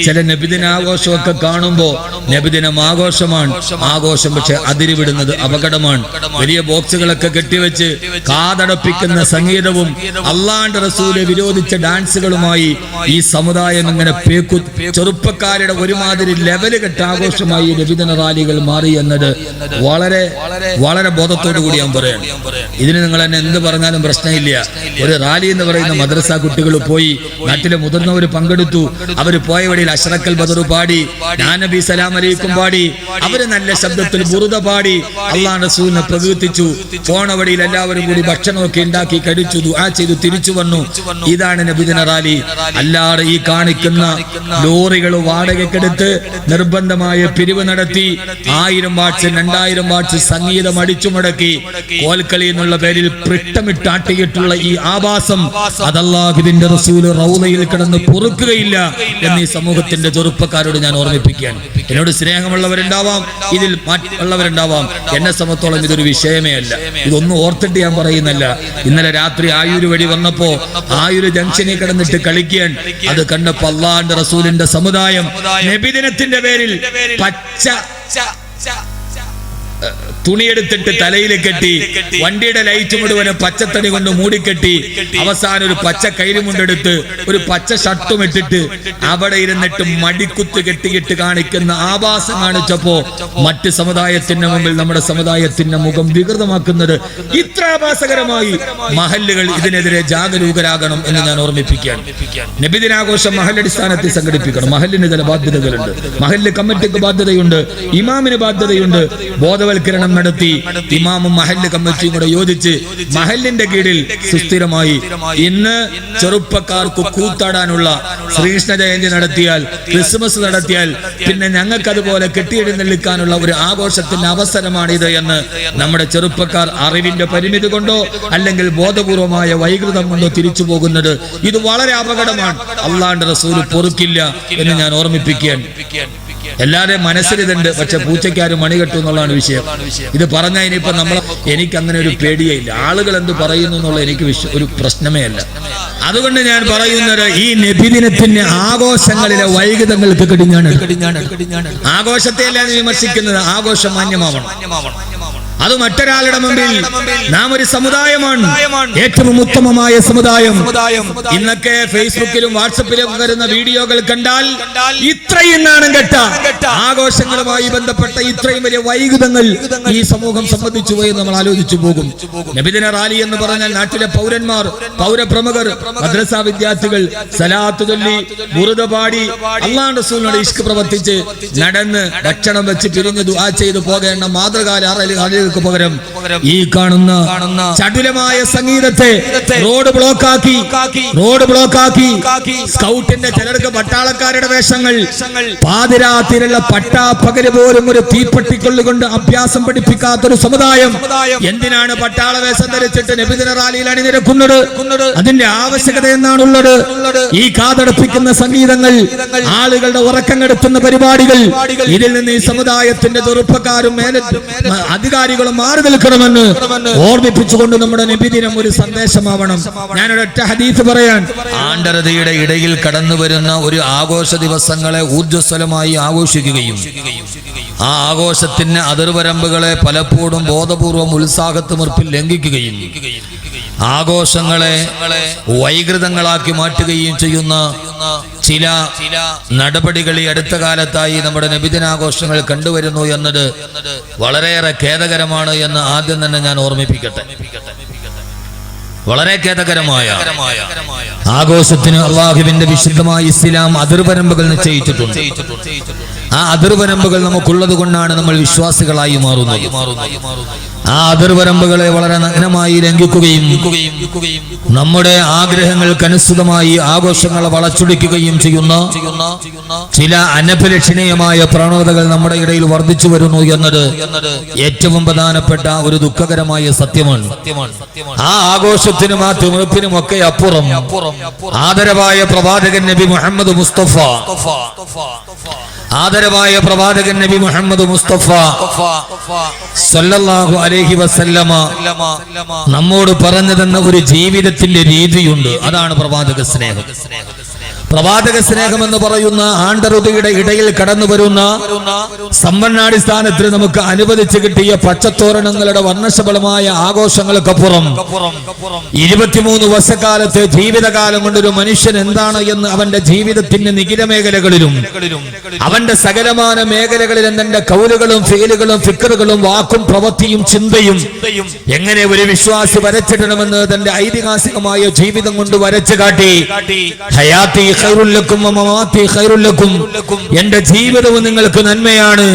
ചില നബിദിനാഘോഷമൊക്കെ കാണുമ്പോൾ നബിദിനം ആഘോഷമാണ്, ആഘോഷം പക്ഷെ അതിരുവിടുന്നത് അപകടമാണ്. വലിയ ബോക്സുകളൊക്കെ കെട്ടിവെച്ച് കാതടപ്പിക്കുന്ന സംഗീതവും അള്ളാന്റെ റസൂലെ വിരോധിച്ച ഡാൻസുകളുമായി ഈ സമുദായം ഇങ്ങനെ ചെറുപ്പക്കാരുടെ ഒരുമാതിരി ലെവല് കെട്ട ആഘോഷമായി നബിദിന റാലികൾ മാറി എന്നത് വളരെ വളരെ ബോധത്തോടു കൂടി ഞാൻ പറയാണ്. ഇതിന് നിങ്ങൾ എന്നെ എന്ത് പറഞ്ഞാലും പ്രശ്നമില്ല. ഒരു റാലി എന്ന് പറയുന്ന മദ്രസ കുട്ടികൾ പോയി, നാട്ടിലെ മുതിർന്നവർ പങ്കെടുത്തു. അവർ പോയ വഴിയിൽ അഷ്റഖൽ ബദർ പാടി, നബി സലാം അലൈക്കും പാടി, അവര് നല്ല ശബ്ദത്തിൽ ബുറുദ പാടി അള്ളാഹു റസൂലിനെ പ്രകീർത്തിച്ചു. പോണ വഴിയിൽ എല്ലാവരും കൂടി ഭക്ഷണമൊക്കെ ഉണ്ടാക്കി കഴിച്ചു, ദുആ ചെയ്തു തിരിച്ചു വന്നു. ഇതാണ് നബിദിന റാലി. അല്ലാതെ ഈ കാണിക്കുന്ന ലോറികൾ വാടകയ്ക്കെടുത്ത് നിർബന്ധമായ പിരിവ് നടത്തി 1000 വാട്ട്സ് 2000 വാട്ട്സ് സംഗീതം അടിച്ചു മുടക്കി കോൽക്കളി എന്നുള്ള പേരിൽ പിട്ടമിട്ടാട്ടിയിട്ടുള്ള ഈ ആഭാസം അത് അല്ലാഹുവിന്റെ റസൂൽ റൗളയിൽ കിടന്ന് പൊറുക്കുകയില്ല എന്ന് ഈ സമൂഹത്തിന്റെ ചെറുപ്പക്കാരോട് ഞാൻ ഓർമ്മിപ്പിക്കുകയാണ്. എന്നോട് സ്നേഹമുള്ളവരുണ്ടാവാം, ഇതിൽ മറ്റുള്ളവരുണ്ടാവാം. എന്നെ സംബന്ധിച്ചോളം ഇതൊരു വിഷയമേ അല്ല. ഇതൊന്നും ഓർത്തിട്ട് ഞാൻ പറയുന്നല്ല. ഇന്നലെ രാത്രി ആയൂര് വഴി വന്നപ്പോ ആയൂര് ജംഗ്ഷനിൽ കിടന്നിട്ട് കളിക്കാൻ അത് കണ്ടപ്പോ അല്ലാഹുവിന്റെ റസൂലിന്റെ സമുദായം നബിദിനത്തിന്റെ പേരിൽ പച്ച തുണിയെടുത്തിട്ട് തലയിൽ കെട്ടി, വണ്ടിയുടെ ലൈറ്റ് മുഴുവനും പച്ചത്തണി കൊണ്ട് മൂടിക്കെട്ടി, അവസാനം ഒരു പച്ച കൈരുമുണ്ടെടുത്ത് ഒരു പച്ച ഷർട്ടും ഇട്ടിട്ട് അവിടെ ഇരുന്നിട്ട് മടിക്കുത്ത് കെട്ടിയിട്ട് കാണിക്കുന്ന ആഭാസം കാണിച്ചപ്പോ മറ്റ് സമുദായത്തിന്റെ മുമ്പിൽ നമ്മുടെ സമുദായത്തിന്റെ മുഖം വികൃതമാക്കുന്നത് ഇത്ര ആഭാസകരമായി മഹല്ലുകൾ ഇതിനെതിരെ ജാഗരൂകരാകണം എന്ന് ഞാൻ ഓർമ്മിപ്പിക്കുകയാണ്. നബിദിനാഘോഷം മഹല്ലടിസ്ഥാനത്തിൽ സംഘടിപ്പിക്കണം. മഹല്ലിന് ചില ബാധ്യതകളുണ്ട്. മഹല്ല് കമ്മിറ്റിക്ക് ബാധ്യതയുണ്ട്, ഇമാമിന് ബാധ്യതയുണ്ട്. ബോധവൽക്കരണം നടത്തി ഇമാമും മഹല്ല് കമ്മിറ്റിയും കൂടെ യോജിച്ച് മഹല്ലിന്റെ കീഴിൽ സുസ്ഥിരമായി ഇന്ന് ചെറുപ്പക്കാർക്ക് കൂത്താടാനുള്ള ശ്രീകൃഷ്ണ ജയന്തി നടത്തിയാൽ, ക്രിസ്മസ് നടത്തിയാൽ, പിന്നെ ഞങ്ങൾക്ക് അതുപോലെ കെട്ടിയെഴുന്നള്ളിക്കാനുള്ള ഒരു ആഘോഷത്തിന്റെ അവസരമാണിത് എന്ന് നമ്മുടെ ചെറുപ്പക്കാർ അറിവിന്റെ പരിമിതി കൊണ്ടോ അല്ലെങ്കിൽ ബോധപൂർവമായ വൈകൃതം കൊണ്ടോ തിരിച്ചു പോകുന്നത് ഇത് വളരെ അപകടമാണ്. അല്ലാഹുവിന്റെ റസൂൽ പൊറുക്കില്ല എന്ന് ഞാൻ ഓർമ്മിപ്പിക്കുകയാണ്. എല്ലാവരുടെയും മനസ്സിലിതുണ്ട്, പക്ഷെ പൂച്ചയ്ക്കാരും മണി കെട്ടു എന്നുള്ളതാണ് വിഷയം. ഇത് പറഞ്ഞാൽ ഇനിയിപ്പോ എനിക്ക് അങ്ങനെ ഒരു പേടിയേ ഇല്ല. ആളുകൾ എന്ത് പറയുന്നു എന്നുള്ള എനിക്ക് ഒരു പ്രശ്നമേ അല്ല. അതുകൊണ്ട് ഞാൻ പറയുന്നത് ഈ നബിദിനത്തിന്റെ ആഘോഷങ്ങളിലെ വൈകൃതങ്ങൾക്ക് കടിഞ്ഞാണ്. ആഘോഷത്തെയല്ല വിമർശിക്കുന്നത്, ആഘോഷം മാന്യമാവണം. അത് മറ്റൊരാളുടെ മുമ്പിൽ നാം ഒരു സമുദായമാണ്, ഏറ്റവും ഉത്തമമായ സമുദായം. ഇന്നൊക്കെ ഫേസ്ബുക്കിലും വാട്സപ്പിലും വരുന്ന വീഡിയോകൾ കണ്ടാൽ ഇത്രയും നാണം കെട്ട ആഘോഷങ്ങളുമായി ബന്ധപ്പെട്ട ഇത്രയും വലിയ വൈകൃതങ്ങൾ ഈ സമൂഹം സംബന്ധിച്ചു പോയി നമ്മൾ ആലോചിച്ചു പോകും. നബിദിന റാലി എന്ന് പറഞ്ഞാൽ നാട്ടിലെ പൗരന്മാർ, പൗരപ്രമുഖർ, മദ്രസ വിദ്യാർത്ഥികൾ സലാത്ത് ചൊല്ലി ബുറുദ പാടി അല്ലാഹുവിന്റെ റസൂലിനോട് ഇഷ്ക് പ്രവർത്തിച്ച് നടന്ന് ഭക്ഷണം വെച്ച് പിരിഞ്ഞ് ദുആ ചെയ്തു പോകേണ്ട മാതൃകാല പകരം ഈ കാണുന്ന ചടുലമായ സംഗീതത്തെ റോഡ് ബ്ലോക്കാക്കി സ്കൗട്ടിന്റെ ചിലർക്ക് പട്ടാളക്കാരുടെ വേഷങ്ങൾ, പാതിരാത്രിയിലുള്ള പകല് പോലും ഒരു തീപ്പെട്ടിക്കൊള്ളുകൊണ്ട് അഭ്യാസം പഠിപ്പിക്കാത്തൊരു സമുദായം എന്തിനാണ് പട്ടാള വേഷം ധരിച്ചിട്ട് നബിദിന റാലിയിൽ അണിനിരക്കുന്നത്? അതിന്റെ ആവശ്യകത എന്നാണുള്ളത്? ഈ കാതടപ്പിക്കുന്ന സംഗീതങ്ങൾ, ആളുകളുടെ ഉറക്കം കെടുത്തുന്ന പരിപാടികൾ, ഇതിൽ നിന്ന് ഈ സമുദായത്തിന്റെ ചെറുപ്പക്കാരും അധികാരികളും മാറി നിൽക്കണമെന്ന് ഓർമ്മിപ്പിച്ചുകൊണ്ട് നമ്മുടെ നബിദിനം ഒരു സന്ദേശമാവണം. ഞാനൊരൊറ്റ ഹദീസ് പറയാൻ, ആണ്ടരതയുടെ ഇടയിൽ കടന്നു വരുന്ന ഒരു ആഘോഷ ദിവസങ്ങളെ ഊർജ്ജസ്വലമായി ആഘോഷിക്കുകയും ആ ആഘോഷത്തിന് അതിർവരമ്പുകളെ പലപ്പോഴും ബോധപൂർവം ഉത്സാഹത്തിമിർപ്പിൽ ലംഘിക്കുകയും ആഘോഷങ്ങളെ വൈകൃതങ്ങളാക്കി മാറ്റുകയും ചെയ്യുന്ന ചില നടപടികൾ ഈ അടുത്ത കാലത്തായി നമ്മുടെ നബിദിനാഘോഷങ്ങൾ കണ്ടുവരുന്നു എന്നത് വളരെയേറെ ഖേദകരമാണ് എന്ന് ആദ്യം തന്നെ ഞാൻ ഓർമ്മിപ്പിക്കട്ടെ. വളരെ ഖേദകരമായ ആഘോഷത്തിന് അല്ലാഹുവിന്റെ വിശുദ്ധമായ ഇസ്ലാം അതിർവരമ്പുകൾ നിശ്ചയിച്ചിട്ടുണ്ട്. ആ അതിർവരമ്പുകൾ നമുക്കുള്ളത് കൊണ്ടാണ് നമ്മൾ വിശ്വാസികളായി മാറുന്നത്. ആ അതിർവരമ്പുകളെ വളരെ നഗ്നമായി ലംഘിക്കുകയും നമ്മുടെ ആഗ്രഹങ്ങൾക്കനുസൃതമായി ആഘോഷങ്ങളെ വളച്ചൊടിക്കുകയും ചെയ്യുന്ന ചില അനഭിലഷണീയമായ പ്രവണതകൾ നമ്മുടെ ഇടയിൽ വർദ്ധിച്ചു വരുന്നു എന്നത് ഏറ്റവും പ്രധാനപ്പെട്ട ഒരു ദുഃഖകരമായ സത്യമാണ്. ആ ആഘോഷത്തിനും ആ തിമിർപ്പിനും ഒക്കെ അപ്പുറം ആദരവായ പ്രവാചകൻ നബി മുഹമ്മദ് മുസ്തഫ സല്ലല്ലാഹു അലൈഹി വസല്ലമ നമ്മോട് പറഞ്ഞു തന്ന ഒരു ജീവിതത്തിന്റെ രീതിയുണ്ട്. അതാണ് പ്രവാചക സ്നേഹം. പ്രവാചക സ്നേഹമെന്ന് പറയുന്ന ആണ്ടറുതിയുടെ ഇടയിൽ കടന്നു വരുന്ന സമ്പന്നാടിസ്ഥാനത്തിൽ നമുക്ക് അനുവദിച്ചു കിട്ടിയ പച്ചത്തോരണങ്ങളുടെ വർണ്ണശബളമായ ആഘോഷങ്ങൾക്കപ്പുറം 23 വർഷക്കാലത്ത് ജീവിതകാലം കൊണ്ടൊരു മനുഷ്യൻ എന്താണ് എന്ന് അവന്റെ ജീവിതത്തിന്റെ നിഖില മേഖലകളിലും അവന്റെ സകലമാന മേഖലകളിലും തന്റെ കൗലുകളും ഫീലുകളും ഫിക്കറുകളും വാക്കും പ്രവൃത്തിയും ചിന്തയും എങ്ങനെ ഒരു വിശ്വാസി വരച്ചിടണമെന്ന് തന്റെ ഐതിഹാസികമായ ജീവിതം കൊണ്ട് വരച്ചു കാട്ടി. ഹയാത്തി ഖൈറുൽ ലക്കും വമമാതി ഖൈറുൽ ലക്കും, എന്റെ ജീവിതവും നിങ്ങൾക്ക് നന്മയാണ്,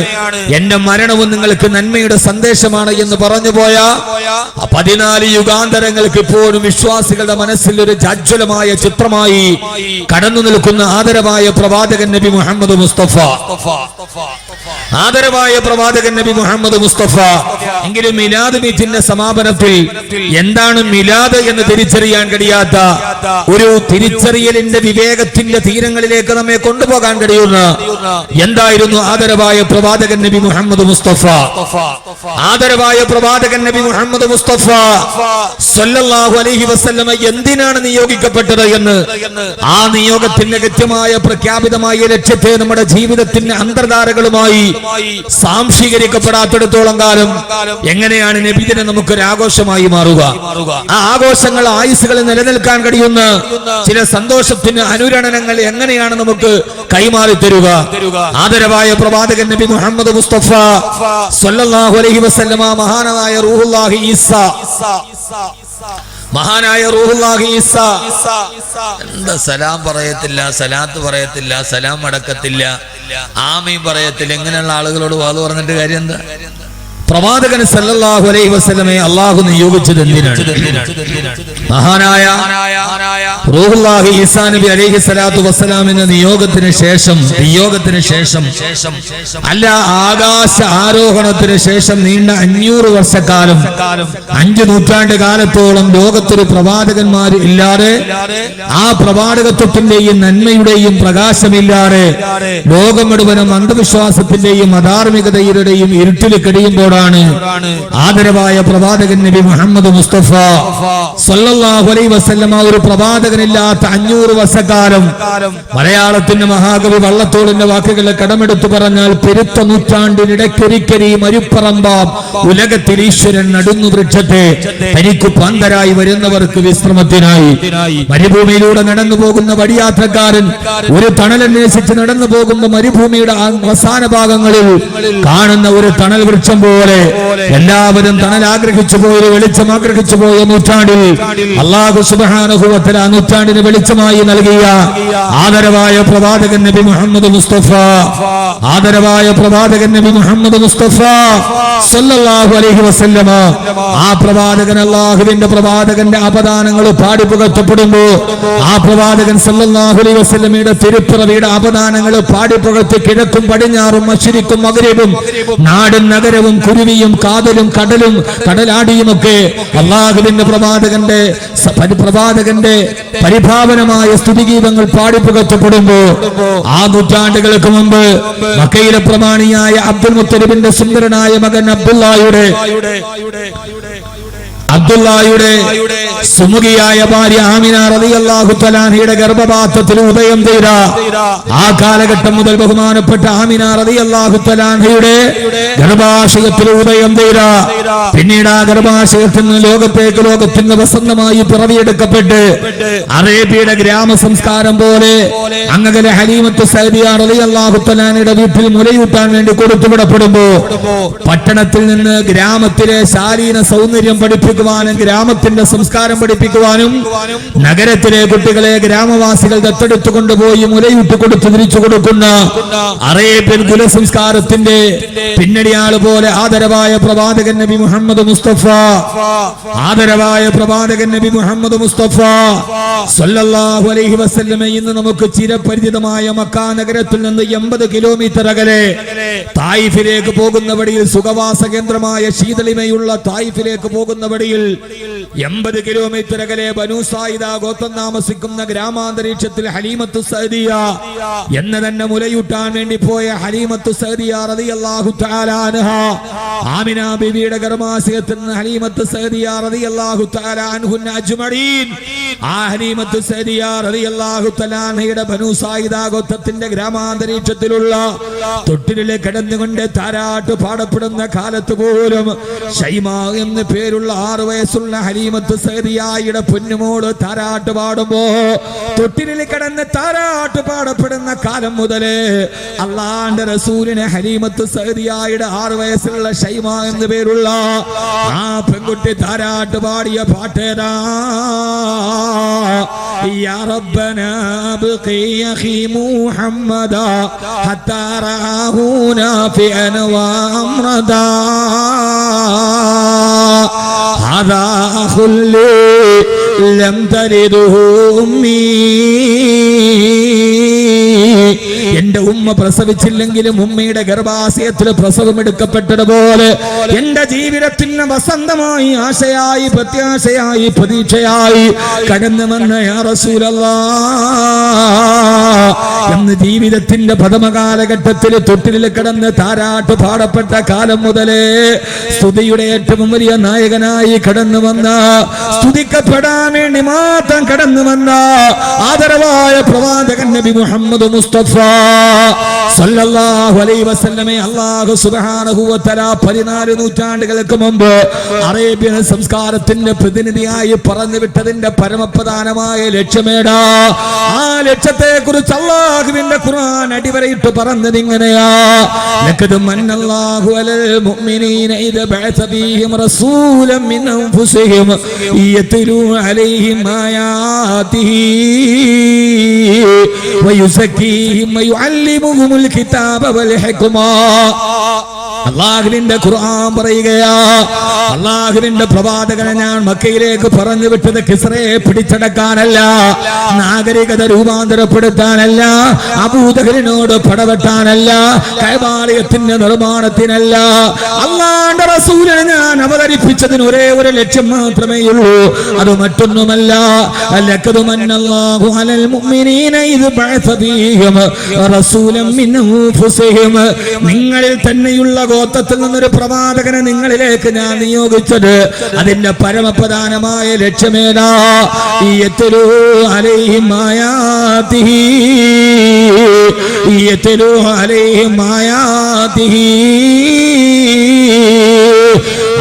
എന്റെ മരണവും നിങ്ങൾക്ക് നന്മയുടെ സന്ദേശമാണ് എന്ന് പറഞ്ഞു പോയ 14 യുഗാന്തരങ്ങൾക്ക് ഇപ്പോഴും വിശ്വാസികളുടെ മനസ്സിൽ ഒരു ജാജ്വലമായ ചിത്രമായി കടന്നു നിൽക്കുന്ന ആദരവായ പ്രവാചകൻ നബി മുഹമ്മദ് മുസ്തഫ. ആദരവായ പ്രവാചകൻ നബി മുഹമ്മദ് മുസ്തഫ. എങ്കിലും മിലാദ് മീറ്റിന്റെ സമാപനത്തിൽ എന്താണ് മിലാദ് എന്ന് തിരിച്ചറിയാൻ കഴിയാത്ത ഒരു തിരിച്ചറിയലിന്റെ വിവേകത്തിന്റെ തീരങ്ങളിലേക്ക് നമ്മെ കൊണ്ടുപോകാൻ കഴിയുന്ന എന്തായിരുന്നു ആദരവായ പ്രവാചകൻ നബി മുഹമ്മദ് മുസ്തഫ. ആദരവായ പ്രവാചകൻ നബി മുഹമ്മദ് മുസ്തഫ സല്ലല്ലാഹു അലൈഹി വസല്ലമ എന്തിനാണ് നിയോഗിക്കപ്പെട്ടത് എന്ന്, ആ നിയോഗത്തിന്റെ കൃത്യമായ പ്രഖ്യാപിതമായ ലക്ഷ്യത്തെ നമ്മുടെ ജീവിതത്തിന്റെ അന്തർധാരകളുമായി സാംശീകരിക്കപ്പെടാത്തിടത്തോളം കാലം എങ്ങനെയാണ് നബിദിനം നമുക്കൊരു ആഘോഷമായി മാറുക? ആ ആഘോഷങ്ങൾ ആയുസ്സുകളിൽ നിലനിൽക്കാൻ കഴിയുന്ന ചില സന്തോഷത്തിന് അനുരണനങ്ങൾ എങ്ങനെയാണ് നമുക്ക് കൈമാറി തരുക? ആദരവായ പ്രവാചകൻ നബി മുഹമ്മദ് മുസ്തഫ സല്ലല്ലാഹു അലൈഹി വസല്ലമ മഹാനായ റൂഹുല്ലാഹി ഈസ, മഹാനായ റൂഹുല്ലാഹി ഈസ എന്താ സലാം പറയത്തില്ല, സലാത്ത് പറയത്തില്ല, സലാം അടക്കത്തില്ല, ആമീൻ പറയത്തില്ല, ഇങ്ങനെയുള്ള ആളുകളോട് വാദം പറഞ്ഞിട്ട് കാര്യം എന്താ? പ്രവാചകൻ സല്ലല്ലാഹു അലൈഹി വസല്ലമയെ അല്ലാഹു നിയോഗിച്ചത് എന്തിനാണ്? മഹാനായ റൂഹുല്ലാഹി ഈസാ നബി അലൈഹി സ്വലാത്തു വസ്സലാമിന്റെ നിയോഗത്തിന് ശേഷം അല്ല, ആകാശ ആരോഹണത്തിന് ശേഷം നീണ്ട 500 വർഷക്കാലം, 5 നൂറ്റാണ്ട് കാലത്തോളം ലോകത്തൊരു പ്രവാചകന്മാർ ഇല്ലാതെ, ആ പ്രവാചകത്വത്തിന്റെയും നന്മയുടെയും പ്രകാശമില്ലാതെ ലോകം മുഴുവനും അന്ധവിശ്വാസത്തിന്റെയും അധാർമികതയുടെയും ഇരുട്ടിൽ കഴിയുമ്പോഴാണ് ആദരവായ പ്രവാചകൻ നബി മുഹമ്മദ് മുസ്തഫ സല്ലല്ലാഹു അലൈഹി വസല്ലമ ഒരു പ്രവാചകനില്ലാത്ത 500 വർഷക്കാലം. മലയാളത്തിന്റെ മഹാകവി വള്ളത്തോളിന്റെ വാക്കുകളെ കടമെടുത്തു പറഞ്ഞാൽ, പെരുത്ത നൂറ്റാണ്ടിനിടയ്ക്കൊരിക്കലി മരുപ്പറമ്പാം ഉലകത്തിൽ ഈശ്വരൻ നടുന്നു വൃക്ഷത്തെ തനിക്കു പാന്തരായി വരുന്നവർക്ക് വിശ്രമത്തിനായി. മരുഭൂമിയിലൂടെ നടന്നു പോകുന്ന വടിയാത്രക്കാരൻ ഒരു തണലന്വേഷിച്ച് നടന്നു പോകുമ്പോൾ മരുഭൂമിയുടെ അവസാന ഭാഗങ്ങളിൽ കാണുന്ന ഒരു തണൽ വൃക്ഷം പോലെ എല്ലാവരും തണൽ ആഗ്രഹിച്ചു പോയത്, വെളിച്ചം ആഗ്രഹിച്ചു പോയ നൂറ്റാണ്ടിൽ അല്ലാഹു സുബ്ഹാനഹു വ തആല നൂറ്റാണ്ടിന് വെളിച്ചമായി നൽകിയ ആദരവായ പ്രവാചകൻ നബി മുഹമ്മദ് മുസ്തഫ, ആദരവായ പ്രവാചകൻ നബി മുഹമ്മദ് മുസ്തഫ സല്ലല്ലാഹു അലൈഹി വസല്ലമ. ആ പ്രവാചകൻ, അല്ലാഹുവിന്റെ പ്രവാചകന്റെ അപദാനങ്ങൾ പാടിപ്പുകഴ്ത്തപ്പെടുമ്പോൾ, ആ പ്രവാചകൻ സല്ലല്ലാഹു അലൈഹി വസല്ലമയുടെ തിരുപ്പിറവിയുടെ അപദാനങ്ങൾ പാടിപ്പുകഴ്ത്തി കിഴക്കും പടിഞ്ഞാറും മശ്രിക്കും മഗ്രിബും നാടും നഗരവും കുരുവിയും കാതലും കടലും കടലാടിയുമൊക്കെ അല്ലാഹുവിന്റെ പ്രവാചകന്റെ പരിഭാവനമായ സ്തുതിഗീതങ്ങൾ പാടിപ്പുകഴ്ത്തപ്പെടുമ്പോൾ, ആ നൂറ്റാണ്ടുകൾക്ക് മുമ്പ് മക്കയിലെ പ്രമാണിയായ അബ്ദുൽ മുത്തലിബിന്റെ സുന്ദരനായ മകൻ അബ്ദുല്ലായുടെ സുമുഖിയായ ഭാര്യ ആമിന റളിയല്ലാഹു തആല അൻഹയുടെ ഗർഭപാത്രത്തിൽ ഉദയം ചെയ്ത ആ കാലഘട്ടം മുതൽ ബഹുമാനപ്പെട്ട ആമിന റളിയല്ലാഹു തആല അൻഹയുടെ ഗർഭാശയത്തിൽ ഉദയം ചെയ്ത, പിന്നീട് ആ ഗർഭാശയത്തിൽ നിന്ന് ലോകത്തിന് വസന്തമായി പിറവിയെടുക്കപ്പെട്ട് അറേബ്യയുടെ ഗ്രാമ സംസ്കാരം പോലെ അങ്ങകലെ ഹലീമത്ത് സഅദിയ റളിയല്ലാഹു തആല അൻഹയുടെ വീട്ടിൽ മുലയൂട്ടാൻ വേണ്ടി കൊടുത്തുവിടപ്പെടുമ്പോൾ, പട്ടണത്തിൽ നിന്ന് ഗ്രാമത്തിലെ ശാലീന സൗന്ദര്യം പഠിപ്പിക്കുവാനും ഗ്രാമത്തിന്റെ സംസ്കാരം പഠിപ്പിക്കുവാനും നഗരത്തിലെ കുട്ടികളെ ഗ്രാമവാസികൾ ദത്തെടുത്തു കൊണ്ടുപോയി മുലയൂട്ടി കൊടുത്ത് തിരിച്ചു കൊടുക്കുന്ന അറേബ്യൻ കുലസംസ്കാരത്തിന്റെ പിന്നണിയാൾ പോലെ ആദരവായ പ്രവാചകൻ നബി മുഹമ്മദ് മുസ്തഫ, ആദരവായ പ്രവാചകൻ നബി മുഹമ്മദ് മുസ്തഫ സല്ലല്ലാഹു അലൈഹി വസല്ലമ ഇന്ന് നമുക്ക് ചിരപരിചിതമായ മക്ക നഗരത്തിൽ നിന്ന് 80 കിലോമീറ്റർ അകലെ തായിഫിലേക്ക് പോകുന്ന വഴിയിൽ, സുഖവാസ കേന്ദ്രമായ ശീതളിമയുള്ള തായിഫിലേക്ക് പോകുന്ന വഴിയിൽ 80 കിലോമീറ്റർ അകലെ ബനൂ സായിദ ഗോത്രം താമസിക്കുന്ന ഗ്രാമാന്തരീക്ഷത്തിൽ ഹലീമത്തു സഅദിയ എന്ന തന്നെ മുലയൂട്ടാൻ വേണ്ടി പോയ ഹലീമത്തു സഅദിയ റളിയല്ലാഹു തആല അൻഹ ആമിന ബീവിയുടെ ഗർഭാശയത്തിൽ നിന്ന് ഹലീമത്തു സഅദിയ റളിയല്ലാഹു തആല അൻഹുന്ന അജ്മഈൻ ആ ഹലീമത്തു സഅദിയ റളിയല്ലാഹു തആല അൻഹയുടെ ബനൂ സായിദ ഗോത്രത്തിന്റെ ഗ്രാമാന്തരീക്ഷത്തിലുള്ള തൊട്ടിലിൽ കിടന്നുകൊണ്ട് താരാട്ട് പാടപ്പെടുന്ന കാലത്ത് പോലും ഷൈമ എന്ന് പേരുള്ള 6 വയസ്സുള്ള ഹലീമത്തു സഅദിയയുടെ പൊന്നുമോള് താരാട്ട് പാടുമ്പോ തൊട്ടിലിൽ കിടന്ന് താരാട്ട് പാടപ്പെടുന്ന കാലം മുതല് അള്ളാന്റെ റസൂലിനെ ഹലീമത്തു സഅദിയയുടെ 6 വയസ്സുള്ള ഷൈമ എന്ന് പേരുള്ള ആ പെൺകുട്ടി താരാട്ട് പാടിയ പാട്ടേതാ യാ റബ്ബനാ ബഖി അഖി മുഹമ്മദാ ഹത്താ റആഹു നാഫിഅൻ വഅംറദാ ഹാദാ ഖുല്ലി ലം തലിദുഹു ഉമ്മീ എന്റെ ഉമ്മ പ്രസവിച്ചില്ലെങ്കിലും ഉമ്മയുടെ ഗർഭാശയത്തിൽ പ്രസവമെടുക്കപ്പെട്ടതുപോലെ എന്റെ ജീവിതത്തിന് വസന്തമായി ആശയായി പ്രത്യാശയായി പ്രതീക്ഷയായി കടന്നു വന്ന യാ റസൂലല്ലാഹ് എന്ന് ജീവിതത്തിന്റെ പ്രഥമ കാലഘട്ടത്തിൽ തൊട്ടിലിൽ കിടന്ന് താരാട്ട് പാടപ്പെട്ട കാലം മുതലേ സ്തുതിയുടെ ഏറ്റവും വലിയ നായകനായി കടന്നു വന്ന സ്തുതിക്കപ്പെടാൻ വേണ്ടി മാത്രം കടന്നു വന്ന ആദരവായ പ്രവാചകൻ നബി മുഹമ്മദ് മുസ്തഫ സല്ലല്ലാഹു അലൈഹി വസല്ലമയെ അല്ലാഹു സുബ്ഹാനഹു വ തആല 14 നൂറ്റാണ്ടുകൾക്ക് മുമ്പ് അറേബ്യൻ സംസ്കാരത്തിന്റെ പ്രതിനിധിയായി പറഞ്ഞു വിട്ടതിന്റെ പരമപ്രധാനമായ ലക്ഷ്യമേടാ ആ ലക്ഷ്യത്തെ കുറിച്ച് അല്ലാഹുവിന്റെ ഖുർആൻ അടിവരയിട്ട് പറഞ്ഞത് ഇങ്ങനെയാ ലഖദ് മന്നല്ലാഹു അലൽ മുഅ്മിനീന ഇദ ബഅസ ഫീഹിം റസൂലൻ മിൻ അൻഫുസിഹിം യത്ലൂ അലൈഹിം ആയാതിഹി വയുസക്കീഹിം വയുഅല്ലിമുഹുമുൽ കിതാബ വൽ ഹിക്മ അല്ലാഹുവിന്റെ ഖുർആൻ പറയുകയാ അല്ലാഹുവിന്റെ പ്രവാചകനെ ഞാൻ മക്കയിലേക്ക് പറഞ്ഞു വിട്ടത് കിസ്റയെ പിടിച്ചടക്കാനല്ല, നാഗരികത രൂപാന്തരപ്പെടുത്താനല്ല, അബൂജഹലിനോട് പടവെട്ടാനല്ല, കഅബാലയത്തിന്റെ നിർമ്മാണത്തിനല്ല. അല്ലാഹുവിന്റെ റസൂലിനെ ഞാൻ അവതരിപ്പിച്ചതിന് ഒരേ ഒരു ലക്ഷ്യം മാത്രമേ ഉള്ളൂ, അത് മറ്റൊന്നുമല്ല. ലഖദ് മന്നല്ലാഹു അലൽ മുഅ്മിനീന ഇദ് ബഅസ ഫീഹിം റസൂലൻ മിൻ അൻഫുസിഹിം നിങ്ങളിൽ തന്നെയുള്ള ഗോത്രത്തിൽ നിന്നൊരു പ്രവാചകനെ നിങ്ങളിലേക്ക് ഞാൻ നിയോഗിച്ചത് അതിന്റെ പരമപ്രധാനമായ ലക്ഷ്യമേതാ യത്ലൂ അലൈഹിം ആയാതിഹി യത്ലൂ അലൈഹിം ആയാതിഹി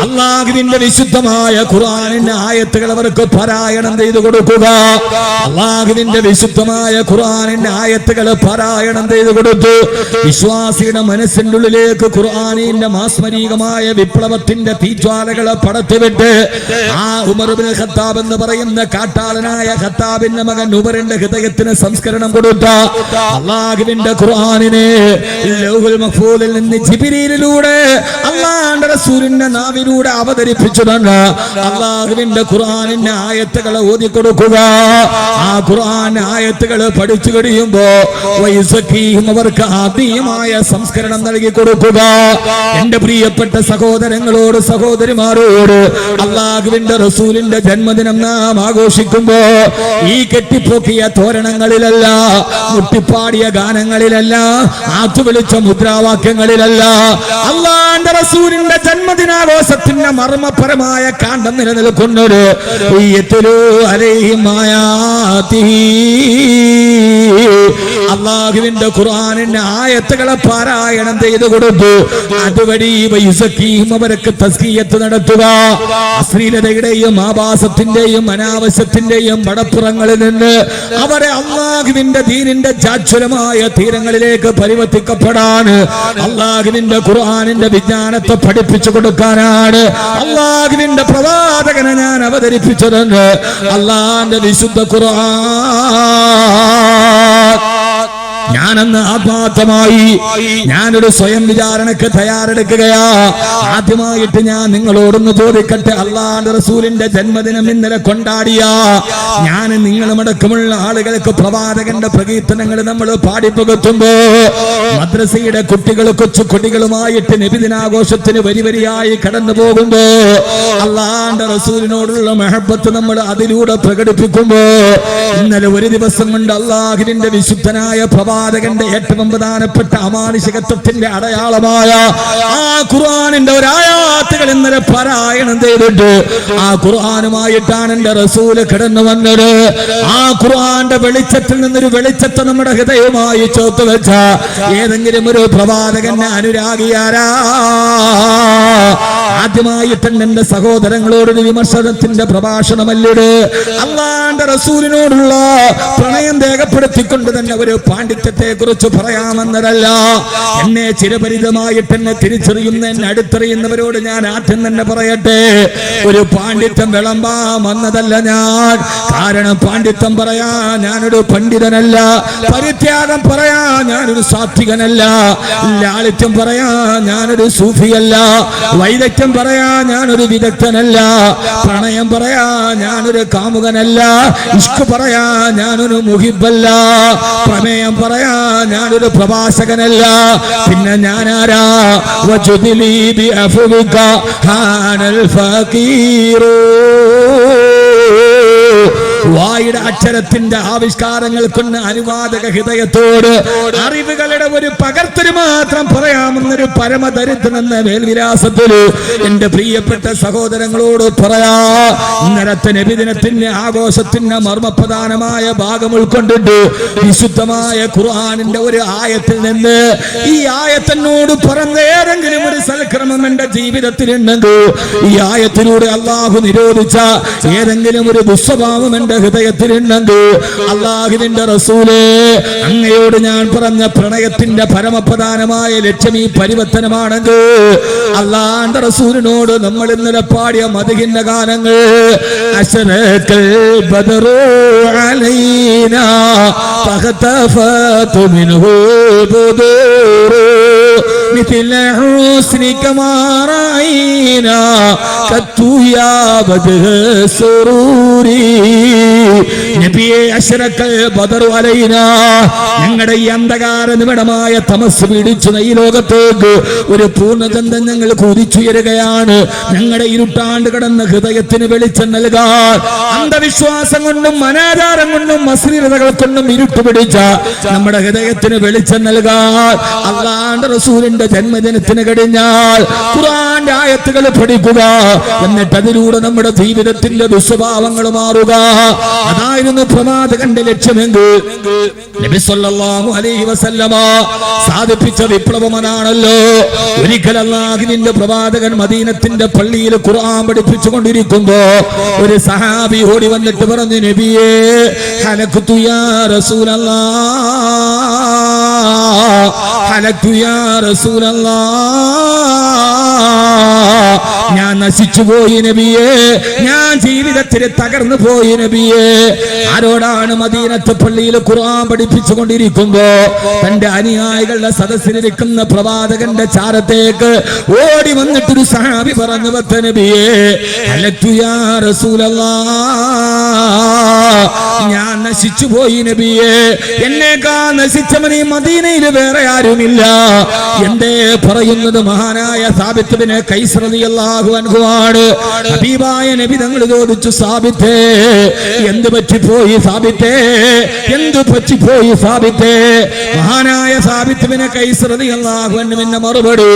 അല്ലാഹുവിന്റെ വിശുദ്ധമായ ഖുർആനിന്റെ ആയത്തുകൾ അവർക്ക് പാരായണം ചെയ്തു കൊടുക്കുക. അല്ലാഹുവിന്റെ വിശുദ്ധമായ ഖുർആനിന്റെ ആയത്തുകൾ പാരായണം ചെയ്തു കൊടുത്തു വിശ്വാസിയുടെ മനസ്സിന്റെ ഉള്ളിലേക്ക് ഖുർആനിന്റെ മാസ്മരികമായ വിപ്ലവത്തിന്റെ തീജ്വാലകളെ പടത്തിവിട്ട് ആ ഉമർ ഇബ്നുൽ ഖത്താബ് എന്ന് പറയുന്ന കാട്ടാളനായ ഖത്താബിന്റെ മകൻ ഉമറിന്റെ ഹൃദയത്തിന് സംസ്കരണം കൊടുത്ത അല്ലാഹുവിന്റെ ഖുർആനിനെ ലൗഹുൽ മഹ്ഫൂദിൽ നിന്ന് ജിബ്രീലിലൂടെ അല്ലാഹുവിന്റെ റസൂലിന്റെ നാവിലൂടെ അവതരിപ്പിച്ചതാണ്. അല്ലാഹുവിന്റെ ഖുർആനിന്റെ ആയത്തുകളെ ഓതി കൊടുക്കുക. ആ ഖുർആൻ ആയത്തുകൾ പഠിച്ചു കഴിയുമ്പോ അവർക്ക് ആത്മീയമായ സംസ്കരണം നൽകി കൊടുക്കുക. എന്റെ പ്രിയപ്പെട്ട സഹോദരങ്ങളോട് സഹോദരിമാരോട് അല്ലാഹുവിന്റെ റസൂലിന്റെ ജന്മദിനം നാം ആഘോഷിക്കുമ്പോ ഈ കെട്ടിപ്പൊക്കിയ തോരണങ്ങളിലല്ല, മുട്ടിപ്പാടിയ ഗാനങ്ങളിലല്ല, ആത്തുവിളിച്ച മുദ്രാവാക്യങ്ങളിലല്ല, അല്ലാഹുവിന്റെ റസൂലിന്റെ ജന്മദിനാഘോഷത്തിന്റെ മർമ്മപരമായ കാണ്ഡം നിലനിൽക്കുന്നത് യത്ലൂ അലൈഹിം ആയാതിഹി അല്ലാഹുവിന്റെ ഖുർആനിന്റെ ആയത്തുകളെ പാരായണം ചെയ്തു കൊടുത്തു. അതുവഴി അവർക്ക് തസ്കിയത്ത് നടത്തുക. അശ്ലീലതയുടെയും ആഭാസത്തിന്റെയും അനാവശ്യത്തിന്റെയും വടപ്പുറങ്ങളിൽ നിന്ന് അവരെ അല്ലാഹുവിന്റെ ദീനിന്റെ ജാജ്വലമായ തീരങ്ങളിലേക്ക് പരിവർത്തിക്കപ്പെടാൻ അല്ലാഹുവിന്റെ ഖുർആനിന്റെ വിജ്ഞാനത്തെ പഠിപ്പിച്ചു കൊടുക്കാനാണ് അല്ലാഹുവിന്റെ പ്രവാചകനെ ഞാൻ അവതരിപ്പിച്ചതെന്ന് അല്ലാഹുവിന്റെ വിശുദ്ധ ഖുർആൻ ഞാനന്ന് ആത്മാർത്ഥമായി ഞാനൊരു സ്വയം വിചാരണക്ക് തയ്യാറെടുക്കുകയാ. ആദ്യമായിട്ട് ഞാൻ നിങ്ങളോടൊന്ന് ചോദിക്കട്ടെ, അല്ലാഹുവിന്റെ റസൂലിന്റെ ജന്മദിനം ഇന്നലെ കൊണ്ടാടിയ ഞാൻ നിങ്ങളുമടക്കമുള്ള ആളുകൾക്ക് പ്രവാചകന്റെ പ്രകീർത്തനങ്ങൾ നമ്മൾ പാടിപ്പകർത്തുമ്പോ മദ്രസയുടെ കുട്ടികൾ കൊച്ചു കൊടികളുമായിട്ട് നബിദിനാഘോഷത്തിന് വരിവരിയായി കടന്നു പോകുമ്പോ അല്ലാഹുവിന്റെ റസൂലിനോടുള്ള മഹബത്ത് നമ്മൾ അതിലൂടെ പ്രകടിപ്പിക്കുമ്പോ ഇന്നലെ ഒരു ദിവസം കൊണ്ട് അല്ലാഹുവിന്റെ വിശുദ്ധനായ പ്രവാചകന്റെ ഏറ്റവും പ്രധാനപ്പെട്ട അമാനുഷികത്വത്തിന്റെ അടയാളമായ ആ ഖുർആനിന്റെ ഒരായാത്തുകൾ ഇന്നലെ പാരായണം ചെയ്തിട്ട് ആ ഖുർആനുമായിട്ടാണ് എന്റെ റസൂല് കടന്നു വന്നത്. ആ ഖുർആന്റെ വെളിച്ചത്തിൽ നിന്നൊരു വെളിച്ചത്തെ നമ്മുടെ ഹൃദയവുമായി ചേർത്ത് വെച്ച ഏതെങ്കിലും ഒരു പ്രവാചകന്റെ അനുരാഗിയാരാ? ആദ്യമായിട്ട് എന്റെ സഹോദരങ്ങളോടൊരു വിമർശനത്തിന്റെ പ്രഭാഷണമല്ലിട്. അല്ലാഹുവിന്റെ റസൂലിനോടുള്ള പ്രണയം രേഖപ്പെടുത്തിക്കൊണ്ട് തന്നെ ഒരു പാണ്ഡിത്യത്തെ കുറിച്ച് പറയാമെന്നതല്ല. എന്നെ ചിരപരിതമായിട്ട് എന്നെ തിരിച്ചറിയുന്ന എന്നെ അടുത്തറിയുന്നവരോട് ഞാൻ ആദ്യം തന്നെ പറയട്ടെ, ഒരു പാണ്ഡിത്യം വിളമ്പാൻ വന്നതല്ല ഞാൻ. കാരണം പാണ്ഡിത്യം പറയാ ഞാനൊരു പണ്ഡിതനല്ല, പരിത്യാഗം പറയാ ഞാനൊരു സാത്വികനല്ല, ലാളിത്യം പറയാ ഞാനൊരു സൂഫിയല്ല, വൈദഗ്ധ്യം പറയാ ഞാനൊരു വിദഗ്ധനല്ല, പ്രണയം പറയാ ഞാനൊരു കാമുകനല്ല, ഇഷ്ക് പറയാ ഞാനൊരു മുഹിബല്ല, പ്രമേയം പറയാ ഞാനൊരു പ്രഭാഷകനല്ല. പിന്നെ ഞാനാരാ? വജുദിലി ബിഅഫ്വിക ഹാനൽ ഫഖീറു. വായുടെ അക്ഷരത്തിന്റെ ആവിഷ്കാരങ്ങൾ കൊണ്ട് അനുവാദക ഹൃദയത്തോട് അറിവുകളുടെ ഒരു പകർത്തല് മാത്രം പറയാമെന്നൊരു പരമദരിദ്രനെന്ന മേൽവിലാസത്തില് എന്റെ പ്രിയപ്പെട്ട സഹോദരങ്ങളോട് പറയാ. ഇന്നലത്തെ നബിദിനത്തിന്റെ ആഘോഷത്തിന്റെ മർമ്മപ്രധാനമായ ഭാഗം ഉൾക്കൊണ്ടിട്ട് വിശുദ്ധമായ ഖുർആനിന്റെ ഒരു ആയത്തിൽ നിന്ന് ഈ ആയത്തിനോട് പറഞ്ഞ ഏതെങ്കിലും ഒരു സൽക്രമം എന്റെ ജീവിതത്തിലുണ്ടെങ്കിൽ, ഈ ആയത്തിലൂടെ അള്ളാഹു നിരോധിച്ച ഏതെങ്കിലും ഒരു ദുസ്വഭാവം എന്റെ ഹൃദയത്തിലുണ്ടെങ്കിൽ, അല്ലാഹുവിന്റെ റസൂലേ അങ്ങയോട് ഞാൻ പറഞ്ഞ പ്രണയത്തിന്റെ പരമപ്രധാനമായ ലക്ഷ്യം ഈ പരിവർത്തനമാണെങ്കിൽ, അല്ലാഹുവിന്റെ റസൂലിനോട് നമ്മൾ ഇന്നലെ പാടിയ മദഹിന്റെ ഗാനങ്ങൾ അശ്റഖൽ ബദറു അലൈനാ ഫഖതഫതു മിൻഹു ബുദൂറു മിഥല ഹുസ്നിക മാ റഅയ്നാ കത്തു യാ ബദഹ സുറൂരി. നബിയെ അശ്റഖൽ ബദറു അലൈനാ, ഞങ്ങളുടെ ഈ അന്ധകാര നിമിടമായ തമസ് പിടിച്ചുന്ന ഈ ലോകത്തേക്ക് ഒരു പൂർണ്ണചന്ദ്രൻ ഞങ്ങൾ കുതിച്ചുയരുകയാണ്. ഞങ്ങളുടെ ഇരുട്ടാണ്ട് കടന്ന ഹൃദയത്തിന് വെളിച്ചം നൽകാൻ അന്ധവിശ്വാസം കൊണ്ടും അനാചാരം കൊണ്ടും അശ്ലീലതകൾ കൊണ്ടും ഇരുട്ട് പിടിച്ച നമ്മുടെ ഹൃദയത്തിന് വെളിച്ചം നൽകാൻ അല്ലാഹുവിന്റെ റസൂലിന്റെ ജന്മദിനത്തിന് കഴിഞ്ഞാൽ ഖുർആന്റെ ആയത്തുകൾ പഠിക്കുക, എന്നിട്ട് അതിലൂടെ നമ്മുടെ ജീവിതത്തിന്റെ ദുസ്വഭാവങ്ങൾ മാറുക. അതായിരുന്നു പ്രവാചകന്റെ ലക്ഷ്യമെങ്കിൽ നബി സല്ലല്ലാഹു അലൈഹി വസല്ലമ സാധിപ്പിച്ച വിപ്ലവം അതാണല്ലോ. ഒരിക്കൽ അല്ലാഹുവിന്റെ പ്രവാചകൻ മദീനത്തിന്റെ പള്ളിയിൽ ഖുർആൻ പഠിപ്പിച്ചു കൊണ്ടിരിക്കുമ്പോ ഒരു സഹാബി ഓടി വന്നിട്ട് പറഞ്ഞു, നബിയേ ഹലക്തു യാ റസൂലല്ലാഹ്, ഹലക്തു യാ റസൂലല്ലാഹ്, ഞാൻ നശിച്ചു പോയി നബിയേ, ഞാൻ ജീവിതത്തിൽ തകർന്നു പോയി നബിയേ. ആരോടാണ്? മദീനത്തെ പള്ളിയിൽ ഖുർആൻ പഠിപ്പിച്ചു കൊണ്ടിരിക്കുമ്പോ തന്റെ അനുയായികളുടെ സദസ്സിലിരിക്കുന്ന പ്രവാചകന്റെ ചാരത്തേക്ക് ഓടി വന്നിട്ടൊരു സഹാബി പറഞ്ഞു, വത്ത നബിയേ ഹലക്തു യാ റസൂലല്ലാഹ്, ഞാൻ നശിച്ചു പോയി നബിയേ, എന്നേക്കാൾ നശിച്ചവൻ ഈ മദീനയിൽ വേറെ ആരുമില്ല. എന്തേ പറയുന്നത്? മഹാനായ സാബിത്ത് ബിൻ ഖൈസ് റളിയല്ലാഹു അൻഹു ആണ്. ഹബീബായ നബി തങ്ങൾ ചോദിച്ചു, സാബിത്തേ എന്ത് പറ്റിപ്പോയി സാബിത്തേ, എന്ത് പറ്റിപ്പോയി സാബിത്തേ? മഹാനായ സാബിത്ത് ബിൻ ഖൈസ് റളിയല്ലാഹു അൻഹുവിന്റെ മറുപടി,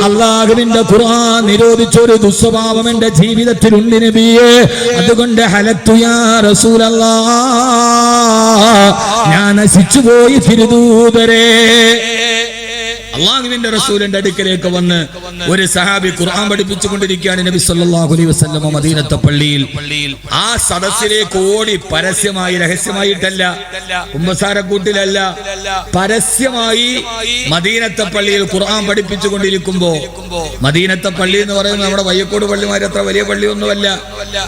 അല്ലാഹുവിന്റെ ഖുർആൻ നിരോധിച്ച ഒരു ദുസ്വഭാവം എന്റെ ജീവിതത്തിലുണ്ട് നബിയേ, അതുകൊണ്ട് ഹലക്തു യാ റസൂലല്ലാഹ്, ഞാൻ നശിച്ചു പോയി തിരുദൂതരേ. അള്ളാഹുവിന്റെ റസൂലിന്റെ അടുക്കലേക്ക് വന്ന് ഒരു സഹാബി ഖുർആൻ പഠിപ്പിച്ചുകൊണ്ടിരിക്കുകയാണ്. നബി സല്ലല്ലാഹു അലൈഹി വസല്ലം മദീനത്തെ പള്ളിയിൽ ആ സദസ്സിലേക്ക് ഓടി പരസ്യമായി, രഹസ്യമായിട്ടല്ല, കുമ്പസാരക്കൂട്ടിലല്ല, പരസ്യമായി മദീനത്തെ പള്ളിയിൽ ഖുർആൻ പഠിപ്പിച്ചുകൊണ്ടിരിക്കുമ്പോ, മദീനത്തെ പള്ളി എന്ന് പറയുന്നത് നമ്മുടെ വയ്യക്കോട് പള്ളിമാര് അത്ര വലിയ പള്ളിയൊന്നുമല്ല,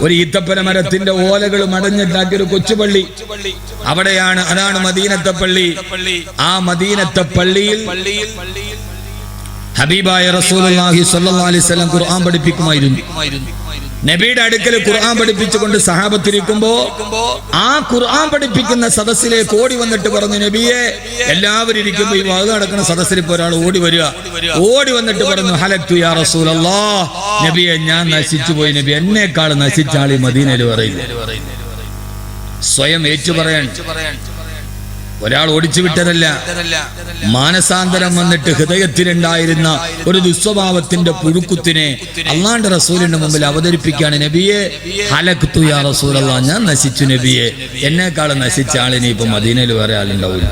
ഒരു ഈത്തപ്പന മരത്തിന്റെ ഓലകൾ മടഞ്ഞുണ്ടാക്കിയ ഒരു കൊച്ചുപള്ളി അവിടെയാണ്. അതാണ് മദീനത്തെ പള്ളി. ആ മദീനത്തെ പള്ളിയിൽ ഹബീബായ റസൂലുള്ളാഹി സ്വല്ലല്ലാഹു അലൈഹി വസല്ലം ഖുർആൻ പഠിപ്പിക്കുമായിരുന്നു. നബിയുടെ അടുക്കൽ ഖുർആൻ പഠിപ്പിച്ചുകൊണ്ട് സഹാബത്തിരിക്കുമ്പോ ആ ഖുർആൻ പഠിപ്പിക്കുന്ന സദസ്സിലേക്ക് ഓടി വന്നിട്ട് പറഞ്ഞു, നബിയെ, എല്ലാവരും ഇരിക്കുമ്പോ ഈ വാത് നടക്കുന്ന സദസ്സിൽ ഇപ്പോൾ ഒരാൾ ഓടി വരിക. ഓടി വന്നിട്ട് പറഞ്ഞു, ഹലക്തു യാ റസൂലല്ലാഹ്, നബിയെ ഞാൻ നശിച്ചു പോയി നബി, എന്നേക്കാൾ നശിച്ച ആളി മദീനയിൽ പറയില്ല. സ്വയം ഏറ്റു പറയാൻ ഒരാൾ ഓടിച്ചു വിട്ടതല്ല, മാനസാന്തരം വന്നിട്ട് ഹൃദയത്തിലുണ്ടായിരുന്ന ഒരു ദുസ്വഭാവത്തിന്റെ പുഴുക്കുത്തിനെ അള്ളാന്റെ റസൂലിന്റെ മുമ്പിൽ അവതരിപ്പിക്കുകയാണ്. നബിയെ, ഹലക്തു യാ റസൂലല്ലാഹ്, ഞാൻ നശിച്ചു നബിയെ, എന്നേക്കാൾ നശിച്ച ആളിനെ ഇപ്പൊ മദീനയിൽ വേറെ ആളുണ്ടാവില്ല.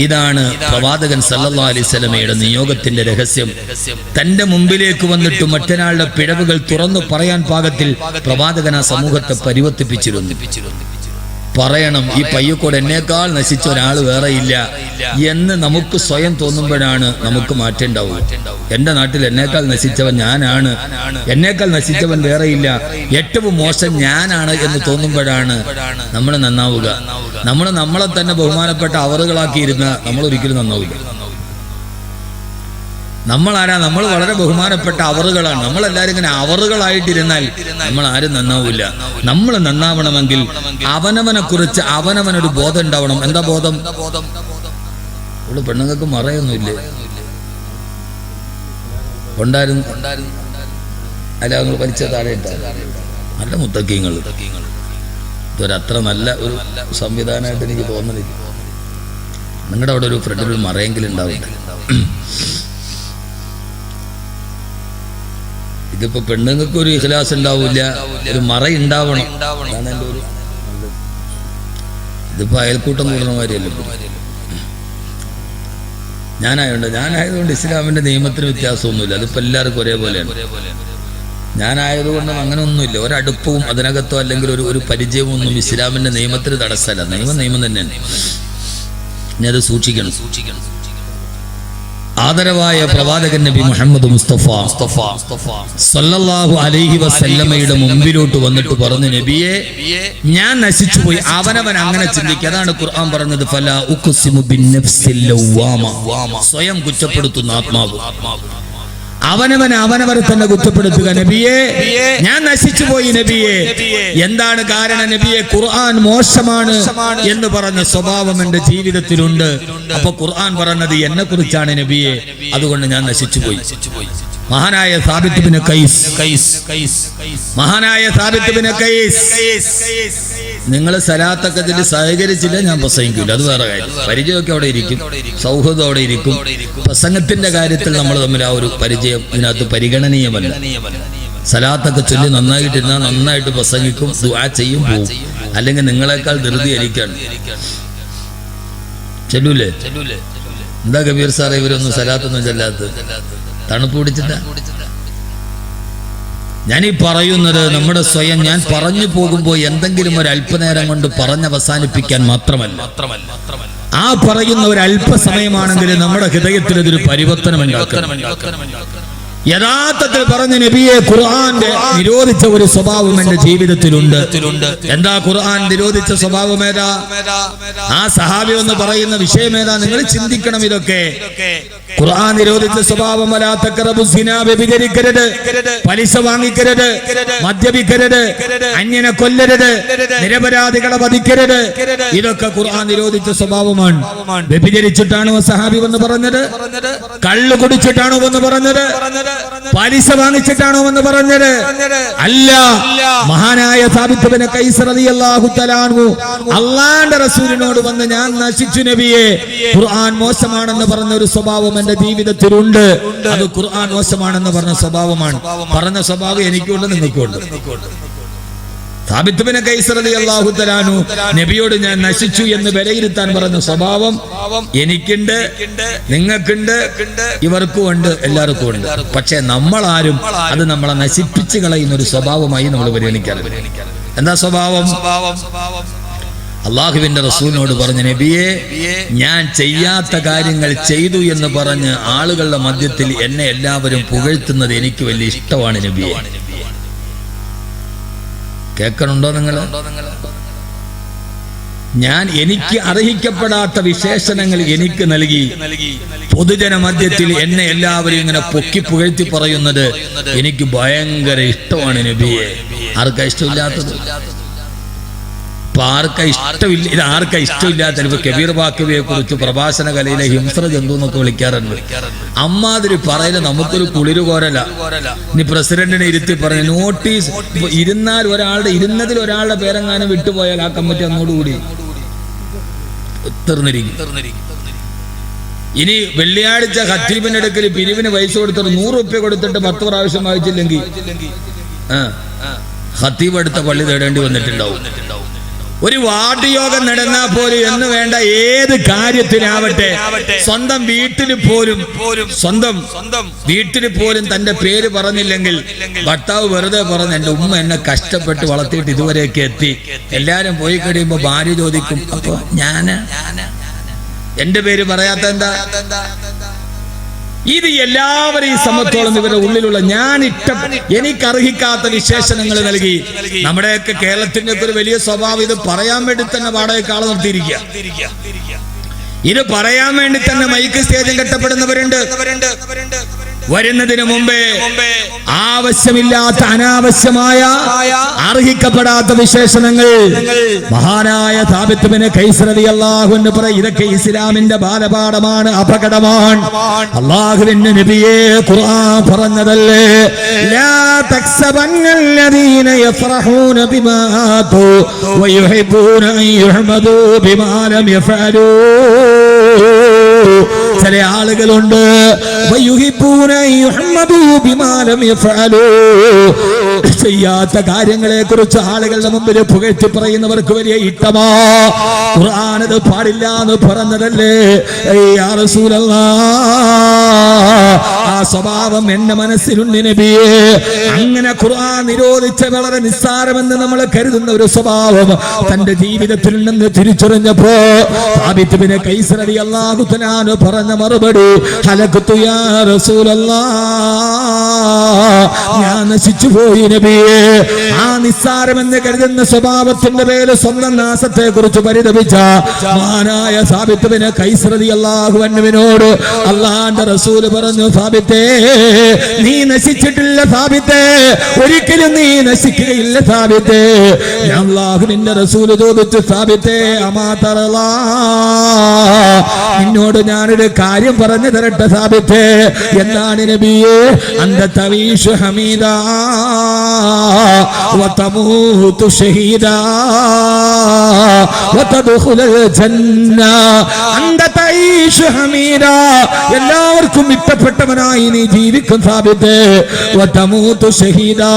ഇതാണ് പ്രവാചകൻ സല്ലല്ലാഹു അലൈഹി വസല്ലമയുടെ നിയോഗത്തിന്റെ രഹസ്യം. തന്റെ മുമ്പിലേക്ക് വന്നിട്ട് മറ്റൊരാളുടെ പിഴവുകൾ തുറന്നു പറയാൻ പാകത്തിൽ പ്രവാചകൻ ആ സമൂഹത്തെ പരിവർത്തിപ്പിച്ചിരുന്നു. പറയണം, ഈ പയ്യക്കോട് എന്നേക്കാൾ നശിച്ച ഒരാൾ വേറെ ഇല്ല എന്ന് നമുക്ക് സ്വയം തോന്നുമ്പോഴാണ് നമുക്ക് മാറ്റം ഉണ്ടാവുക. എന്റെ നാട്ടിൽ എന്നേക്കാൾ നശിച്ചവൻ ഞാനാണ്, എന്നേക്കാൾ നശിച്ചവൻ വേറെ ഇല്ല, ഏറ്റവും മോശം ഞാനാണ് എന്ന് തോന്നുമ്പോഴാണ് നമ്മൾ നന്നാവുക. നമ്മൾ നമ്മളെ തന്നെ ബഹുമാനപ്പെട്ട അവറുകളാക്കിയിരുന്ന നമ്മൾ ഒരിക്കലും നന്നാവില്ല. നമ്മളാരാ? നമ്മൾ വളരെ ബഹുമാനപ്പെട്ട അവറുകളാണ്. നമ്മളെല്ലാവരും ഇങ്ങനെ അവറുകളായിട്ടിരുന്നാൽ നമ്മൾ ആരും നന്നാവില്ല. നമ്മൾ നന്നാവണമെങ്കിൽ അവനവനെ കുറിച്ച് അവനവനൊരു ബോധം ഉണ്ടാവണം. എന്താ ബോധം? ഇവിടെ പെണ്ണുങ്ങൾക്ക് മറയൊന്നുമില്ലേ? ഉണ്ടായിരുന്നു. അല്ല, നിങ്ങൾ വലിച്ച താഴെ നല്ല മുത്തക്കിങ്ങൾ. ഇതൊരത്ര നല്ല ഒരു സംവിധാനമായിട്ട് എനിക്ക് തോന്നുന്നില്ല. നിങ്ങളുടെ അവിടെ ഒരു ഫ്രണ്ടിൽ മറയെങ്കിലും ഉണ്ടാവില്ല. ഇതിപ്പോ പെണ്ണുങ്ങൾക്ക് ഒരു ഇഖ്ലാസ് ഉണ്ടാവില്ല, ഒരു മറ ഉണ്ടാവണം. അതാണ് എൻ്റെ ഒരു ഇതിപ്പോ അയൽക്കൂട്ടം കൂടുന്ന മാതിരിയല്ലോ. ഞാനായതുകൊണ്ട് ഇസ്ലാമിന്റെ നിയമത്തിന് വ്യത്യാസമൊന്നുമില്ല. അതിപ്പോ എല്ലാവർക്കും ഒരേപോലെയാണ്. ഞാനായതുകൊണ്ടും അങ്ങനെ ഒന്നുമില്ല. ഒരടുപ്പവും അതിനകത്തോ അല്ലെങ്കിൽ ഒരു പരിചയവും ഒന്നും ഇസ്ലാമിന്റെ നിയമത്തിന് തടസ്സമല്ല. നിയമം തന്നെയാണ്. ഇനി അത് സൂക്ഷിക്കണം. ആദരവായ പ്രവാചകൻ നബി മുഹമ്മദ് മുസ്തഫ സല്ലല്ലാഹു അലൈഹി വസല്ലമയുടെ മുമ്പിലോട്ട് വന്നിട്ട് പറഞ്ഞു, നബിയെ, ഞാൻ നശിച്ചുപോയി. അവനവൻ അങ്ങനെ ചിന്തിക്കുക. അതാണ് ഖുർആൻ പറഞ്ഞത്, ഫലാ ഉഖ്സിമു ബിന്നഫ്സിൽ ലവ്വാമ, സ്വയം കുറ്റപ്പെടുത്തുന്ന ആത്മാവ്. അവനവരെ തന്നെ കുറ്റപ്പെടുത്തുക. നബിയെ, ഞാൻ നശിച്ചു പോയി നബിയെ. എന്താണ് കാരണം നബിയെ? ഖുർആൻ മോശമാണ് എന്ന് പറഞ്ഞ സ്വഭാവം എന്റെ ജീവിതത്തിലുണ്ട്. അപ്പൊ ഖുർആൻ പറഞ്ഞത് എന്നെ കുറിച്ചാണ് നബിയെ, അതുകൊണ്ട് ഞാൻ നശിച്ചു പോയി. മഹാനായ സാബിത്ത് ബിൻ ഖൈസ്, നിങ്ങൾ സലാത്തൊക്കെ ഇതിൽ സഹകരിച്ചില്ല, ഞാൻ പ്രസംഗിക്കില്ല. അത് വേറെ കാര്യം. പരിചയമൊക്കെ അവിടെ ഇരിക്കും, സൗഹൃദം അവിടെ ഇരിക്കും. പ്രസംഗത്തിന്റെ കാര്യത്തിൽ നമ്മൾ തമ്മിൽ ആ ഒരു പരിചയം ഇതിനകത്ത് പരിഗണനീയമല്ല. സലാത്തൊക്കെ ചൊല്ലി നന്നായിട്ടിരുന്നാൽ നന്നായിട്ട് പ്രസംഗിക്കും, ദുആ ചെയ്യും, പോവും. അല്ലെങ്കിൽ നിങ്ങളെക്കാൾ ധൃതി എനിക്കാണ്. ചെല്ലൂലേ? എന്താ കബീർ സാറേ ഇവരൊന്നും സലാത്തൊന്നും ചെല്ലാത്ത? തണുപ്പ് പിടിച്ചിട്ടാ? ഞാനീ പറയുന്നത് നമ്മുടെ സ്വയം ഞാൻ പറഞ്ഞു പോകുമ്പോൾ എന്തെങ്കിലും ഒരു അല്പനേരം കൊണ്ട് പറഞ്ഞവസാനിപ്പിക്കാൻ മാത്രമല്ല. ആ പറയുന്ന ഒരു അല്പസമയമാണെങ്കിലും നമ്മുടെ ഹൃദയത്തിൽ ഇതൊരു പരിവർത്തനം ഉണ്ടാക്കണം. യഥാർത്ഥത്തിൽ പറഞ്ഞ നബിയെ, ഖുർആന്റെ നിരോധിച്ച ഒരു സ്വഭാവം എന്റെ ജീവിതത്തിലുണ്ട്. എന്താ ഖുർആൻ നിരോധിച്ച സ്വഭാവം? ഏതാ? ആ സഹാബി എന്ന് പറയുന്ന വിഷയം ഏതാ? നിങ്ങൾ ചിന്തിക്കണം. ഇതൊക്കെ ഖുർആൻ നിരോധിച്ച സ്വഭാവം. വലാ തഖറബു സിനാ, വ്യഭിചരിക്കരുത്, പലിശ വാങ്ങിക്കരുത്, മദ്യപിക്കരുത്, അന്യനെ കൊല്ലരുത്, നിരപരാധികളെ വധിക്കരുത്. ഇതൊക്കെ ഖുർആൻ നിരോധിച്ച സ്വഭാവമാണ്. വ്യഭിചരിച്ചിട്ടാണോ സഹാബി എന്ന് പറഞ്ഞത്? കള്ളു കുടിച്ചിട്ടാണോ എന്ന് പറഞ്ഞത്? പലിശ വാങ്ങിച്ചിട്ടാണോ എന്ന് പറഞ്ഞത്? അല്ല. മഹാനായ സാബിത്ത് ബിൻ ഖൈസ് റളിയല്ലാഹു തആല അൻഹു അല്ലാഹുവിന്റെ റസൂലിനോട് വന്ന്, ഞാൻ നശിച്ചു നബിയെ, ഖുർആൻ മോശമാണെന്ന് പറഞ്ഞ ഒരു സ്വഭാവം എന്റെ ജീവിതത്തിലുണ്ട്. അത് ഖുർആൻ മോശമാണെന്ന് പറഞ്ഞ സ്വഭാവമാണ്. പറഞ്ഞ സ്വഭാവം എനിക്കുണ്ട്, നിങ്ങൾക്കുണ്ട്. സാബിത്ത് ബിൻ ഖൈസ് റളിയല്ലാഹു തആല അൻഹു നബിയോട് ഞാൻ നശിച്ചു എന്ന് വിലയിരുത്താൻ പറഞ്ഞ സ്വഭാവം എനിക്കുണ്ട്, നിങ്ങൾക്കുണ്ട്, ഇവർക്കും ഉണ്ട്, എല്ലാവർക്കും ഉണ്ട്. പക്ഷെ നമ്മളാരും അത് നമ്മളെ നശിപ്പിച്ചു കളയുന്ന ഒരു സ്വഭാവമായി നമ്മൾ പരിഗണിക്കാറില്ല. എന്താ സ്വഭാവം? അള്ളാഹുവിന്റെ റസൂലിനോട് പറഞ്ഞ നബിയെ, ഞാൻ ചെയ്യാത്ത കാര്യങ്ങൾ ചെയ്തു എന്ന് പറഞ്ഞ് ആളുകളുടെ മധ്യത്തിൽ എന്നെ എല്ലാവരും പുകഴ്ത്തുന്നത് എനിക്ക് വലിയ ഇഷ്ടമാണ് നബിയെ. കേൾക്കണുണ്ടോ നിങ്ങൾ? എനിക്ക് അർഹിക്കപ്പെടാത്ത വിശേഷണങ്ങൾ എനിക്ക് നൽകി പൊതുജന മധ്യത്തിൽ എന്നെ എല്ലാവരും ഇങ്ങനെ പൊക്കി പുകഴ്ത്തി പറയുന്നത് എനിക്ക് ഭയങ്കര ഇഷ്ടമാണ് നബിയെ. ആർക്കാ ഇഷ്ടമില്ലാത്തത്? ആർക്കാ ഇഷ്ടമില്ല? ഇത് ആർക്കാ ഇഷ്ടമില്ലാത്ത? ഇപ്പൊ കബീർ ബാക്കവിയെ കുറിച്ച് പ്രഭാഷണ കലയിലെ ഹിംസ്ര ജന്തു എന്നൊക്കെ വിളിക്കാറുണ്ട്. അമ്മാതിരി പറയല് നമുക്കൊരു കുളിരുകോരല. ഇനി പ്രസിഡന്റിനെ ഇരുത്തി പറഞ്ഞു നോട്ടീസ് ഇരുന്നാൽ ഇരുന്നതിൽ ഒരാളുടെ പേരെങ്ങാനും വിട്ടുപോയാൽ ആ കമ്മിറ്റി അങ്ങോട്ടുകൂടി തീർന്നിരിക്കും. ഇനി വെള്ളിയാഴ്ച ഖത്തീബിന്റെ അടുക്കൽ പിരിവിന് പൈസ കൊടുത്തിട്ട് 100 രൂപ കൊടുത്തിട്ട് 10 പ്രാവശ്യം വായിച്ചില്ലെങ്കിൽ ഖത്തീബ് അടുത്ത പള്ളി തേടേണ്ടി വന്നിട്ടുണ്ടാവും. ഒരു വാർഡ് യോഗം നടന്നാൽ പോലും എന്ന് വേണ്ട ഏത് കാര്യത്തിനാവട്ടെ സ്വന്തം വീട്ടിൽ പോലും തന്റെ പേര് പറഞ്ഞില്ലെങ്കിൽ ഭർത്താവ് വെറുതെ പറഞ്ഞ് എന്റെ ഉമ്മ എന്നെ കഷ്ടപ്പെട്ട് വളർത്തിയിട്ട് ഇതുവരെയൊക്കെ എത്തി, എല്ലാരും പോയി കഴിയുമ്പോ ഭാര്യ ചോദിക്കും അപ്പൊ എന്റെ പേര് പറയാത്ത എന്താ? ഇത് എല്ലാവരെയും സമത്തോളം ഇവരുടെ ഉള്ളിലുള്ള എനിക്ക് അർഹിക്കാത്ത വിശേഷണങ്ങൾ നൽകി. നമ്മുടെയൊക്കെ കേരളത്തിന്റെ ഒക്കെ ഒരു വലിയ സ്വഭാവം ഇത് പറയാൻ വേണ്ടി തന്നെ വാടകയ്ക്കാളെ നിർത്തിയിരിക്കുക. ഇത് പറയാൻ വേണ്ടി തന്നെ മൈക്ക് സ്റ്റേജും കെട്ടപ്പെടുന്നവരുണ്ട്. വരുന്നതിന് മുമ്പേ ആവശ്യമില്ലാത്ത അനാവശ്യമായ അർഹിക്കപ്പെടാത്ത വിശേഷണങ്ങൾ മഹാനായ സാബിത്ത് ബിൻ ഖൈസ് റളിയല്ലാഹു അൻഹു പറയും. ഇതൊക്കെ ഇസ്ലാമിന്റെ ബാലപാഠമാണ്, അപകടമാണ്. അല്ലാഹുവിന്റെ നബിയെ ഖുർആൻ പറഞ്ഞതല്ലേ, ലാ തക്സബന്നല്ലദീന യഫറഹൂന ബിമാ ആതു വയുഹിബ്ബൂന അൻ യുഹ്മദൂ ബിമാ ലം യഫഅലൂ. ചില ആളുകളുണ്ട് ചെയ്യാത്ത കാര്യങ്ങളെ കുറിച്ച് ആളുകളുടെ മുമ്പിൽ പുകഴ്ത്തി പറയുന്നവർക്ക് വലിയ ഇഷ്ടമാ. ഖുർആനത് പാടില്ല എന്ന് പറഞ്ഞതല്ലേ യാ റസൂലല്ലാഹ്. ആ സ്വഭാവം എന്റെ മനസ്സിലുണ്ട് നബിയെ. അങ്ങനെ ഖുർആൻ നിരോധിച്ച വളരെ നിസ്സാരമെന്ന് നമ്മൾ കരുതുന്ന ഒരു സ്വഭാവം തന്റെ ജീവിതത്തിൽ നിന്ന് തിരിച്ചറിഞ്ഞപ്പോ സാബിത്ത് ബിൻ ഖൈസ് റളിയല്ലാഹു തആല പറഞ്ഞ മറുപടി, ഹലഖ്തു യാ റസൂലല്ലാഹ്, ഞാൻ നശിച്ചു പോയി നബിയെ. ആ നിസ്സാരമെന്ന് കരുതുന്ന സ്വഭാവത്തിന്റെ പേരിൽ സ്വന്തം നാശത്തെ കുറിച്ച് പരിതപിച്ച മഹാനായ സാബിത്ത് ബിൻ ഖൈസ് റളിയല്ലാഹു അൻഹുവിനോട് അല്ലാഹുവിന്റെ റസൂൽ പറഞ്ഞു, സാബിത്തേ, നീ നശിച്ചിട്ടില്ല സാബിത്തേ, ഒരിക്കലും നീ നശിക്കുകയില്ല സാബിത്തേ. അല്ലാഹുവിന്റെ റസൂൽ ചോദിച്ചു, സാബിത്തേ അമാ തറലാ, നിന്നോട് ഞാനൊരു കാര്യം പറഞ്ഞു തരട്ടെ സാബിത്തേ. എന്താണ് നബിയെ? അന്ത തഈശു ഹമീദാ വതമൂതു ഷഹീദാ വതദ്ഖുലുൽ ജന്ന. അന്ത തഈശു ഹമീദാ, എല്ലാവർക്കും ഇഷ്ടപ്പെട്ടവനായി നീ ജീവിക്കും സാബിത്തേ. വതമൂതു ഷഹീദാ,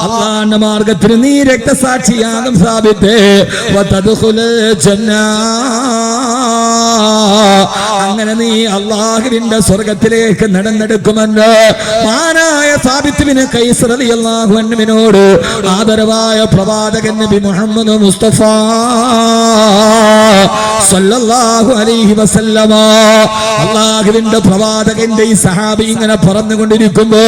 അല്ലാഹുവിന്റെ മാർഗ്ഗത്തിൽ നീ രക്തസാക്ഷിയാകും സാബിത്തേ. വതദ്ഖുലുൽ ജന്ന, അങ്ങനെ നീ അല്ലാഹുവിന്റെ സ്വർഗത്തിലേക്ക് നടന്നെടുക്കുമെന്ന് മഹാനായ സാബിത്ത് ബിൻ ഖൈസ് റളിയല്ലാഹു അൻഹുവിനോട് ആദരവായ പ്രവാചകൻ നബി മുഹമ്മദ് മുസ്തഫ സല്ലല്ലാഹു അലൈഹി വസല്ലമ അല്ലാഹുവിന്റെ പ്രവാചകന്റെ ഈ സഹാബി ഇങ്ങനെ പറഞ്ഞുകൊണ്ടിരിക്കുമ്പോ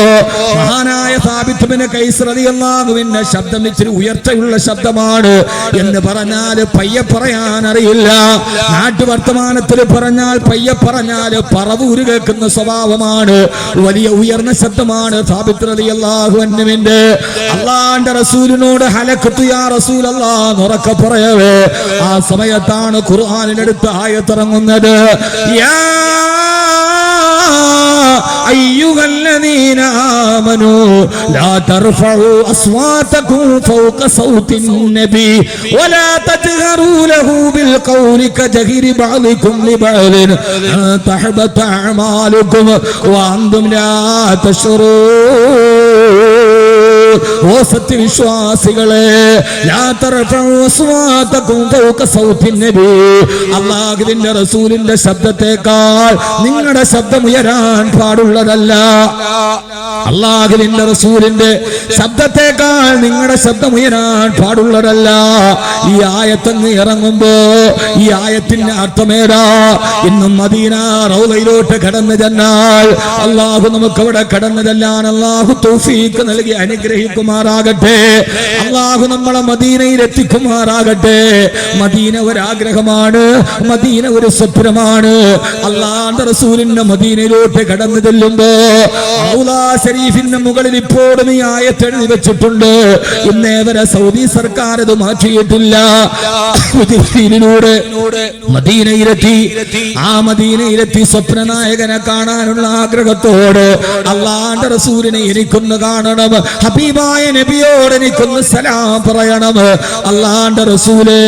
മഹാനായ സാബിത്ത് ബിൻ ഖൈസ് റളിയല്ലാഹുവിന്റെ ശബ്ദം ഇച്ചിരി ഉയർച്ചയുള്ള ശബ്ദമാണ് എന്ന് പറഞ്ഞാൽ പയ്യെ പറയാൻ അറിയില്ല. നാട്ടുവർത്തമാനത്തിൽ പറഞ്ഞാൽ പയ്യെ പറഞ്ഞാൽ പറവൂര് കേൾക്കുന്ന സ്വഭാവമാണ്. വലിയ ഉയർന്ന ശബ്ദമാണ് സാബിത്ത് റളിയല്ലാഹു അൻഹുവിന്റെ. അല്ലാഹുവിന്റെ റസൂലിനോട് ഹലഖ്തു യാ റസൂലല്ലാഹ് ഉറക്കെ പറയവേ ആ സമയത്താണ് ഖുർആനിലെടുത്ത ആയത്തിറങ്ങുന്നത്. യാ أيها الذين آمنوا لا ترفعوا أصواتكم فوق صوت النبي ولا تجهروا له بالقول كجهر بعضكم لبعض أن تحبط أعمالكم وأنتم لا تشعرون. ഓ സത്യവിശ്വാസികളെ, ലാ തർഫഉ അസ്വാതകും ഫൗക സൗത്തിൻ നബി, അല്ലാഹുവിന്റെ റസൂലിന്റെ ശബ്ദത്തേക്കാൾ നിങ്ങളുടെ ശബ്ദം ഉയരാൻ പാടുള്ളതല്ല. അല്ലാഹുവിന്റെ റസൂലിന്റെ ശബ്ദത്തേക്കാൾ നിങ്ങളുടെ ശബ്ദം ഉയരാൻ പാടുള്ളതല്ല. ഈ ആയത്തങ്ങ് ഇറങ്ങുമ്പോ ഈ ആയത്തിന്റെ അർത്ഥമേതാ? ഇന്നും മദീന റൗളയിലോട്ട് കടന്നു ചെന്നാൽ അല്ലാഹു നമുക്ക് അവിടെ കടന്നു ചെല്ലാൻ അല്ലാഹു തൗഫീഖ് നൽകി അനുഗ്രഹിക്കുമാറാകട്ടെ. അല്ലാഹു നമ്മളെ മദീനയിൽ എത്തിക്കുമാറാകട്ടെ. മദീന ഒരാഗ്രഹമാണ്, മദീന ഒരു സ്വപ്നമാണ്. അല്ലാഹുവിന്റെ റസൂലിന്റെ മദീനയിലോട്ട് കടന്നു ചെല്ലുമ്പോ റൗള ഷരീഫിന്റെ മുകളിൽ ഇപ്പോഴും ഈ ആയത്ത് എഴുതി വെച്ചിട്ടുണ്ട്. ഇന്നേ വരെ സൗദി സർക്കാർ ഇത് മാറ്റിയിട്ടില്ല. മദീനയിലെത്തി, ആ മദീനയിലെത്തി സ്വപ്നനായകനെ കാണാനുള്ള ആഗ്രഹത്തോട് അല്ലാഹുവിന്റെ റസൂലിനെ എനിക്കൊന്ന് കാണണം, ഹബീബായ നബിയോട് എനിക്കൊന്ന് സലാം പറയണം. അല്ലാഹുവിന്റെ റസൂലേ,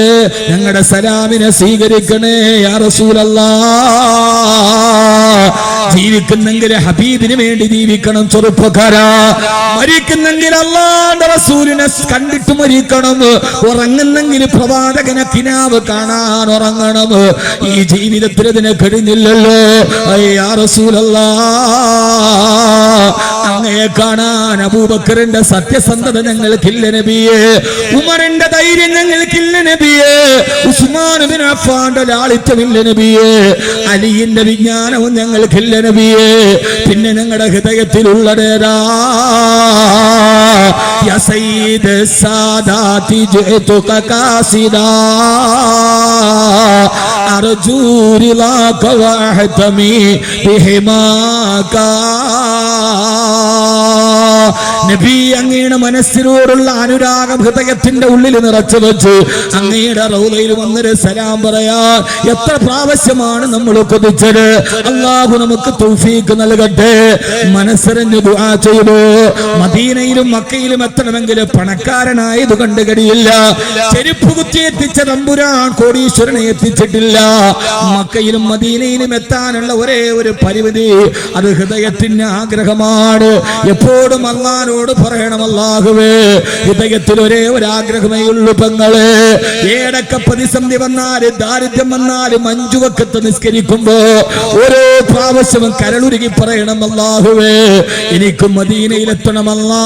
ഞങ്ങളുടെ സലാമിനെ സ്വീകരിക്കണേ യാ റസൂലല്ലാഹ്. ജീവിക്കുന്നെങ്കിൽ ഹബീബിന് വേണ്ടി ജീവിക്കണം ചെറുപ്പക്കാരാ. മരിക്കുന്നെങ്കിൽ അല്ലാഹുവിന്റെ റസൂലിനെ കണ്ടിട്ട് മരിക്കണം. ഉറങ്ങുന്നെങ്കിൽ പ്രവാചകനെ കിനാവ് കാണാൻ ഉറങ്ങണം. ഈ ജീവിതത്തിൽ അതിനെ കഴിഞ്ഞില്ലല്ലോ യാ റസൂലല്ലാഹ്. അങ്ങയെ കാണാൻ അബൂബക്കറിന്റെ സത്യസന്ധത ഞങ്ങൾക്കില്ല നബിയേ, ഉമറിന്റെ ധൈര്യം ഞങ്ങൾക്കില്ല നബിയേ, ഉസ്മാൻ ബിൻ അഫ്ഫാന്റെ ലാളിത്യമില്ല നബിയേ, അലിയുടെ വിജ്ഞാനവും ഞങ്ങൾക്കില്ല നബിയേ. പിന്നെ ഞങ്ങളുടെ ഹൃദയത്തിലുള്ളതേതാ? യാ സയ്യിദ് സാദാതി ജിഅതുക ഖാസിദാ അർജൂ റിളാക വഅഹ്തമി ബിഹിമാക. നബി, അങ്ങയുടെ മനസ്സിനോടുള്ള അനുരാഗം ഹൃദയത്തിന്റെ ഉള്ളിൽ നിറച്ചു വെച്ച് അങ്ങയുടെ റൗളയിൽ വന്നൊരു സലാം പറയാൻ എത്ര പ്രാവശ്യമാണ് നമ്മൾ കൊതിച്ചത്. അല്ലാഹു നമുക്ക് തൗഫീഖ് നൽകട്ടെ. മനസ്സറിഞ്ഞ് ദുആ ചെയ്തു. മദീനയിലും മക്കയിലും എത്തണമെങ്കിൽ പണക്കാരനായത് കണ്ടു കഴിയില്ല. ചെരുപ്പ് കുത്തി എത്തിച്ച തമ്പുരാൻ കോടീശ്വരനെ എത്തിച്ചിട്ടില്ല. മക്കയിലും മദീനയിലും എത്താനുള്ള ഒരേ ഒരു പരിമിതി അത് ഹൃദയത്തിന്റെ ആഗ്രഹമാണ്. എപ്പോഴും അല്ലാഹുവോട് പറയണം, അല്ലാഹുവേ, ഹൃദയത്തിൽ ഒരേ ഒരു ആഗ്രഹമേ ഉള്ളൂ പെങ്ങളെ. ഏടൊക്കെ പ്രതിസന്ധി വന്നാല്, ദാരിദ്ര്യം വന്നാല്, മഞ്ചുവക്കത്ത് നിസ്കരിക്കുമ്പോ ഓരോ പ്രാവശ്യവും കരളുരുകി പറയണം, അല്ലാഹുവേ, എനിക്ക് മദീനയിലെത്തണമല്ലാ.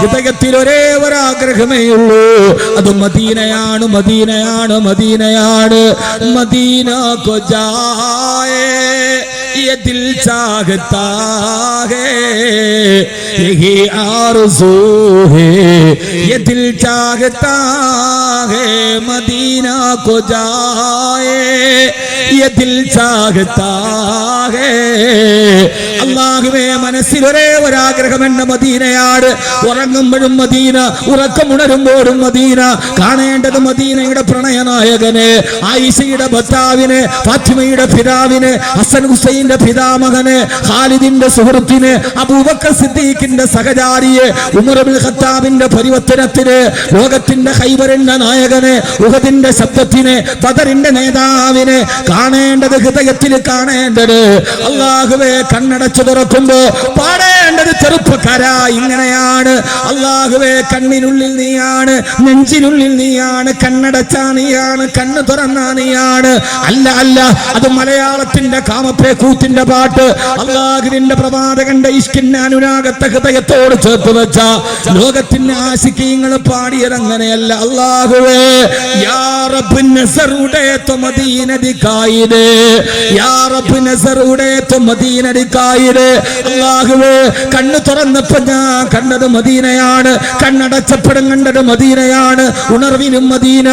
ഹൃദയത്തിൽ ഒരേ ഒരാഗ്രഹമേ ഉള്ളൂ, അത് മദീനയാണ്, മദീനയാണ്, മദീനയാണ്. മദീന കോ ജായേ ये दिल चाहता है, यही आरज़ू है, ये दिल चाहता है, मदीना को जाए, ये दिल चाहता है. അല്ലാഹുവേ, മനസ്സിൽ ഒരേ ഒരാഗ്രഹം എന്ന മദീനയാണ്. ഉറങ്ങുമ്പോഴും മദീന, ഉറക്കമുണരുമ്പോഴും മദീന. കാണേണ്ടത് മദീനയുടെ പ്രണയനായകനെ, ആയിഷയുടെ ഭർത്താവിനെ, ഫാത്തിമയുടെ പിതാവിനെ, ഹസൻ ഹുസൈന്റെ പിതാമകനെ, ഖാലിദിന്റെ സുഹൃത്തിനെ, അബൂബക്കർ സിദ്ദീഖിന്റെ സഹചാരിയെ, ഉമർ ഇബ്നുൽ ഖത്താബിന്റെ പരിവർത്തനത്തിന്, ലോകത്തിന്റെ ഖൈബറിന്റെ നായകനെ, ഉഹദിന്റെ ശബ്ദത്തിനെ, ബദറിന്റെ നേതാവിനെ. കാണേണ്ടത് ഹൃദയത്തിൽ കാണേണ്ടത്. അല്ലാഹുവേ, കണ്ണടച്ചു തുറക്കുമ്പോ പാടേണ്ടത് ചെറുപ്പക്കാരാ ഇങ്ങനെയാണ്. അല്ലാഹുവേ, കണ്ണിനുള്ളിൽ നീയാണ്, നെഞ്ചിനുള്ളിൽ നീയാണ്, കണ്ണടച്ചാ നീയാണ്, കണ്ണ് തുറന്നാ നീയാണ്. അല്ല അല്ല, അത് മലയാളത്തിന്റെ കാമപ്പേ കൂത്തിന്റെ പാട്ട്, അല്ലാഹുവിന്റെ പ്രവാചകന്റെ ഇഷ്കിന്റെ അനുരാഗത്തെ ഹൃദയത്തോട് ചേർത്ത് വെച്ച ലോകത്തിന്റെ ആശിക്കീങ്ങൾ പാടിയതങ്ങനെയല്ല. അല്ലാഹുവേ, യാ റബ്ബ് നസറുടെ തോ മദീന ദിഖായി ദേ, യാ റബ്ബ് നസറുടെ തോ മദീന ദിഖായി ദേ. അല്ലാഹുവേ, കണ്ണ് തുറന്നപ്പോ ഞാൻ കണ്ടത് മദീനയാണ്, കണ്ണടച്ചപ്പോഴും കണ്ടത് മദീനയാണ്. ഉണർവിലും മദീന,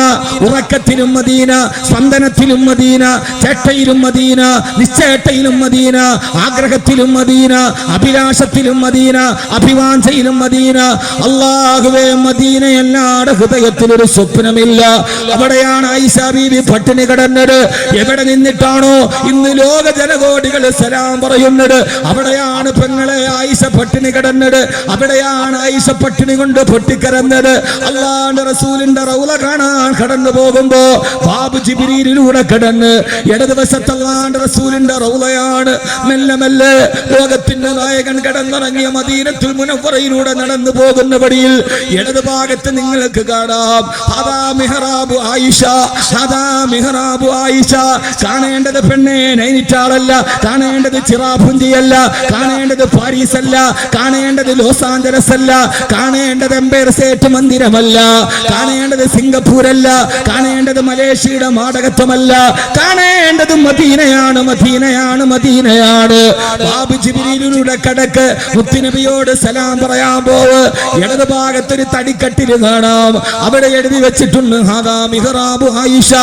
ഉറക്കത്തിലും മദീന, സ്പന്ദനത്തിലും മദീന, ചേട്ടയിലും മദീന, നിശ്ചേട്ടയിലും മദീന, ആഗ്രഹത്തിലും മദീന, അഭിലാഷത്തിലും മദീന, അഭിവാഞ്ചയിലും മദീന. അല്ലാഹുവേ, മദീനയല്ലാതെ ഹൃദയത്തിൽ ഒരു സ്വപ്നമില്ല. അവിടെയാണ് ആയിഷ ബീവി പട്ടിണി കിടന്നത്. എവിടെ നിന്നിട്ടാണോ ഇന്ന് ലോക ജനകോടികൾ സലാം പറയുന്നത്. അവിടെയാണ് പെങ്ങളെ ആയിഷ പട്ടിണി കിടന്നത്. അവിടെയാണ് ആയിഷ പട്ടിണി കൊണ്ട് പൊട്ടിക്കരഞ്ഞത്. അല്ലാഹുവിന്റെ റസൂലിന്റെ റൗള കാണാൻ കടന്നു പോകുമ്പോ ബാബു ജിബ്രീലിലൂടെ കടന്ന് ഇടതുവശത്ത് അല്ലാഹുവിന്റെ റസൂലിന്റെ റൗളയാണ്. മെല്ലെ മെല്ലെ ലോകത്തിന്റെ നായകൻ കടന്നിറങ്ങിയ മദീനത്തുൽ മുനവ്വറയിലൂടെ നടന്നു പോകുന്ന വഴിയിൽ ഇടതുഭാഗത്ത് നിങ്ങൾക്ക് കാണാം അതാ മിഹ്റാബു ആയിഷ, അതാ മിഹ്റാബു ആയിഷ. കാണേണ്ടത് പെണ്ണെ നൈനിറ്റാളല്ല, കാണേണ്ടത് ചിറാപുഞ്ചിയല്ല, കാണേണ്ടത് പാരീസ് അല്ല, കാണേണ്ടത് ലോസ് ആഞ്ചലസ് അല്ല, കാണേണ്ടത് എംപയർ സ്റ്റേറ്റ് മന്ദിരമല്ല, കാണേണ്ടത് സിംഗപ്പൂരല്ല, കാണേണ്ടത് മലേഷ്യയുടെ നാടകത്വമല്ല, കാണേണ്ടത് മദീനയാണ്, മദീനയാണ്, മദീനയാണ്. ബാബു ജിബ്രീലിലൂടെ കടക്ക് മുത്തുനബിയോട് സലാം പറയാൻ പോവ്. ഇടത് ഭാഗത്തൊരു തടിക്കട്ടിൽ കാണാം. അവിടെ എഴുതി വെച്ചിട്ടുണ്ട് ഹാദാ മിഹ്റാബു ആയിഷ.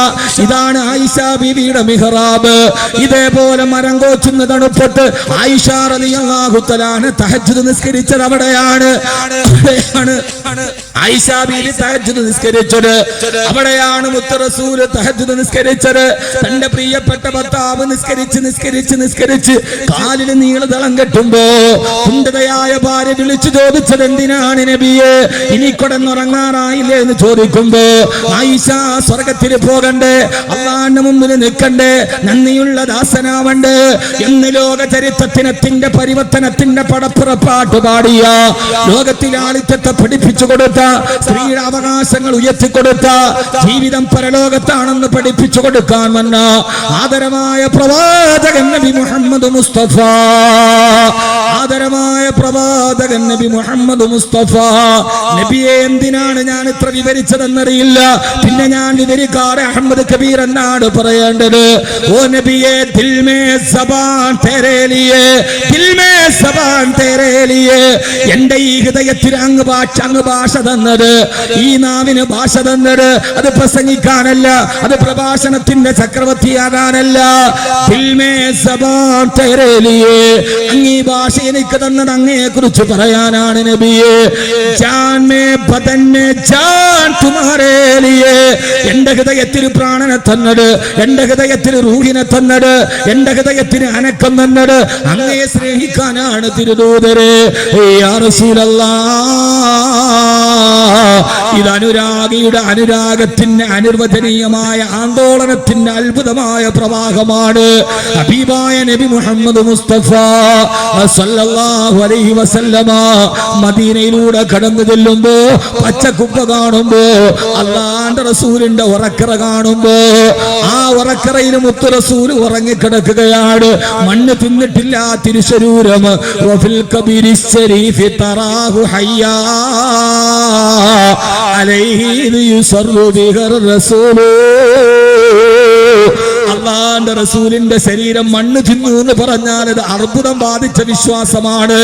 ഇതാണ് ആയിഷ ബീവിയുടെ മിഹ്റാബ്. ഇതേപോലെ മരം കോച്ചുന്ന തണുപ്പത്ത് ആയിഷ റളിയല്ലാഹു തആല തഹജ്ജുദ് നിസ്കരിച്ചത് അവിടെയാണ്. ആയിഷ ബീവി തഹജ്ജുദ് നിസ്കരിച്ചത് അവിടെയാണ്. മുത്ത് റസൂൽ തഹജ്ജുദ് നിസ്കരിച്ചത്. തന്റെ പ്രിയപ്പെട്ട ഭർത്താവ് നിസ്കരിച്ച് നിസ്കരിച്ച് നിസ്കരിച്ച് കാലിൽ നീളതളം കെട്ടുമ്പോ കുണ്ഠിതയായ ഭാര്യ വിളിച്ചു ചോദിച്ചത് എന്തിനാണ് നബിയെ ഇനി കിടന്നുറങ്ങാറായില്ലേ എന്ന് ചോദിക്കുമ്പോ ആയിഷ സ്വർഗത്തിൽ പോകണ്ടേ, അള്ളാന്റെ മുമ്പിൽ നിൽക്കണ്ടേ, നന്ദിയുള്ള ദാസനാവണ്ടേ എന്ന് ലോക ചരിത്രത്തിനത്തിന്റെ പരിവർത്തനത്തിന്റെ പടപ്പുറപ്പാട്ട് പാടിയ ലോകത്തിൽ ആളിത്തത്തെ പഠിപ്പിച്ചു കൊടുത്ത സ്ത്രീയുടെ അവകാശങ്ങൾ ഉയർത്തിക്കൊടുത്ത ജീവിതം പരലോകത്താണെന്ന് പഠിപ്പിച്ചു കൊടുക്കാൻ വന്ന ആദരമായ പ്രവാചകൻ നബി മുഹമ്മദ് മുസ്തഫ, ആദരമായ പ്രവാചകൻ നബി മുഹമ്മദ് മുസ്തഫ. നബിയെ എന്തിനാണ് ഞാൻ ഇത്ര വിവരിച്ചതെന്നറിയില്ല. പിന്നെ ഞാൻ വിവരിക്കാറ് അഹമ്മദ് കബീർ എന്നാണ് പറയേണ്ടത്. ഓ നബിയെ ദിൽ മേ സബാൻ തേരേ ലിയേ, ദിൽ മേ സബാൻ തേരേ ലിയേ. എന്റെ ഈ ഹൃദയത്തിൽ അങ്ങ് ഭാഷ തന്നത്, ഈ നാവിന് ഭാഷ തന്നത് അത് പ്രസംഗിക്കാനല്ല, അത് പ്രഭാഷണത്തിന്റെ ചക്രവർത്തിയാകാനല്ല. ദിൽ മേ സബാൻ തേരേ ലിയേ. അങ്ങീ ഭാഷ എനിക്ക് തന്നത് അങ്ങയെ കുറിച്ച് പറയാനാണ് നബിയെ. Jan may ബദൻ may Jan തുമാരേ ലിയേ. എന്റെ ഹൃദയത്തിൽ പ്രാണനെ തന്നത്, എന്റെ ഹൃദയത്തിൽ റൂഹിനെ തന്നത്, എന്റെ ഹൃദയത്തിന് അനക്കം തന്നത് അങ്ങയെ സ്നേഹിക്കാനാണ് തിരുദൂതരെ. യാ റസൂലല്ലാഹ്, ഇത് അനുരാഗിയുടെ അനുരാഗത്തിന്റെ അനിർവചനീയമായ ആന്തോളനത്തിന്റെ അത്ഭുതമായ പ്രവാഹമാണ്. ഹബീബായ നബി മുഹമ്മദ് മുസ്തഫ സല്ലല്ലാഹു അലൈഹി വസല്ലമ മദീനയിലൂടെ കടന്നു ചെല്ലുമ്പോ പച്ചക്കുപ്പ കാണുമ്പോ അല്ലാഹുവിന്റെ റസൂലിന്റെ ഉറക്കറ കാണുമ്പോ ആ ഉറക്കറയിൽ മുത്തു റസൂൽ ഉറങ്ങിക്കിടക്കുകയാണ്. മണ്ണ് തിന്നിട്ടില്ല തിരുശരീരം. വഫിൽ കബീരി ശരീഫി തറാഹു ഹയ്യാ അലൈഹി യുസറു ബിഹർ റസൂലു. അല്ലാഹുവിന്റെ റസൂലിന്റെ ശരീരം മണ്ണ് തിന്നു എന്ന് പറഞ്ഞാൽ അത് അർബുദം ബാധിച്ച വിശ്വാസമാണ്.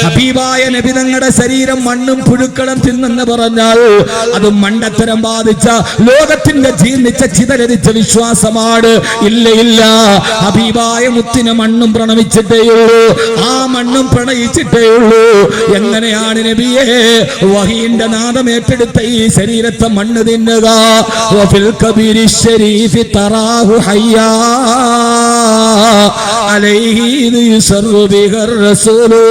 ഹബീബായ നബി തങ്ങളുടെ ശരീരം മണ്ണും പുഴുക്കളും തിന്നെന്ന് പറഞ്ഞാൽ അത് മണ്ടത്തരം ബാധിച്ച ലോകത്തിന്റെ ജീർണിച്ച ചിതലരിച്ച വിശ്വാസമാണ്. ഇല്ല ഇല്ല, ഹബീബായ മുത്തിനെ മണ്ണും പ്രണമിച്ചിട്ടേയുള്ളൂ, ആ മണ്ണും പ്രണയിച്ചിട്ടേയുള്ളൂ. എങ്ങനെയാണ് നബിയെ വഹീന്റെ നാദം ഏറ്റെടുത്ത ഈ ശരീരത്തെ മണ്ണ് തിന്നുക? വഫിൽ കബീരി ശരീഫി തറാഹു ഹയ്യാ അലൈഹി യുസറു ബിഹർ റസൂലു.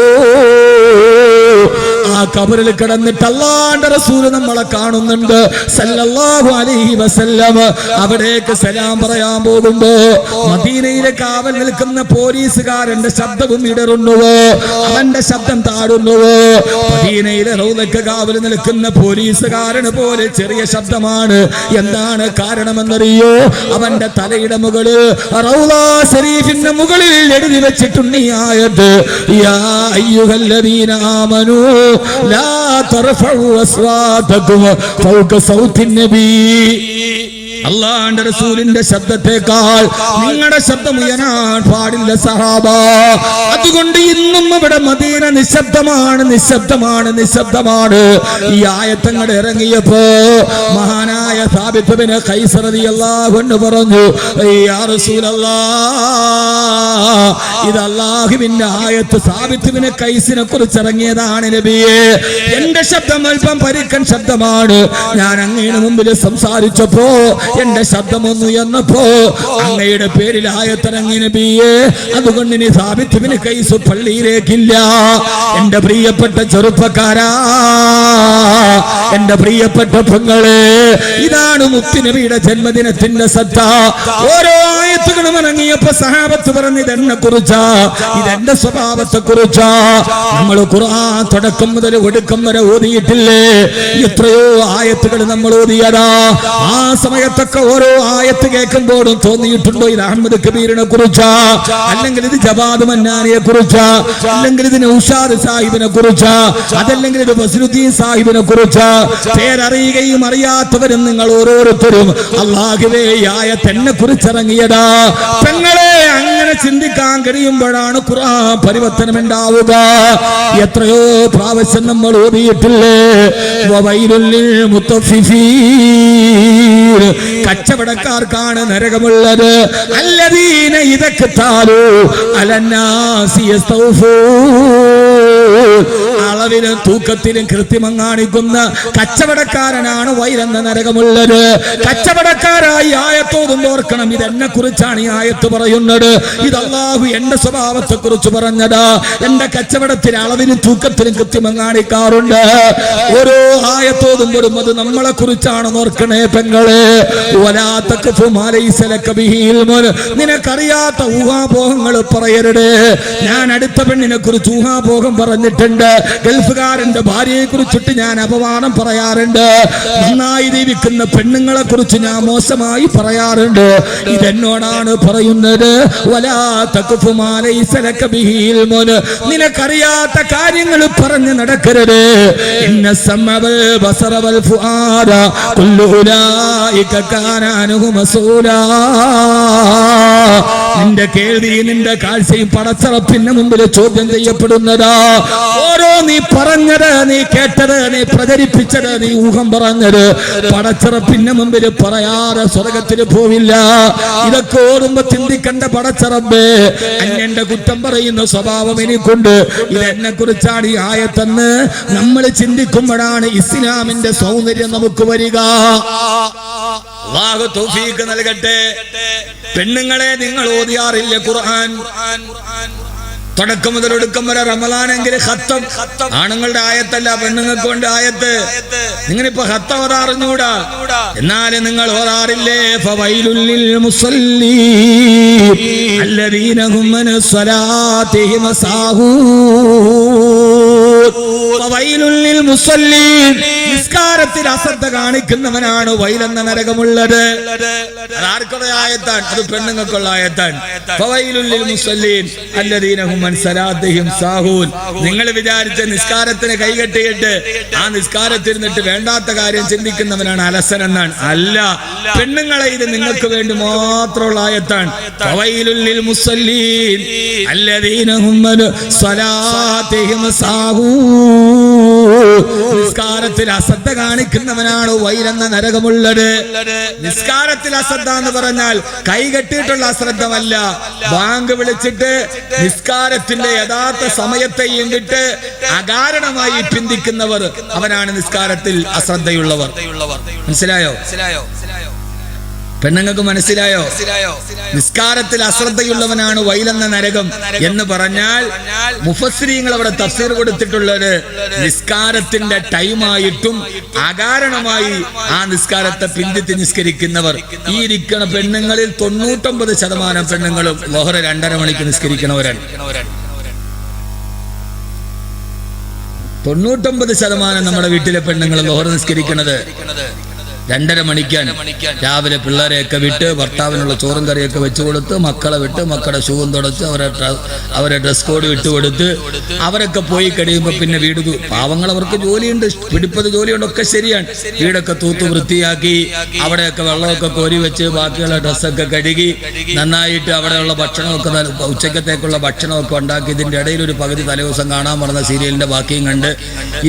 ആ കബറിൽ കിടന്നിട്ട് അല്ലാഹുവിന്റെ റസൂൽ നമ്മളെ കാണുന്നുണ്ട് സല്ലല്ലാഹു അലൈഹി വസല്ലം. അവിടേക്ക് സലാം പറയാൻ പോകുമ്പോ മദീനയിലെ കാവൽ നിൽക്കുന്ന പോലീസുകാരന്റെ ശബ്ദവും ഇടറുന്നുവോ, അവന്റെ ശബ്ദം താടുന്നുവോ? മദീനയിലെ റൗളക്ക് കാവൽ നിൽക്കുന്ന പോലീസുകാരന് പോലെ ചെറിയ ശബ്ദമാണ്. എന്താണ് കാരണമെന്നറിയോ? അവന്റെ തലയുടെ മുകളിൽ റൗള ശരീഫിന്റെ മുകളിൽ എഴുതി വെച്ചിട്ടുണ്ട് ഈ ആയത്ത്, യാ അയ്യുഹല്ലദീന ആമനൂ ലാ തർഫഉ അസ്വാതകും ഫൗക സൗത്തിൻ നബി. അല്ലാഹുവിന്റെ റസൂലിന്റെ ശബ്ദത്തെക്കാൾ നിങ്ങളുടെ ശബ്ദം ഉയരാൻ പാടില്ല സഹാബ. അതുകൊണ്ട് ഇന്നും ഇവിടെ മദീന നിശബ്ദമാണ്, നിശബ്ദമാണ്, നിശബ്ദമാണ്. ഈ ആയത്തങ്ങൾ ഇറങ്ങിയപ്പോ മഹാനായ സാബിത്ത് ബിൻ ഖൈസ് റളിയല്ലാഹു അൻഹു പറഞ്ഞു, യാ റസൂലല്ലാഹ്, ഇത് അല്ലാഹുവിന്റെ ആയത്ത് സാബിത്ത് ഇബ്നു ഖൈസിനെ കുറിച്ച് ഇറങ്ങിയതാണ് നബിയേ. എന്റെ ശബ്ദം അല്പം പരുക്കൻ ശബ്ദമാണ്. ഞാൻ അങ്ങയുടെ മുമ്പിൽ സംസാരിച്ചപ്പോ എന്റെ ശബ്ദം ഒന്ന് ഉയർന്നപ്പോ അങ്ങയുടെ പേരിൽ ആയത്തിറങ്ങി നബിയേ. അതുകൊണ്ട് ഇനി സാബിത്ത് ഇബ്നു ഖൈസ് പള്ളിയിലേക്കില്ല. എന്റെ പ്രിയപ്പെട്ട ചെറുപ്പക്കാരാ, എന്റെ പ്രിയപ്പെട്ട പെങ്ങളെ, ഇതാണ് മുത്തുനബിയുടെ ജന്മദിനത്തിന്റെ സത്ത. ഓരോ ആയത്തുകളും ഇറങ്ങിയപ്പോ സഹാബത്ത് പറഞ്ഞത് ഇതെന്നെ കുറിച്ചാ, ഇതെന്റെ സ്വഭാവത്തെ കുറിച്ചാ. നമ്മൾ ഖുർആൻ തുടക്കം മുതൽ ഒടുക്കം വരെ ഓതിയിട്ടില്ലേ? എത്രയോ ആയത്തുകൾ നമ്മൾ ഓതിയതാ. ആ സമയത്തൊക്കെ ഓരോ ആയത്ത് കേൾക്കുമ്പോഴും തോന്നിയിട്ടുണ്ടോ ഇത് അഹമ്മദ് കബീറിനെ കുറിച്ചാ, അല്ലെങ്കിൽ ഇത് ജവാദ് മന്നാനിയെ കുറിച്ചാ, അല്ലെങ്കിൽ ഇത് നൗഷാദ് സാഹിബിനെ കുറിച്ചാ, അതല്ലെങ്കിൽ ഇത് ബസ്രുദ്ദീൻ സാഹിബിനെ കുറിച്ചാ. പേരറിയുകയും അറിയാത്തവരും നിങ്ങൾ ഓരോരുത്തരും അല്ലാഹുവേ ഈ ആയത്ത് എന്നെ കുറിച്ചിറങ്ങിയതാ. പെങ്ങളെ, അങ്ങനെ ചിന്തിക്കാൻ കഴിയുമ്പോഴാണ് ഖുർആൻ പരിവർത്തനം ഉണ്ടാവുക. എത്രയോ പ്രാവശ്യം നമ്മൾ ഓതിയിട്ടില്ലേ? വവൈലുൽ ലിൽ മുത്തഫിഫീൻ, കച്ചവടക്കാർക്കാണ് നരകമുള്ളത്. അല്ലദീന ഇദക്താലു അലന്നാസി യസ്തൗഫൂൻ, അളവിലും തൂക്കത്തിലും കൃത്രിമം കാണിക്കുന്ന കച്ചവടക്കാരനാണ് വൈലെന്ന നരകമുള്ളത്. കച്ചവടക്കാരായി ആയത്തോതും ഓർക്കണം, ഇതെന്നെ കുറിച്ചാണ് ഈ ആയത്ത് പറയുന്നത്. ഇത് അല്ലാഹു എന്റെ സ്വഭാവത്തെ കുറിച്ച് പറഞ്ഞതാ. എന്റെ കച്ചവടത്തിൽ അളവിലും തൂക്കത്തിലും കൃത്രിമം കാണിക്കാറുണ്ട്. ഓരോ ആയത്തോതുമ്പോഴും അത് നമ്മളെ കുറിച്ചാണ് ഓർക്കണേ പെങ്ങളെ. നിനക്കറിയാത്ത ഊഹാപോഹങ്ങൾ പറയരുത്. ഞാൻ അടുത്ത പെണ്ണിനെ കുറിച്ച് ഊഹാപോഹം പറഞ്ഞിട്ടുണ്ട്. ഗൾഫുകാരന്റെ ഭാര്യയെ കുറിച്ചിട്ട് ഞാൻ അപമാനം പറയാറുണ്ട്. നന്നായി ജീവിക്കുന്ന പെണ്ണുങ്ങളെ കുറിച്ച് ഞാൻ മോശമായി പറയാറുണ്ട്. ഇതെന്നോടാണ് പറയുന്നത്. നിനക്കറിയാത്ത കാര്യങ്ങൾ പറഞ്ഞു നടക്കരുത്. ഇന്ന സമവൽ ബസറവൽ ഫുആദ കുല്ലു ഉലൈക കാന അൻഹു മസൂലാ. നിന്റെ കേൾവി നിന്റെ കാഴ്ചയും പടച്ചറപ്പിന്റെ മുമ്പിൽ ചോദ്യം ചെയ്യപ്പെടുന്നതാ. ഓരോ നീ പറഞ്ഞത്, നീ കേട്ടത്, നീ പ്രചരിപ്പിച്ചത്, നീ ഊഹം പറഞ്ഞത് പടച്ചറപ്പിന്റെ മുമ്പിൽ പറയാതെ സ്വർഗത്തിൽ പോവില്ല. ഇതൊക്കെ ഓർമ്മ ചിന്തിക്കണ്ട പടച്ചറബേ. അന്യന്റെ കുറ്റം പറയുന്ന സ്വഭാവം എനിക്കുണ്ട്. ഇതെന്നെ കുറിച്ചാണ് ഈ ആയത്തെന്ന് നമ്മൾ ചിന്തിക്കുമ്പോഴാണ് ഇസ്ലാമിന്റെ സൗന്ദര്യം നമുക്ക് വരിക. അല്ലാഹു തൗഫീഖ് നൽകട്ടെ. പെണ്ണുങ്ങളെ, നിങ്ങൾ ഓതിയാറില്ല ഖുർആൻ? തുടക്കം മുതൽ ഒടുക്കം വരെ റമളാനെങ്കിൽ ഖത്തം. ആണുങ്ങളുടെ ആയത്തല്ല, പെണ്ണുങ്ങൾക്ക് കൊണ്ട് ആയത്ത്. നിങ്ങളിപ്പോ ഖത്തം ഓതാറിഞ്ഞൂടാ, എന്നാലും നിങ്ങൾ ഓതാറില്ലേ? ഫവൈലുൽ ലിൽ മുസല്ലീൻ അല്ലദീന ഹും അൻ സ്വലാത്തിഹിം സാഹൂൻ. ഫവൈലുൽ ലിൽ മുസല്ലീൻ, നിസ്കാരത്തിൽ അശ്രദ്ധ കാണിക്കുന്നവനാണ് വൈലെന്ന നരകമുള്ളത്. ആർക്കുള്ള ആയത്താണ്? അത് പെണ്ണുങ്ങൾക്കുള്ള ആയത്താണ്. ഫവൈലുൽ ലിൽ മുസല്ലീൻ അല്ലദീന ഹും അൻ സ്വലാത്തിഹിം സാഹൂൻ. നിങ്ങൾ വിചാരിച്ച നിസ്കാരത്തിന് കൈകെട്ടിയിട്ട് ആ നിസ്കാരത്തിരുന്നിട്ട് വേണ്ടാത്ത കാര്യം ചിന്തിക്കുന്നവനാണ് അലസൻ എന്നാണ്. അല്ല, പെണ്ണുങ്ങളെ, ഇത് നിങ്ങൾക്ക് വേണ്ടി മാത്രമുള്ള ആയത്താണ്. ഫവൈലുൽ ലിൽ മുസല്ലീൻ അല്ലദീന ഹും അൻ സ്വലാത്തിഹിം സാഹൂൻ. നിസ്കാരത്തിൽ അശ്രദ്ധ കാണിക്കുന്നവനാണ് വൈലെന്ന നരകമുള്ളത്. നിസ്കാരത്തിൽ അശ്രദ്ധ എന്ന് പറഞ്ഞാൽ കൈകെട്ടിയിട്ടുള്ള അശ്രദ്ധമല്ല. ബാങ്ക് വിളിച്ചിട്ട് നിസ്കാരത്തിന്റെ യഥാർത്ഥ സമയത്തെയും വിട്ട് അകാരണമായി പിന്തിക്കുന്നവർ, അവനാണ് നിസ്കാരത്തിൽ അശ്രദ്ധയുള്ളവർ. മനസ്സിലായോ? പെണ്ണുങ്ങൾക്ക് മനസ്സിലായോ? നിസ്കാരത്തിൽ അശ്രദ്ധയുള്ളവനാണ് വൈലെന്ന നരകം എന്ന് പറഞ്ഞാൽ മുഫസ്സിരീങ്ങൾ അവിടെ തഫ്സീർ കൊടുത്തിട്ടുള്ളത് നിസ്കാരത്തിന്റെ ടൈമായിട്ടും അകാരണമായി ആ നിസ്കാരത്തെ പിന്തിച്ച് നിസ്കരിക്കുന്നവർ. ഈ ഇരിക്കണ പെണ്ണുങ്ങളിൽ 99% പെണ്ണുങ്ങളും ലോഹറ 2:30 മണിക്ക് നിസ്കരിക്കണവരാണ്. 99% നമ്മുടെ വീട്ടിലെ പെണ്ണുങ്ങൾ ലോഹറ നിസ്കരിക്കുന്നത് 2:30 മണിക്കാണ്. രാവിലെ പിള്ളേരെയൊക്കെ വിട്ട് ഭർത്താവിനുള്ള ചോറും കറിയൊക്കെ വെച്ചു കൊടുത്ത്, മക്കളെ വിട്ട് മക്കളുടെ ഷൂവും തുടച്ച് അവരെ ഡ്രസ് കോഡ് വിട്ടുകൊടുത്ത് അവരൊക്കെ പോയി കഴിയുമ്പോൾ പിന്നെ വീട്, പാവങ്ങൾ അവർക്ക് ജോലിയുണ്ട്, പിടിപ്പത് ജോലിയുണ്ട്, ഒക്കെ ശരിയാണ്. വീടൊക്കെ തൂത്ത് വൃത്തിയാക്കി അവിടെയൊക്കെ വെള്ളമൊക്കെ കോരി വെച്ച് ബാക്കിയുള്ള ഡ്രസ്സൊക്കെ കഴുകി നന്നായിട്ട് അവിടെയുള്ള ഭക്ഷണമൊക്കെ ഉച്ചക്കത്തേക്കുള്ള ഭക്ഷണമൊക്കെ ഉണ്ടാക്കി. ഇതിൻ്റെ ഇടയിൽ ഒരു പകുതി തലേദിവസം കാണാൻ പറഞ്ഞ സീരിയലിന്റെ ബാക്കിയും കണ്ട്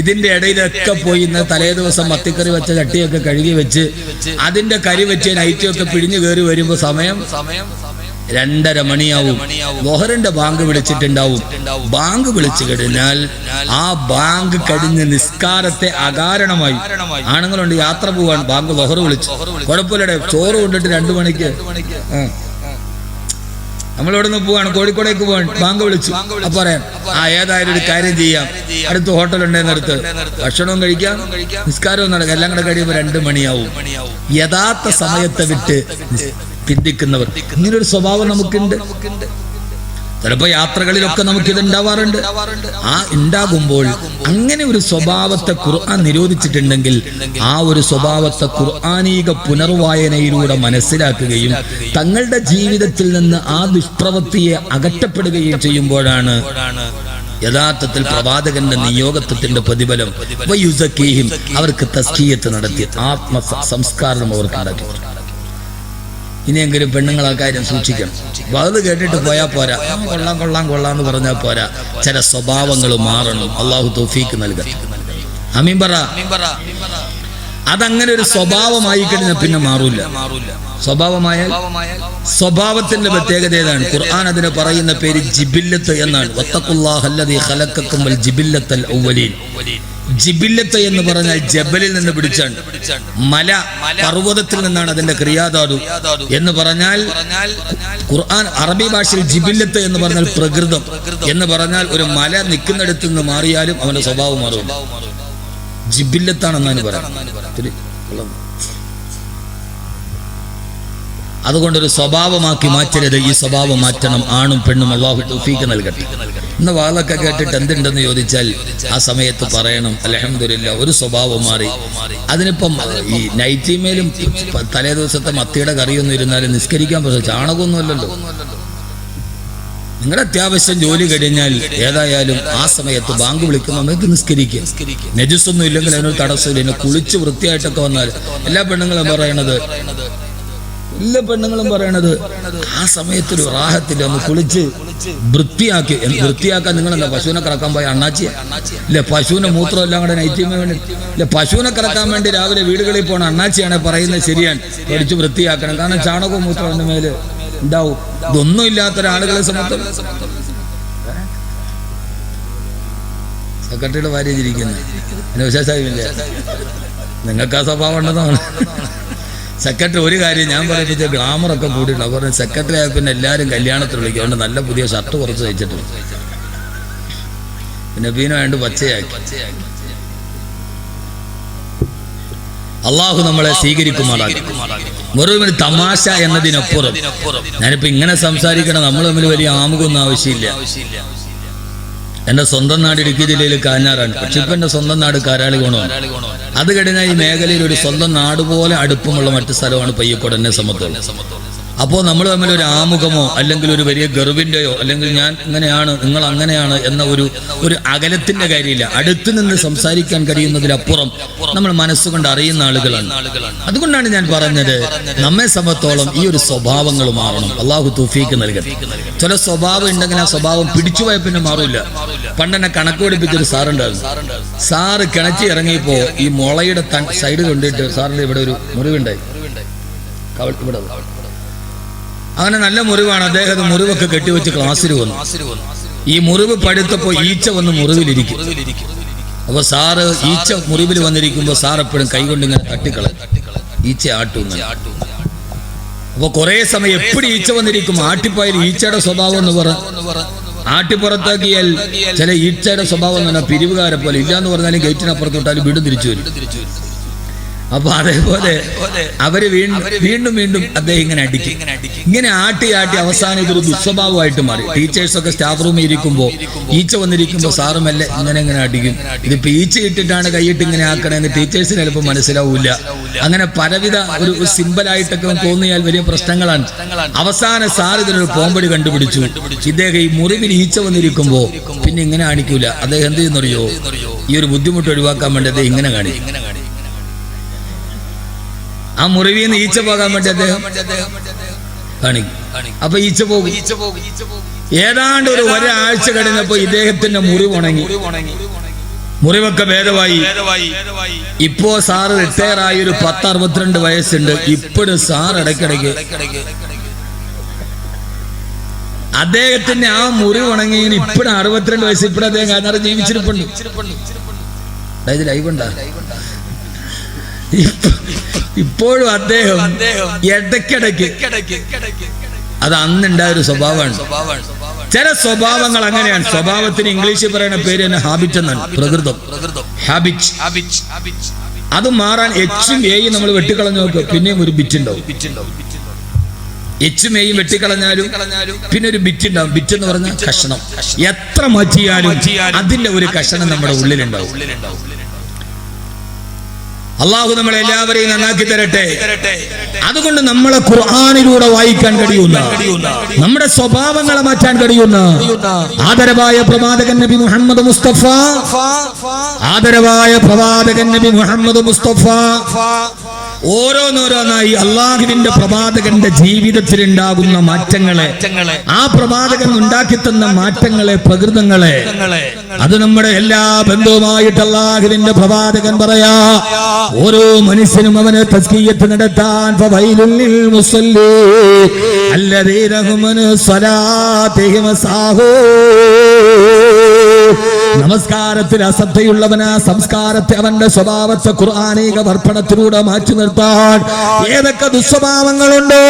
ഇതിന്റെ ഇടയിലൊക്കെ പോയി ഇന്ന് തലേദിവസം മത്തിക്കറി വെച്ച ചട്ടിയൊക്കെ കഴുകി വെച്ച് അതിന്റെ കരി വെച്ച് നൈറ്റിയൊക്കെ പിഴിഞ്ഞു കയറി വരുമ്പോ സമയം 2:30 മണിയാവും. ളുഹറിന്റെ ബാങ്ക് വിളിച്ചിട്ടുണ്ടാവും. ബാങ്ക് വിളിച്ചു കഴിഞ്ഞാൽ ആ ബാങ്ക് കഴിഞ്ഞ് നിസ്കാരത്തെ അകാരണമായി ആണുങ്ങളുണ്ട് യാത്ര പോവാൻ ബാങ്ക് ളുഹർ വിളിച്ചു, കുഴപ്പമില്ലടെ ചോറ് കൊണ്ടിട്ട് 2 മണിക്ക് നമ്മളിവിടെ നിന്ന് പോവാണ്, കോഴിക്കോടേക്ക് പോവാൻ ബാങ്ക് വിളിച്ചു. അപ്പൊ പറയാം ഏതായാലും ഒരു കാര്യം ചെയ്യാം, അടുത്ത് ഹോട്ടലുണ്ടെന്നടുത്ത് ഭക്ഷണവും കഴിക്കാം നിസ്കാരവും നടക്കാം, എല്ലാം കൂടെ കഴിയുമ്പോൾ 2 മണിയാവും. യഥാർത്ഥ സമയത്തെ വിട്ട് പിന്തിക്കുന്നവർ, ഇങ്ങനൊരു സ്വഭാവം നമുക്കുണ്ട്. ചിലപ്പോ യാത്രകളിലൊക്കെ നമുക്കിത് ഉണ്ടാവാറുണ്ട്. ഉണ്ടാകുമ്പോൾ അങ്ങനെ ഒരു സ്വഭാവത്തെ ഖുർആൻ നിരോധിച്ചിട്ടുണ്ടെങ്കിൽ ആ ഒരു സ്വഭാവത്തെ ഖുർആനീക പുനർവായനയിലൂടെ മനസ്സിലാക്കുകയും തങ്ങളുടെ ജീവിതത്തിൽ നിന്ന് ആ ദുഷ്പ്രവൃത്തിയെ അകറ്റപ്പെടുകയും ചെയ്യുമ്പോഴാണ് യഥാർത്ഥത്തിൽ പ്രവാചകന്റെ നിയോഗത്തിന്റെ പ്രതിഫലം. വയുസക്കീഹിം, അവർക്ക് തസ്കിയത്ത് നടത്തി ആത്മ സംസ്കാരം അവർക്ക് ഉണ്ടാക്കി. ഇനിയെങ്കിലും പെണ്ണുങ്ങൾ ആ കാര്യം സൂക്ഷിക്കണം. അത് കേട്ടിട്ട് പോയാൽ പോരാ, കൊള്ളാന്ന് പറഞ്ഞാൽ പോരാ, ചില സ്വഭാവങ്ങൾ മാറണം. അള്ളാഹു തൗഫീക്ക് നൽകട്ടെ. ആമീൻ പറ. അതങ്ങനെ ഒരു സ്വഭാവമായി കഴിഞ്ഞാൽ പിന്നെ മാറൂല. സ്വഭാവമായാൽ സ്വഭാവത്തിന്റെ പ്രത്യേകത ഏതാണ്? ഖുർആൻ അതിനെ പറയുന്ന പേര് ജിബില്ലത്ത് എന്നാണ്. വത്തഖുല്ലാഹല്ലദീ ഖലഖക്കും വൽ ജിബില്ലത്തൽ അവ്വലീൻ. ജിബില്ലത്ത് എന്ന് പറഞ്ഞാൽ ജബലിൽ നിന്ന് പിടിച്ചാണ്, മല പർവ്വതത്തിൽ നിന്നാണ് അതിന്റെ ക്രിയാധാതു എന്ന് പറഞ്ഞാൽ. ഖുർആൻ അറബി ഭാഷയിൽ ജിബില്ലത്ത് എന്ന് പറഞ്ഞാൽ പ്രകൃതം എന്ന് പറഞ്ഞാൽ ഒരു മല നിൽക്കുന്നിടത്ത് നിന്ന് മാറിയാലും അവന്റെ സ്വഭാവം മാറും. ജിബില്ലത്താണെന്നാണ് പറയുന്നത്. അതുകൊണ്ടൊരു സ്വഭാവമാക്കി മാറ്റരുത്. ഈ സ്വഭാവം മാറ്റണം. ആണും പെണ്ണും അല്ലാഹു തൗഫീക്ക് നൽകട്ടെ. ഇന്ന് വാളൊക്കെ കേട്ടിട്ട് എന്തുണ്ടെന്ന് ചോദിച്ചാൽ ആ സമയത്ത് പറയണം അൽഹംദുലില്ലാ ഒരു സ്വഭാവം മാറി. അതിനിപ്പം ഈ നൈറ്റിമേലും തലേ ദിവസത്തെ മത്തിയുടെ കറിയൊന്നും ഇരുന്നാലും നിസ്കരിക്കാൻ പറ്റും. ചാണകമൊന്നുമല്ലല്ലോ. നിങ്ങളുടെ അത്യാവശ്യം ജോലി കഴിഞ്ഞാൽ ഏതായാലും ആ സമയത്ത് ബാങ്ക് വിളിക്കുന്ന സമയത്ത് നിസ്കരിക്കുക. നജസ്സൊന്നും ഇല്ലെങ്കിൽ അതിനൊരു തടസ്സമില്ല. എന്നെ കുളിച്ച് വൃത്തിയായിട്ടൊക്കെ വന്നാൽ എല്ലാ പെണ്ണുങ്ങളും പറയണത് ആ സമയത്തൊരു റാഹത്തില്ല, ഒന്ന് കുളിച്ച് വൃത്തിയാക്കാൻ. നിങ്ങളെന്താ പശുവിനെ കറക്കാൻ പോയ അണ്ണാച്ചിയ? ഇല്ല, പശുവിന്റെ മൂത്രം എല്ലാം കൂടെ നൈറ്റിമേ വേണ്ടി ഇല്ല, പശുവിനെ കറക്കാൻ വേണ്ടി രാവിലെ വീടുകളിൽ പോകണം അണ്ണാച്ചിയാണ് പറയുന്നത്. ശരിയാണ്, പഠിച്ച് വൃത്തിയാക്കണം. കാരണം ചാണകവും മൂത്രം അതിന്റെ മേല് ഉണ്ടാവും. ഇതൊന്നും ഇല്ലാത്തൊരാളുകളെ സംബന്ധിച്ച് സെക്രട്ടറിയുടെ ഭാര്യ ചിരിക്കുന്നത് പിന്നെ വിശേഷമില്ല. നിങ്ങൾക്ക് ആ സ്വഭാവം ഉണ്ടെന്നാണ്. സെക്രട്ടറി ഒരു കാര്യം ഞാൻ പറയുന്നത് ഗ്ലാമറൊക്കെ കൂടിയിട്ടുണ്ട്. അപ്പോൾ സെക്രട്ടറി ആയ പിന്നെ എല്ലാവരും കല്യാണത്തിൽ വിളിക്കും. അതുകൊണ്ട് നല്ല പുതിയ ഷർട്ട് കുറച്ച് തയ്ച്ചിട്ടുണ്ട്. പിന്നെ ബീനോ വേണ്ട പച്ചയാക്കി. അള്ളാഹു നമ്മളെ സ്വീകരിക്കുമാറാകും. വെറും ഒരു തമാശ എന്നതിനപ്പുറം ഞാനിപ്പോ ഇങ്ങനെ സംസാരിക്കണം. നമ്മൾ തമ്മിൽ വലിയ ആമുഖമൊന്നും ആവശ്യമില്ല. എന്റെ സ്വന്തം നാട് ഇടുക്കി ജില്ലയിൽ കാഞ്ഞാറാണ്. പക്ഷെ ഇപ്പൊ എന്റെ സ്വന്തം നാട് കാരാളികോണമാണ്. അത് കഴിഞ്ഞാൽ ഈ മേഖലയിൽ ഒരു സ്വന്തം നാട് പോലെ അടുപ്പമുള്ള മറ്റു സ്ഥലമാണ് പയ്യക്കോട് എന്നെ സംബന്ധിച്ചോളം. അപ്പോൾ നമ്മൾ തമ്മിൽ ഒരു ആമുഖമോ അല്ലെങ്കിൽ ഒരു വലിയ ഗർവിന്റെയോ അല്ലെങ്കിൽ ഞാൻ ഇങ്ങനെയാണ് നിങ്ങൾ അങ്ങനെയാണ് എന്ന ഒരു അകലത്തിന്റെ കാര്യമില്ല. അടുത്തു നിന്ന് സംസാരിക്കാൻ കഴിയുന്നതിലപ്പുറം നമ്മൾ മനസ്സുകൊണ്ട് അറിയുന്ന ആളുകളാണ്. അതുകൊണ്ടാണ് ഞാൻ പറഞ്ഞത് നമ്മെ സംബന്ധിച്ചോളം ഈ ഒരു സ്വഭാവങ്ങൾ മാറണം. അള്ളാഹു തൗഫീക്ക് നൽകട്ടെ. ചില സ്വഭാവം ഉണ്ടെങ്കിൽ ആ സ്വഭാവം പിടിച്ചുപോയ പിന്നെ മാറില്ല. പണ്ടെന്നെ കണക്ക് പഠിപ്പിച്ചൊരു സാറുണ്ടായിരുന്നു. സാറ് കിണറ്റി ഇറങ്ങിയപ്പോ ഈ മുളയുടെ സൈഡ് കൊണ്ടിട്ട് സാറിന്റെ ഇവിടെ ഒരു മുറിവുണ്ടായി. ഇവിടെ അങ്ങനെ നല്ല മുറിവാണ്. അദ്ദേഹം മുറിവൊക്കെ കെട്ടിവെച്ച് ക്ലാസ്സിൽ വന്നു. ഈ മുറിവ് പഴുത്തപ്പോ ഈച്ച വന്ന് മുറിവിലിരിക്കും. അപ്പൊ സാറ് ഈച്ച മുറിവിൽ വന്നിരിക്കുമ്പോ സാർ എപ്പോഴും കൈകൊണ്ട് ഇങ്ങനെ തട്ടിക്കളയും, ഈച്ച ആട്ടുന്നു. അപ്പൊ കുറെ സമയം എപ്പോഴും ഈച്ച വന്നിരിക്കും. ആട്ടിപ്പായാലും ഈച്ചയുടെ സ്വഭാവം എന്ന് പറഞ്ഞ ആട്ടിപ്പുറത്താക്കിയാൽ ചില ഈച്ചയുടെ സ്വഭാവം എന്ന് പറഞ്ഞാൽ പിരിവുകാരെ പോലെ ഇല്ലാന്ന് പറഞ്ഞാലും ഗേറ്റിനപ്പുറത്ത് വിട്ടാലും വീണ്ടും തിരിച്ചു വരും. അപ്പൊ അതേപോലെ അവര് വീണ്ടും അദ്ദേഹം ഇങ്ങനെ അടിക്കും. ഇങ്ങനെ ആട്ടി അവസാനം ഇതൊരു ദുസ്വഭാവമായിട്ട് മാറി. ടീച്ചേഴ്സൊക്കെ സ്റ്റാഫ് റൂമിൽ ഇരിക്കുമ്പോൾ ഈച്ച വന്നിരിക്കുമ്പോൾ സാറുമല്ലേ ഇങ്ങനെ അടിക്കും. ഇതിപ്പോ ഈച്ച ഇട്ടിട്ടാണ് കൈയിട്ട് ഇങ്ങനെ ആക്കണമെന്ന് ടീച്ചേഴ്സിന് ചിലപ്പോൾ മനസ്സിലാവൂല. അങ്ങനെ പലവിധ ഒരു സിമ്പിളായിട്ടൊക്കെ തോന്നിയാൽ വലിയ പ്രശ്നങ്ങളാണ്. അവസാനം സാർ ഇതിനൊരു പോംപടി കണ്ടുപിടിച്ചു. ഇദ്ദേഹം ഈ മുറിവിൽ ഈച്ച വന്നിരിക്കുമ്പോ പിന്നെ ഇങ്ങനെ കാണിക്കൂല. അദ്ദേഹം എന്ത് ചെയ്യുന്നറിയോ, ഈ ഒരു ബുദ്ധിമുട്ട് ഒഴിവാക്കാൻ വേണ്ടി അദ്ദേഹം ഇങ്ങനെ കാണിക്കും. ആ മുറിവിൽ നിന്ന് ഈച്ച പോകാൻ വേണ്ടി അദ്ദേഹം കാണിക്കും. അപ്പൊ ഈച്ച പോകും. ഏതാണ്ട് ഒരാഴ്ച കഴിഞ്ഞപ്പോ ഇദ്ദേഹത്തിന്റെ മുറിവ് ഉണങ്ങി, മുറിവൊക്കെ ഭേദമായി. ഇപ്പോ സാറ് റിട്ടയർ ആയി ഒരു 10-62 വയസ്സുണ്ട്. ഇപ്പോഴും സാർ ഇടയ്ക്കിടയ്ക്ക് അദ്ദേഹത്തിന്റെ ആ മുറി ഉണങ്ങി ഇപ്പഴും 62 വയസ്സ് ഇപ്പഴും അദ്ദേഹം കാരണം ജീവിച്ചിരിപ്പുണ്ട്. അതായത് ലൈവ് ഉണ്ടാ ഇപ്പോഴും അദ്ദേഹം ഇടയ്ക്കിടയ്ക്ക് അത് അന്നുണ്ടായ ഒരു സ്വഭാവമാണ്. ചില സ്വഭാവങ്ങൾ അങ്ങനെയാണ്. സ്വഭാവത്തിന് ഇംഗ്ലീഷിൽ പറയുന്ന പേര് തന്നെ ഹാബിറ്റ് എന്നാണ്. പ്രകൃതം, ഹാബിറ്റ്. അത് മാറാൻ എച്ചും എയും നമ്മൾ വെട്ടിക്കളഞ്ഞു നോക്കുക, പിന്നെയും ഒരു ബിറ്റ് ഉണ്ടാവും. എച്ചും എയും വെട്ടിക്കളഞ്ഞാലും പിന്നെ ഒരു ബിറ്റ് ഉണ്ടാവും. ബിറ്റ് എന്ന് പറഞ്ഞാൽ കഷണം. എത്ര മാറ്റിയാലും അതിന്റെ ഒരു കഷണം നമ്മുടെ ഉള്ളിലുണ്ടാവും. അള്ളാഹു നമ്മളെ എല്ലാവരെയും നന്നാക്കി തരട്ടെ. അതുകൊണ്ട് നമ്മളെ ഖുർആനിലൂടെ വായിക്കാൻ കഴിയുന്ന, നമ്മുടെ സ്വഭാവങ്ങളെ മാറ്റാൻ കഴിയുന്ന ആദരവായ പ്രവാചകൻ നബി മുഹമ്മദ് മുസ്തഫ, ആദരവായ പ്രവാചകൻ നബി മുഹമ്മദ് മുസ്തഫ ഓരോന്നോരോന്നായി അള്ളാഹുവിന്റെ പ്രവാചകന്റെ ജീവിതത്തിൽ ഉണ്ടാകുന്ന മാറ്റങ്ങളെ, ആ പ്രവാചകൻ ഉണ്ടാക്കി തന്ന മാറ്റങ്ങളെ, പ്രകൃതങ്ങളെ, അത് നമ്മുടെ എല്ലാ ബന്ധവുമായിട്ട് അള്ളാഹുവിന്റെ പ്രവാചകൻ പറയാ, ഓരോ മനുഷ്യനും അവന് തസ്കിയത്ത് നടത്താൻ ഫവൈലുൽ ലിൽ മുസല്ലീൻ അല്ലദീന ഹും അൻ സ്വലാത്തിഹിം സാഹൂൻ. നമസ്കാരത്തിൽ അശ്രദ്ധയുള്ളവനാ സംസ്കാരത്തെ, അവന്റെ സ്വഭാവത്തെ ഖുർആനിക വർപ്പണത്തിലൂടെ മാറ്റി നിർത്താൻ ഏതൊക്കെ ദുസ്വഭാവങ്ങളുണ്ടോ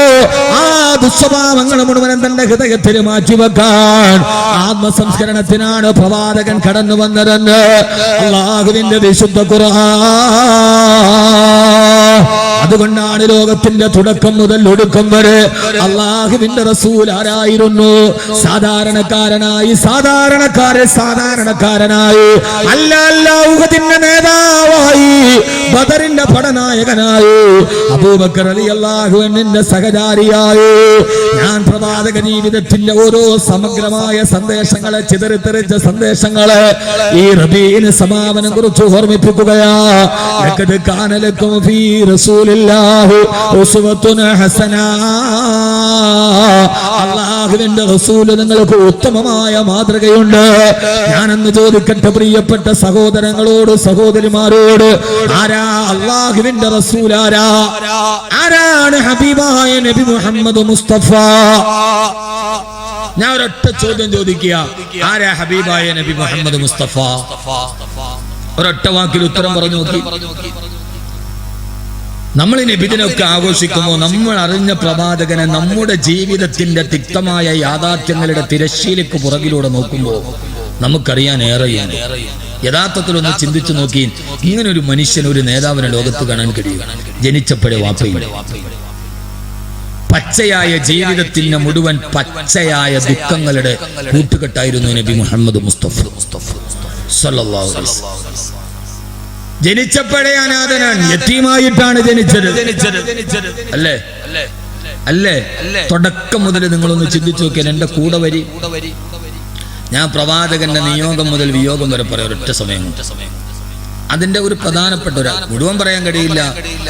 ആ ദുസ്വഭാവങ്ങൾ മുഴുവൻ തന്റെ ഹൃദയത്തിൽ മാറ്റിവെക്കാൻ ആത്മസംസ്കരണത്തിനാണ് പ്രവാചകൻ കടന്നു വന്നതെന്ന് അല്ലാഹുവിന്റെ വിശുദ്ധ ഖുർആൻ. അതുകൊണ്ടാണ് ലോകത്തിന്റെ തുടക്കം മുതൽ ഒടുക്കം വരെ അല്ലാഹുവിന്റെ റസൂൽ ആരായിരുന്നു? സാധാരണക്കാരനായി, സാധാരണക്കാരനായി, അല്ലാഹുവിന്റെ നേതാവായി, ബദറിന്റെ പടനായകനായി, അബൂബക്കർ റളിയല്ലാഹു അൻഹുവിന്റെ സഹചാരിയായി. ഞാൻ പ്രവാചക ജീവിതത്തിന്റെ ഓരോ സമഗ്രമായ സന്ദേശങ്ങളെ, ചിതറിത്തെറിച്ച സന്ദേശങ്ങളെ ഈ റബീഇന് സമാപനം കുറിച്ച് ഓർമ്മിപ്പിക്കുകയാ. ലഖദ് കാന ലക്കും ഫീ റസൂലില്ലാഹി ഉസ്വത്തുൻ ഹസന. അല്ലാഹുവിന്റെ റസൂൽ നിങ്ങൾക്ക് ഉത്തമമായ മാതൃകയുണ്ട്. ഞാനെന്ന് ചോദിക്കട്ടെ പ്രിയപ്പെട്ട സഹോദരങ്ങളോട്, സഹോദരിമാരോട്, ആരാ അല്ലാഹുവിന്റെ റസൂൽ? ആരാണ് ഹബീബായ നബി മുഹമ്മദ് മുസ്തഫ? ഞാൻ ഒരൊറ്റ ചോദ്യം ചോദിക്കുക, ആരാ ഹബീബായ നബി മുഹമ്മദ് മുസ്തഫ? ഒരൊറ്റ വാക്കിൽ ഉത്തരം പറഞ്ഞു നോക്കി. നമ്മൾ ഈ നബിദിനൊക്കെ ആഘോഷിക്കുമ്പോൾ നമ്മൾ അറിഞ്ഞ പ്രവാചകനെ നമ്മുടെ ജീവിതത്തിന്റെ തിക്തമായ യാഥാർത്ഥ്യങ്ങളുടെ തിരശ്ശീലയ്ക്ക് പുറകിലൂടെ നോക്കുമ്പോൾ നമുക്കറിയാൻ ഏറെയാണ്. യഥാർത്ഥത്തിൽ ഒന്ന് ചിന്തിച്ചു നോക്കി, ഇങ്ങനെ ഒരു മനുഷ്യൻ, ഒരു നേതാവിനെ ലോകത്ത് കാണാൻ കഴിയും? ജനിച്ചപ്പോഴേ വാപ്പയില്ല. പച്ചയായ ജീവിതത്തിന്റെ മുഴുവൻ പച്ചയായ ദുഃഖങ്ങളുടെ കൂട്ടുകെട്ടായിരുന്നു നബി മുഹമ്മദ് മുസ്തഫ സല്ലല്ലാഹു അലൈഹി വസല്ലം. ജനിച്ചപ്പോഴേ അനാഥനാണ്, യതീമായിട്ടാണ് ജനിച്ചത്. അല്ലേ? തുടക്കം മുതൽ നിങ്ങളൊന്ന് ചിന്തിച്ചു നോക്കിയാൽ എന്റെ കൂടെ വരി. ഞാൻ പ്രവാചകന്റെ നിയോഗം മുതൽ വിയോഗം വരെ പറയാം ഒരൊറ്റ സമയം. അതിന്റെ ഒരു പ്രധാനപ്പെട്ട മുഴുവൻ പറയാൻ കഴിയില്ല,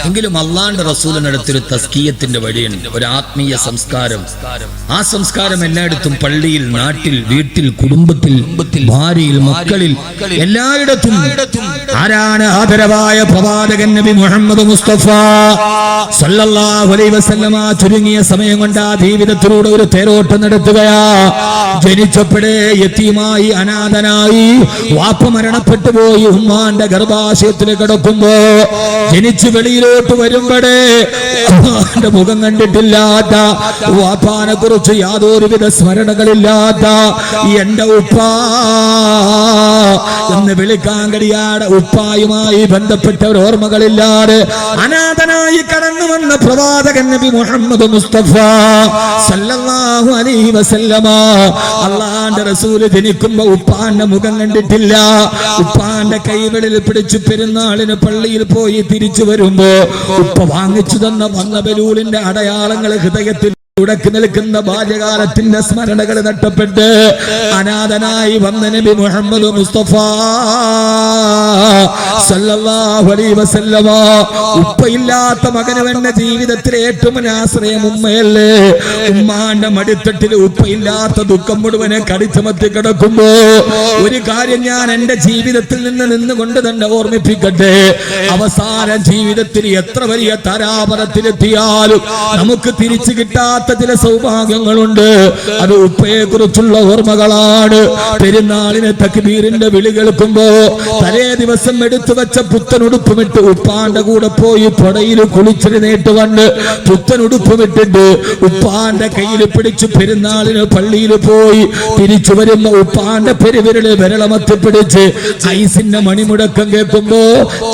എങ്കിലും അള്ളാന്റെ റസൂലിനടുത്തൊരു തസ്കിയത്തിന്റെ വഴിയുണ്ട്, ഒരു ആത്മീയ സംസ്കാരം. ആ സംസ്കാരം എല്ലായിടത്തും, പള്ളിയിൽ, നാട്ടിൽ, വീട്ടിൽ, കുടുംബത്തിൽ, ഭാര്യയിൽ, മക്കളിൽ, എല്ലായിടത്തും. ആരാണ് ആദരവായ പ്രവാചകൻ നബി മുഹമ്മദ് മുസ്തഫ സല്ലല്ലാഹു അലൈഹി വസല്ലമ? ചുരുങ്ങിയ സമയം കൊണ്ട് ആ ജീവിതത്തിലൂടെ ഒരു തേരോട്ടം നടത്തുകയാ. ജനിച്ചപ്പോഴേ യതീമായി, അനാഥനായി, വാപ്പ മരണപ്പെട്ടു പോയി, ഉമ്മാന്റെ ഗർഭാശയത്തിൽ കിടക്കുമ്പോ, ജനിച്ച് വെളിയിലോട്ട് വരുമ്പോഴേ വാപ്പാന്റെ മുഖം കണ്ടിട്ടില്ലാത്ത, വാപ്പാനെ കുറിച്ച് യാതൊരുവിധ സ്മരണകളില്ലാത്ത എന്റെ ഉപ്പ എന്ന് വിളിക്കാൻ കഴിയാതെ, ഉപ്പായുമായി ബന്ധപ്പെട്ട ഒരു ഓർമ്മകളില്ലാതെ അനാഥനായി കടന്നു വന്ന പ്രവാചകൻ നബി മുഹമ്മദ് മുസ്തഫ സല്ലല്ലാഹു അലൈഹി വസല്ലമ. അള്ളാന്റെ റസൂല് ജനിക്കുമ്പോ ഉപ്പാന്റെ മുഖം കണ്ടിട്ടില്ല. ഉപ്പാന്റെ കൈകളിൽ പിടിച്ചു പെരുന്നാളിന് പള്ളിയിൽ പോയി തിരിച്ചു വരുമ്പോ ഉപ്പ വാങ്ങിച്ചു തന്ന വന്നബലൂലിന്റെ അടയാളങ്ങൾ ഹൃദയത്തിൽ ഉടക്കി നിൽക്കുന്ന ബാല്യകാലത്തിന്റെ സ്മരണകൾ നഷ്ടപ്പെട്ട് അനാഥനായി വന്ന നബി മുഹമ്മദ് മുസ്തഫ സല്ലല്ലാഹു അലൈഹി വസല്ലമ. ഉപ്പയില്ലാത്ത മകന് എന്ന ജീവിതത്തിലെ ഏറ്റവും ആശ്രയം ഉമ്മയല്ലേ? ഉമ്മാന്റെ മടിത്തട്ടിൽ ഉപ്പയില്ലാത്ത ദുഃഖം മുഴുവനെ കടിച്ചമത്തി കിടക്കുമ്പോ ഒരു കാര്യം ഞാൻ എന്റെ ജീവിതത്തിൽ നിന്നുകൊണ്ട് തന്നെ ഓർമ്മിപ്പിക്കട്ടെ. അവസാന ജീവിതത്തിൽ എത്ര വലിയ തരാപരത്തിലെത്തിയാലും നമുക്ക് തിരിച്ചു കിട്ടാത്ത കിട്ടാത്ത ചില സൗഭാഗ്യങ്ങളുണ്ട്. അത് ഉപ്പയെ കുറിച്ചുള്ള ഓർമ്മകളാണ്. പെരുന്നാളിന് തക്ബീറിന്റെ വിളി കേൾക്കുമ്പോ തലേ ദിവസം എടുത്തു വെച്ച പുത്തനുടുപ്പുമിട്ട് ഉപ്പാന്റെ കൂടെ പോയി പുഴയിൽ കുളിച്ചെഴുന്നേറ്റ് വന്ന് പുത്തനുടുപ്പുമിട്ടിട്ട് ഉപ്പാന്റെ കയ്യിൽ പിടിച്ച് പെരുന്നാളിന് പള്ളിയിൽ പോയി തിരിച്ചു വരുമ്പോ ഉപ്പാന്റെ പെരുവിരല് വിരളമത്തി പിടിച്ച് ഐസിന്റെ മണിമുടക്കം കേൾക്കുമ്പോ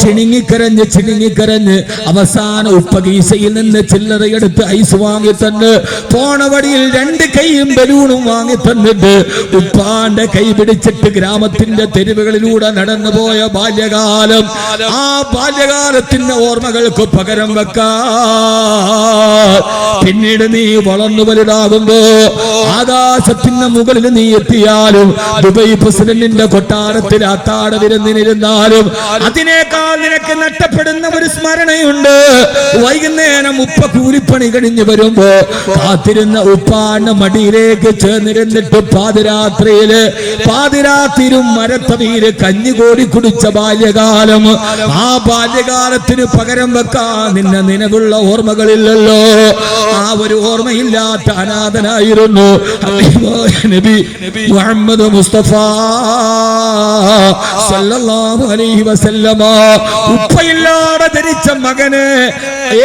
ചിണിങ്ങിക്കരഞ്ഞ് അവസാനം ഉപ്പ ഗീസയിൽ നിന്ന് ചില്ലറയെടുത്ത് ഐസ് വാങ്ങി തന്ന് പോണ വഴിയിൽ 2 കൈയും ബലൂണും വാങ്ങി തന്നിട്ട് ഉപ്പാന്റെ കൈ പിടിച്ചിട്ട് ഗ്രാമത്തിന്റെ തെരുവുകളിലൂടെ നടന്നുപോയ ബാല്യകാലം, ആ ബാല്യകാലത്തിന്റെ ഓർമ്മകൾക്ക് പകരം വെക്കാൻ പിന്നീട് നീ വളർന്നു വലുതാകുമ്പോ ആകാശത്തിന്റെ മുകളിൽ നീ എത്തിയാലും ദുബൈ പ്രസിഡന്റിന്റെ കൊട്ടാരത്തിൽ അത്താഴ വിരുന്നിനിരുന്നാലും അതിനേക്കാൾ നിനക്ക് നഷ്ടപ്പെടുന്ന ഒരു സ്മരണയുണ്ട്. വൈകുന്നേരം ഉപ്പ കൂലിപ്പണി കഴിഞ്ഞു വരുമ്പോ കാത്തിരുന്ന ഉപ്പാന്റെ മടിയിലേക്ക് ചേർന്നിരുന്നിട്ട് പാതിരാത്രിയിലും മരത്തടിയില് കഞ്ഞികോടി കുടിച്ച ബാല്യകാലം, ആ ബാല്യകാലത്തിന് പകരം വെക്കാൻ നിന്നെ നിലവുള്ള ഓർമ്മകളില്ലല്ലോ. ആ ഒരു ഓർമ്മയില്ലാത്ത അനാഥനായിരുന്നു നബി മുഹമ്മദ് മുസ്തഫ സല്ലല്ലാഹു അലൈഹി വസല്ലമ. ഉപ്പയില്ലാതെ ജനിച്ച മകന്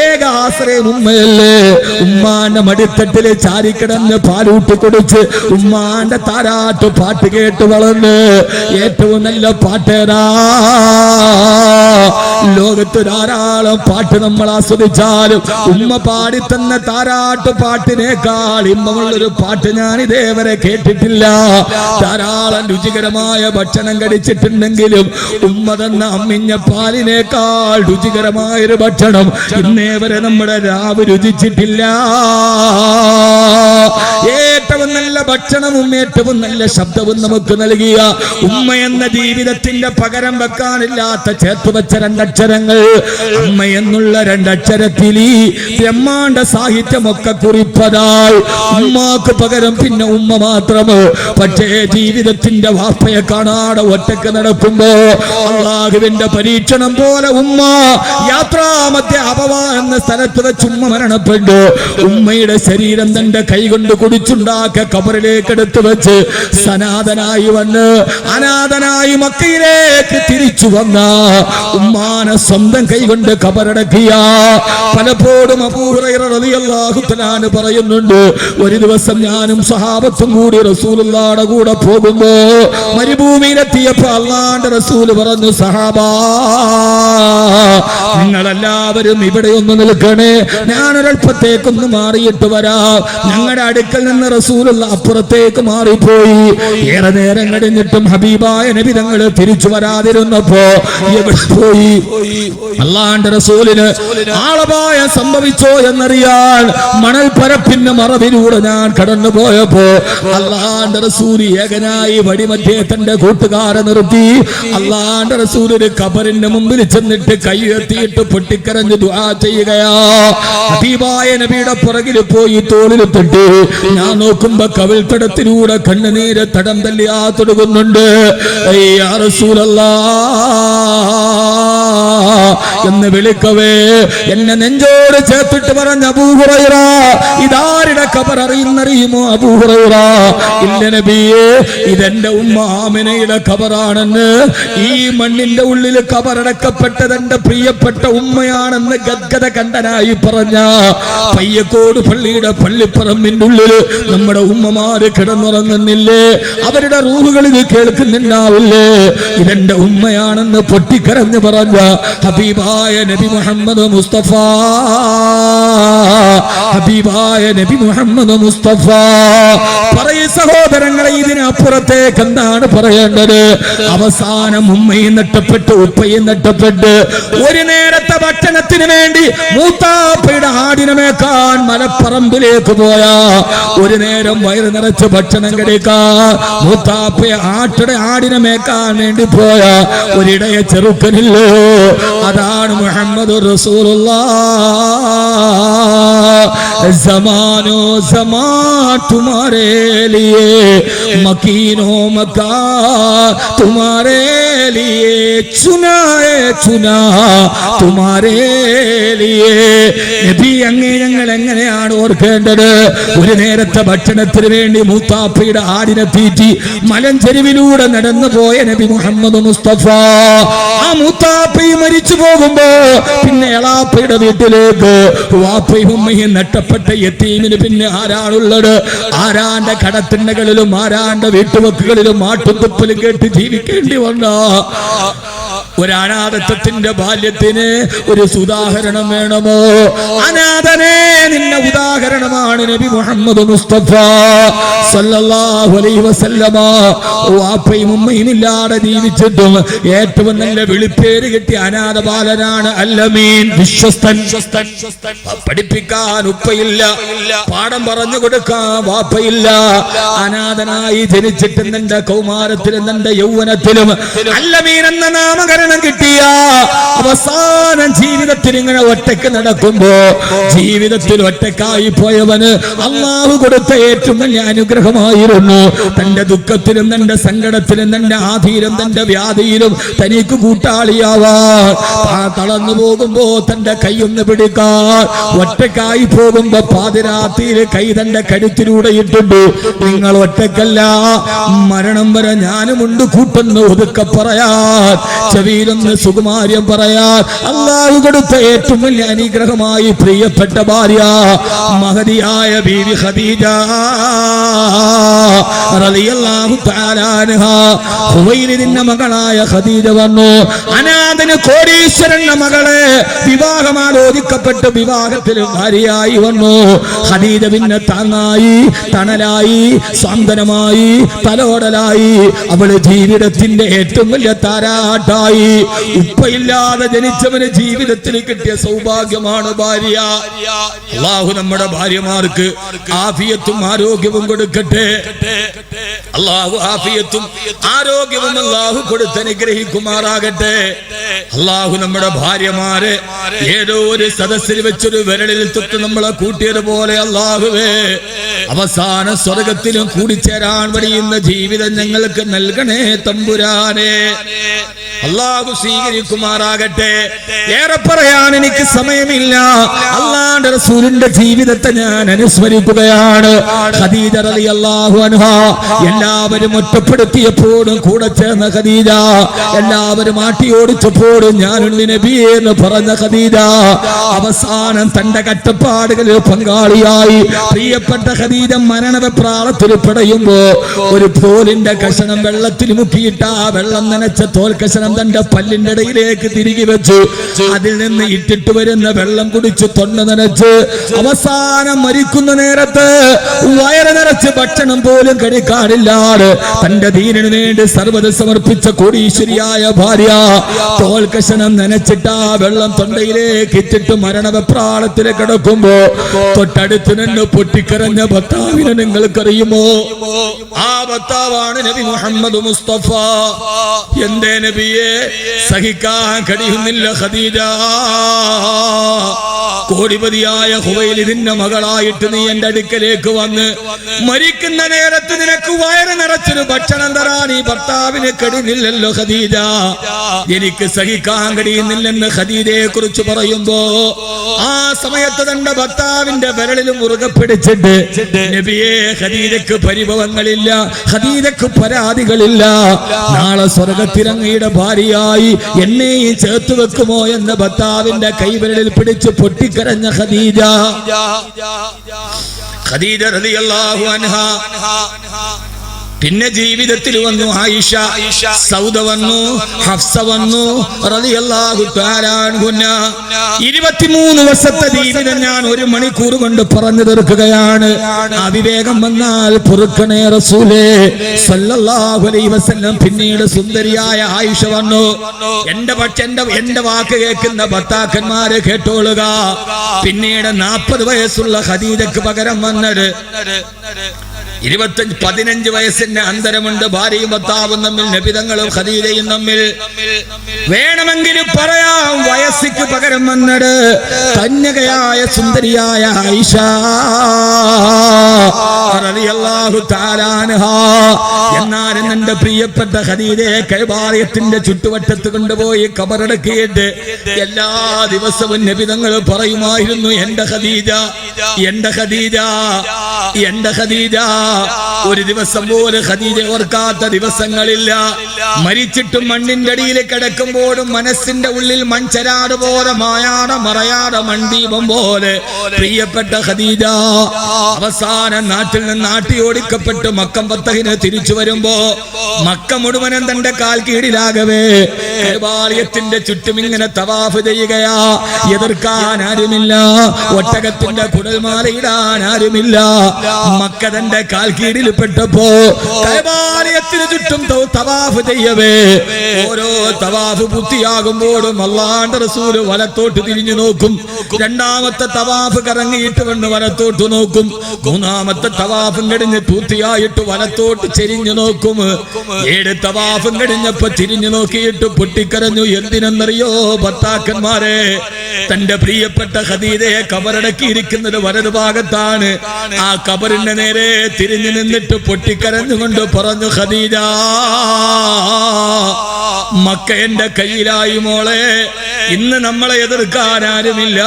ഏക ആശ്രയം ഉമ്മയല്ലേ. ഉമ്മാന്റെ മടിത്തട്ടില് ചാരിക്കിടന്ന് പാലൂട്ടി കുടിച്ച് ഉമ്മാന്റെ താരാട്ട് പാട്ട് കേട്ട് വളർന്ന് ഏറ്റവും നല്ല പാട്ടേതാ? ലോകത്ത് ധാരാളം പാട്ട് നമ്മൾ ആസ്വദിച്ചാലും ഉമ്മ പാടിത്തന്ന താരാട്ട് പാട്ടിനേക്കാൾ ഇമ്പമുള്ളൊരു പാട്ട് ഞാൻ ഇതേവരെ കേട്ടിട്ടില്ല. ധാരാളം രുചികരമായ ഭക്ഷണം കഴിച്ചിട്ടുണ്ടെങ്കിലും ഉമ്മ തന്ന അമ്മിഞ്ഞ പാലിനേക്കാൾ രുചികരമായൊരു ഭക്ഷണം ഇന്നേ വരെ നമ്മുടെ രാവ് രുചിച്ചിട്ടില്ല. ഏറ്റവും നല്ല ഭക്ഷണവും ഏറ്റവും നല്ല ശബ്ദവും നമുക്ക് നൽകിയ ഉമ്മ എന്ന ജീവിതത്തിന്റെ പകരം വെക്കാനില്ലാത്ത ചേർത്തുവച്ച 2 അക്ഷരങ്ങൾ, അമ്മ എന്നുള്ള 2 അക്ഷരത്തിൽ ഈ ബ്രഹ്മാണ്ഡ സാഹിത്യമൊക്കെ കുറിപ്പതായി. ഉമ്മാക്ക് പകരം പിന്നെ ഉമ്മ മാത്രം. പക്ഷേ ജീവിതത്തിന്റെ വാപ്പയെ കാണാതെ ഒറ്റക്ക് നടക്കുമ്പോ അള്ളാഹുവിന്റെ പരീക്ഷണം പോലെ ഉമ്മ യാത്രാമധ്യ അപവ എന്ന സ്ഥലത്ത് വെച്ച് ഉമ്മ മരണപ്പെട്ടു. ഉമ്മയുടെ ശരീരം തന്റെ കൈകൊണ്ട് കുടിച്ചുണ്ടാക്കിയ കബറിലേക്ക് എടുത്തു വെച്ച് സനാതനായി വന്ന് അനാഥനായി മക്കയിലേക്ക് തിരിച്ചു വന്ന ഉമ്മാനെ സ്വന്തം കൈകൊണ്ട് കബറടക്കിയ പലപ്പോഴും അബൂ ഹുറൈറ റളിയല്ലാഹു തആല പറയുന്നുണ്ട്, ഒരു ദിവസം ഞാനും സഹാബത്തും കൂടി റസൂലുള്ളാഹിയുടെ കൂടെ പോകുമ്പോ മരുഭൂമിയിലെത്തിയപ്പോ അല്ലാഹുവിന്റെ റസൂൽ പറഞ്ഞു, സഹാബാ നിങ്ങളെല്ലാവരും ഇവിടെ ഒന്ന് നിൽക്കണേ, ഞാനൊരൽപ്പത്തേക്കൊന്ന് മാറിയിട്ട് വരാം. ഞങ്ങളുടെ അടുക്കൽ നിന്ന് റസൂലുള്ള അപ്പുറത്തേക്ക് മാറിപ്പോയി. ഏറെ നേരം കഴിഞ്ഞിട്ടും ഹബീബായ നബി തങ്ങൾ തിരിച്ചു വരാതിരുന്നപ്പോ എവിടെ പോയി? അല്ലാഹുവിന്റെ റസൂലിന് ആളപായം സംഭവിച്ചോ എന്നറിയാൻ മണൽ പരപ്പിന്റെ മറവിലൂടെ ഞാൻ കടന്നു പോയപ്പോ അല്ലാഹുവിന്റെ റസൂൽ ഏകനായി വടിമധ്യേ തന്റെ കൂട്ടുകാരെ നിർത്തി അല്ലാഹുവിന്റെ റസൂലിന് ഖബറിന്റെ മുമ്പിൽ ചെന്നിട്ട് കൈ ഉയർത്തിയിട്ട് പൊട്ടിക്കരഞ്ഞ് ദുആ ചെയ്യുകയാ. ഹബീബായ നബിയുടെ പുറകിൽ പോയി തോളിൽ തൊട്ട് ഞാൻ നോക്കുമ്പോ കവിൾത്തടത്തിലൂടെ കണ്ണുനീര് തടം തല്ലിയാ തൊടുകുന്നുണ്ട്. യാ റസൂലല്ലാഹ് എന്ന് വിളിക്കവേ എന്നെ നെഞ്ചോട് ചേർത്തിട്ട് പറഞ്ഞ അബൂ ഹുറൈറ, ഇതാരുടെ ഖബർ അറിയുന്നറിയുമോ അബൂ ഹുറൈറ? ഇല്ല നബിയേ, ഇതെന്റെ ഉമ്മ ആമിനയുടെ ഖബറാണെന്ന്. ഈ മണ്ണിന്റെ ഉള്ളിൽ ഖബറടക്കപ്പെട്ടത് എന്റെ പ്രിയപ്പെട്ട ഉമ്മയാണെന്ന് ഗദ്ഗത കണ്ടനായി പറഞ്ഞ പയ്യക്കോട് പള്ളിയുടെ പള്ളിപ്പറമ്പിന്റെ ഉള്ളിൽ നമ്മുടെ ഉമ്മമാര് കിടന്നുറങ്ങുന്നില്ലേ? അവരുടെ റൂഹുകൾ ഇത് കേൾക്കുന്നുണ്ടാവില്ലേ? ഇതെന്റെ ഉമ്മയാണെന്ന് പൊട്ടിക്കരഞ്ഞു പറഞ്ഞ ഹബീബായ നബി മുഹമ്മദ് മുസ്തഫ, ഹബീബായ നബി മുഹമ്മദ് മുസ്തഫ. പറയ് സഹോദരങ്ങളെ, ഇതിനപ്പുറത്തേക്ക് എന്താണ് പറയേണ്ടത്? അവസാനം ഉമ്മയും നഷ്ടപ്പെട്ട് ഉപ്പയും നഷ്ടപ്പെട്ട് ഒരു നേരത്തെ ഭക്ഷണത്തിന് വേണ്ടി മൂത്താപ്പയുടെ ആടിനെ മേക്കാൻ മലപ്പറമ്പിലേക്ക് പോയാ ഒരു നേരം വയറ് നിറച്ച് ഭക്ഷണം കഴിക്കാൻ മൂത്താപ്പയെ ആടിനെ മേക്കാൻ വേണ്ടി പോയാ ഒരിടയെ ചെറുക്കനില്ലോ. അതാണ് മുഹമ്മദ് റസൂലുള്ളാഹ്. ज़मानो ज़मा तुम्हारे लिए, मकीनो मका तुम्हारे लिए, चुना तुम्हारे നബി അങ്ങേ ഞങ്ങൾ എങ്ങനെയാണ് ഓർക്കേണ്ടത്? ഒരു നേരത്തെ ഭക്ഷണത്തിന് വേണ്ടി മൂത്താപ്പയുടെ ആടിനെ തീറ്റി മലഞ്ചെരുവിലൂടെ നടന്നു പോയ നബി മുഹമ്മദ് മുസ്തഫ ആ മൂത്താപ്പയും മരിച്ചു പോകുമ്പോ പിന്നെ എളാപ്പയുടെ വീട്ടിലേക്ക് വാപ്പയും ഉമ്മയും നഷ്ടപ്പെട്ട യതീമിന് പിന്നെ ആരാണുള്ളത്? ആരാന്റെ കടത്തിണ്ണകളിലും ആരാന്റെ വീട്ടുവെക്കുകളിലും ആട്ടുതുപ്പലും കേട്ട് ജീവിക്കേണ്ടി വന്ന ഒരനാഥത്വത്തിന്റെ ബാല്യത്തിന് ഒരു ഉദാഹരണം വേണമോ? അനാഥനെ നിന്ന ഉദാഹരണമാണ് നബി മുഹമ്മദ് മുസ്തഫ സല്ലല്ലാഹു അലൈഹി വസല്ലമ. വാപ്പയും ഉമ്മയും ഇല്ലാതെ ജീവിച്ചിട്ടും ഏറ്റവും നല്ല വിളിപ്പേര് കിട്ടിയ അനാഥ ബാലനാണ് അല്ലമീൻ, വിശ്വസ്തൻ. പഠിപ്പിക്കാൻ ഉപ്പയില്ല, പാഠം പറഞ്ഞു കൊടുക്കാൻ വാപ്പയില്ല. അനാഥനായി ജനിച്ചിട്ട് നിന്റെ കൗമാരത്തിലും നിന്റെ യൗവനത്തിലും അല്ലമീൻ എന്ന നാമകരണം കിട്ടിയ അവസാനം ജീവിതത്തിൽ ഇങ്ങനെ ഒറ്റയ്ക്ക് നടക്കുമ്പോ ജീവിതത്തിൽ ഒറ്റക്കായി പോയവന് അല്ലാഹു കൊടുത്ത ഏറ്റവും വലിയ അനുഗ്രഹമായിരുന്നു. തന്റെ ദുഃഖത്തിലും തന്റെ സങ്കടത്തിലും തന്റെ ആധിയിലും തന്റെ വ്യാധിയിലും തനിക്ക് കൂട്ടാളിയാവാൻ. തളർന്നു പോകുമ്പോ തന്റെ കൈയൊന്ന് പിടിക്കാൻ, ഒറ്റക്കായി പോകുമ്പോ പാതിരാത്രിയിൽ കൈ തന്റെ കരുത്തിലൂടെ ഇട്ടുണ്ട്. നിങ്ങൾ ഒറ്റക്കല്ല, മരണം വരെ ഞാനുമുണ്ട് കൂട്ടെന്ന് ഒതുക്കെ പറയാൻ, ചെവിയിലൊന്ന് സുകുമാര്യം പറയാൻ അല്ലാഹു കൊടുത്ത ഏറ്റവും വലിയ അനുഗ്രഹമായി പ്രിയപ്പെട്ട ഭാര്യ മഹദിയായ ബീവി ഖദീജ റളിയല്ലാഹു തആല അൻഹാ. ഖുവൈലിദിന്റെ മകളായ ഖദീജ വന്നു. അനാഥന് കോടീശ്വരന്റെ മകളെ വിവാഹം ആലോചിക്കപ്പെട്ട് വിവാഹത്തിൽ ഭാര്യയായി വന്നു. ഖദീജ പിന്നെ താങ്ങായി, തണലായി, സാന്ത്വനമായി, തലോടലായി. അവള് ജീവിതത്തിന്റെ ഏറ്റവും വലിയ താരാട്ടായി. ഉപ്പയില്ലാതെ ജനിച്ചവന് ജീവിതത്തിൽ കിട്ടിയ സൗഭാഗ്യമാണ് ഭാര്യ. അല്ലാഹു നമ്മുടെ ഭാര്യമാർക്ക് ആഫിയത്തും ആരോഗ്യവും കൊടുക്കട്ടെ. അല്ലാഹു ആഫിയത്തും ആരോഗ്യവും അല്ലാഹു കൊടുത്ത് അനുഗ്രഹിക്കുമാറാകട്ടെ. അല്ലാഹു നമ്മുടെ ഭാര്യമാരെ ഏതോ ഒരു സദസ്സിൽ വെച്ചൊരു വിരലിൽ തൊട്ട് നമ്മളെ കൂട്ടിയതുപോലെ അല്ലാഹുവേ അവസാന സ്വർഗത്തിലും കൂടിച്ചേരാൻ വഴിയുന്ന ജീവിതം ഞങ്ങൾക്ക് നൽകണേ തമ്പുരാനെ. അല്ലാഹു സ്വീകരിക്കുമാറാകട്ടെ. ഏറെ പറയാൻ എനിക്ക് സമയമില്ല. അല്ലാഹുവിന്റെ റസൂലിന്റെ ജീവിതത്തെ ഞാൻ അനുസ്മരിക്കുകയാണ്. ഖദീജ റളിയല്ലാഹു അൻഹാ എല്ലാവരും ഒറ്റപ്പെടുത്തിയപ്പോഴും കൂടെ ചേർന്ന ഖദീജ, എല്ലാവരും ആട്ടിയോടിച്ചപ്പോഴും ഞാനുണ്ട് നബിയേ എന്ന് പറഞ്ഞ ഖദീജ അവസാനം തന്റെ കഷ്ടപ്പാടുകളിൽ പങ്കാളിയായി. പ്രിയപ്പെട്ട ഖദീജ മരണവെപ്രാളത്തിൽ പിടയുമ്പോ ഒരു തോലിന്റെ കഷണം വെള്ളത്തിൽ മുക്കിയിട്ട് ആ വെള്ളം നനച്ച തോൽ കഷണം തന്റെ പല്ലിന്റെ ഇടയിലേക്ക് തിരികെ വെച്ചു. അതിൽ നിന്ന് ഇട്ടിട്ട് വരുന്ന വെള്ളം കുടിച്ച് തൊണ്ട നനച്ച് അവസാനം മരിക്കുന്ന നേരത്ത് വയറ് നിറച്ച് ഭക്ഷണം പോലും കഴിക്കാനില്ലാതെ തന്റെ ദീനിനു വേണ്ടി സർവ്വത സമർപ്പിച്ച കോടീശ്വരിയായ ഭാര്യ തോൽ കഷണം നനച്ചിട്ട് ആ വെള്ളം തൊണ്ടയിലേക്ക് ഇട്ടിട്ട് മരണവെപ്രാളത്തിൽ കിടക്കുമ്പോ തൊട്ടടുത്ത് നിന്ന് പൊട്ടിക്കരഞ്ഞ ഭർത്താവിനെ നിങ്ങൾക്കറിയുമോ? ആ ഭർത്താവാണ് നബി മുഹമ്മദ് മുസ്തഫ. എന്തേ നബിയെ സഹിക്കാൻ കഴിയുന്നില്ല ഖദീജ? കോടിപതിയായ ഖുവൈലിദിന്റെ മകളായിട്ട് നീ എന്റെ അടുക്കലേക്ക് വന്ന് മരിക്കുന്ന നേരത്ത് നിനക്ക് വയറ് നിറച്ചൊരു ഭക്ഷണം തരാൻ ഈ ഭർത്താവിന് കഴിയുന്നില്ലല്ലോ ഖദീജ. എനിക്ക് സഹിക്കാൻ കഴിയുന്നില്ലെന്ന് ഖദീജയെ കുറിച്ച് പറയുമ്പോ ആ സമയത്ത് തന്റെ ഭർത്താവിന്റെ വിരലിലും മുറുകെ പിടിച്ചിട്ട് നബിയെ ഖദീജക്ക് പരിഭവങ്ങളില്ല, ഖദീജക്ക് പരാതികളില്ല. നാളെ സ്വർഗത്തിരങ്ങയുടെ ഭാര്യയായി എന്നെയും ചേർത്ത് വെക്കുമോ എന്ന ഭർത്താവിന്റെ കൈവിരലിൽ പിടിച്ച് പൊട്ടിക്കരഞ്ഞ ഖദീജ റളിയല്ലാഹു അൻഹാ. പിന്നെ ജീവിതത്തിൽ വന്നു ആയിഷ, സൗദ വന്നു, ഹഫ്സ വന്നു റളിയല്ലാഹു തആല അൻഹുന്ന. 23 വർഷത്തെ ജീവിതം ഞാൻ 1 മണിക്കൂർ കൊണ്ട് പറഞ്ഞു തീർക്കുകയാണ്. അവിവേകം വന്നാൽ പൊറുക്കണേ റസൂലേ സല്ലല്ലാഹു അലൈഹി വസല്ലം. പിന്നീട് സുന്ദരിയായ ആയിഷ വന്നു. എന്റെ വാക്ക് കേൾക്കുന്ന ഭർത്താക്കന്മാരെ കേട്ടോളുക. പിന്നീട് 40 വയസ്സുള്ള ഖദീജക്ക് പകരം വന്നത് 15 വയസ്സിന്റെ അന്തരമുണ്ട് ഭാര്യയും ഭർത്താവും തമ്മിൽ, നബിതങ്ങളും ഖദീജയും തമ്മിൽ. വേണമെങ്കിൽ പറയാം വയസ്സിക്ക് പകരം വന്നത് കന്യകയായ സുന്ദരിയായ ആയിഷ റളിയല്ലാഹു തആല അൻഹാ. എന്നാലും എന്റെ പ്രിയപ്പെട്ട ഖദീജയെ കഅബാലയത്തിന്റെ ചുറ്റുവട്ടത്ത് കൊണ്ടുപോയി ഖബറടക്കിയിട്ട് എല്ലാ ദിവസവും നബിതങ്ങൾ പറയുമായിരുന്നു, എന്റെ ഖദീജ, എന്റെ ഖദീജ, എന്റെ ഖദീജ. ഒരു ദിവസം പോലും ഖദീജ ഓർക്കാത്ത ദിവസങ്ങളില്ല. മരിച്ചിട്ടും മണ്ണിന്റെ അടിയിൽ കിടക്കുമ്പോഴും മനസ്സിന്റെ ഉള്ളിൽ മൺചരാട് പോലെ മായാതെ മറയാതെ മൺദീപം പോലെ പ്രിയപ്പെട്ട ഖദീജ. അവസാനം നാട്ടിൽ നിന്ന് നാട്ടി ഓടിക്കപ്പെട്ട് മക്കം ഫതഹിന് തിരിച്ചു വരുമ്പോ മക്ക മുഴുവനും തന്റെ കാൽ കീഴിലാകവേ കഅബാലയത്തിന്റെ ചുറ്റും ഇങ്ങനെ തവാഫ് ചെയ്യുകയാ. എതിർക്കാൻ ആരുമില്ല, ഒട്ടകത്തിന്റെ കുടൽമാലയിടാൻ ആരുമില്ല. മക്ക തന്റെ കാൽ കീഴിൽ പെട്ടപ്പോ കഅബാലയത്തിന് ചുറ്റും തവാഫ് ചെയ്യവേ ഓരോ തവാഫ് പൂർത്തിയാകുമ്പോഴും അല്ലാഹുവിന്റെ റസൂൽ വലത്തോട്ട് തിരിഞ്ഞു നോക്കും. രണ്ടാമത്തെ തവാഫ് കറങ്ങിയിട്ട് വന്ന് വലത്തോട്ട് നോക്കും. മൂന്നാമത്തെ തവാഫും കഴിഞ്ഞ് പൂർത്തിയായിട്ട് വലത്തോട്ട് ചെരിഞ്ഞു നോക്കും. 7 തവാഫും കഴിഞ്ഞപ്പോ തിരിഞ്ഞു നോക്കിയിട്ട് പൊട്ടിക്കരഞ്ഞു. എന്തിനെന്നറിയോ ഭർത്താക്കന്മാരെ, തന്റെ പ്രിയപ്പെട്ട ഖദീജയെ കബറടക്കിയിരിക്കുന്നത് വലതു ഭാഗത്താണ്. ആ കബറിന്റെ നേരെ തിരിഞ്ഞു നിന്നിട്ട് പൊട്ടിക്കരഞ്ഞുകൊണ്ട് പറഞ്ഞു, ഖദീജ, മക്ക എന്റെ കയ്യിലായി മോളെ. ഇന്ന് നമ്മളെ എതിർക്കാൻ ആരുമില്ല,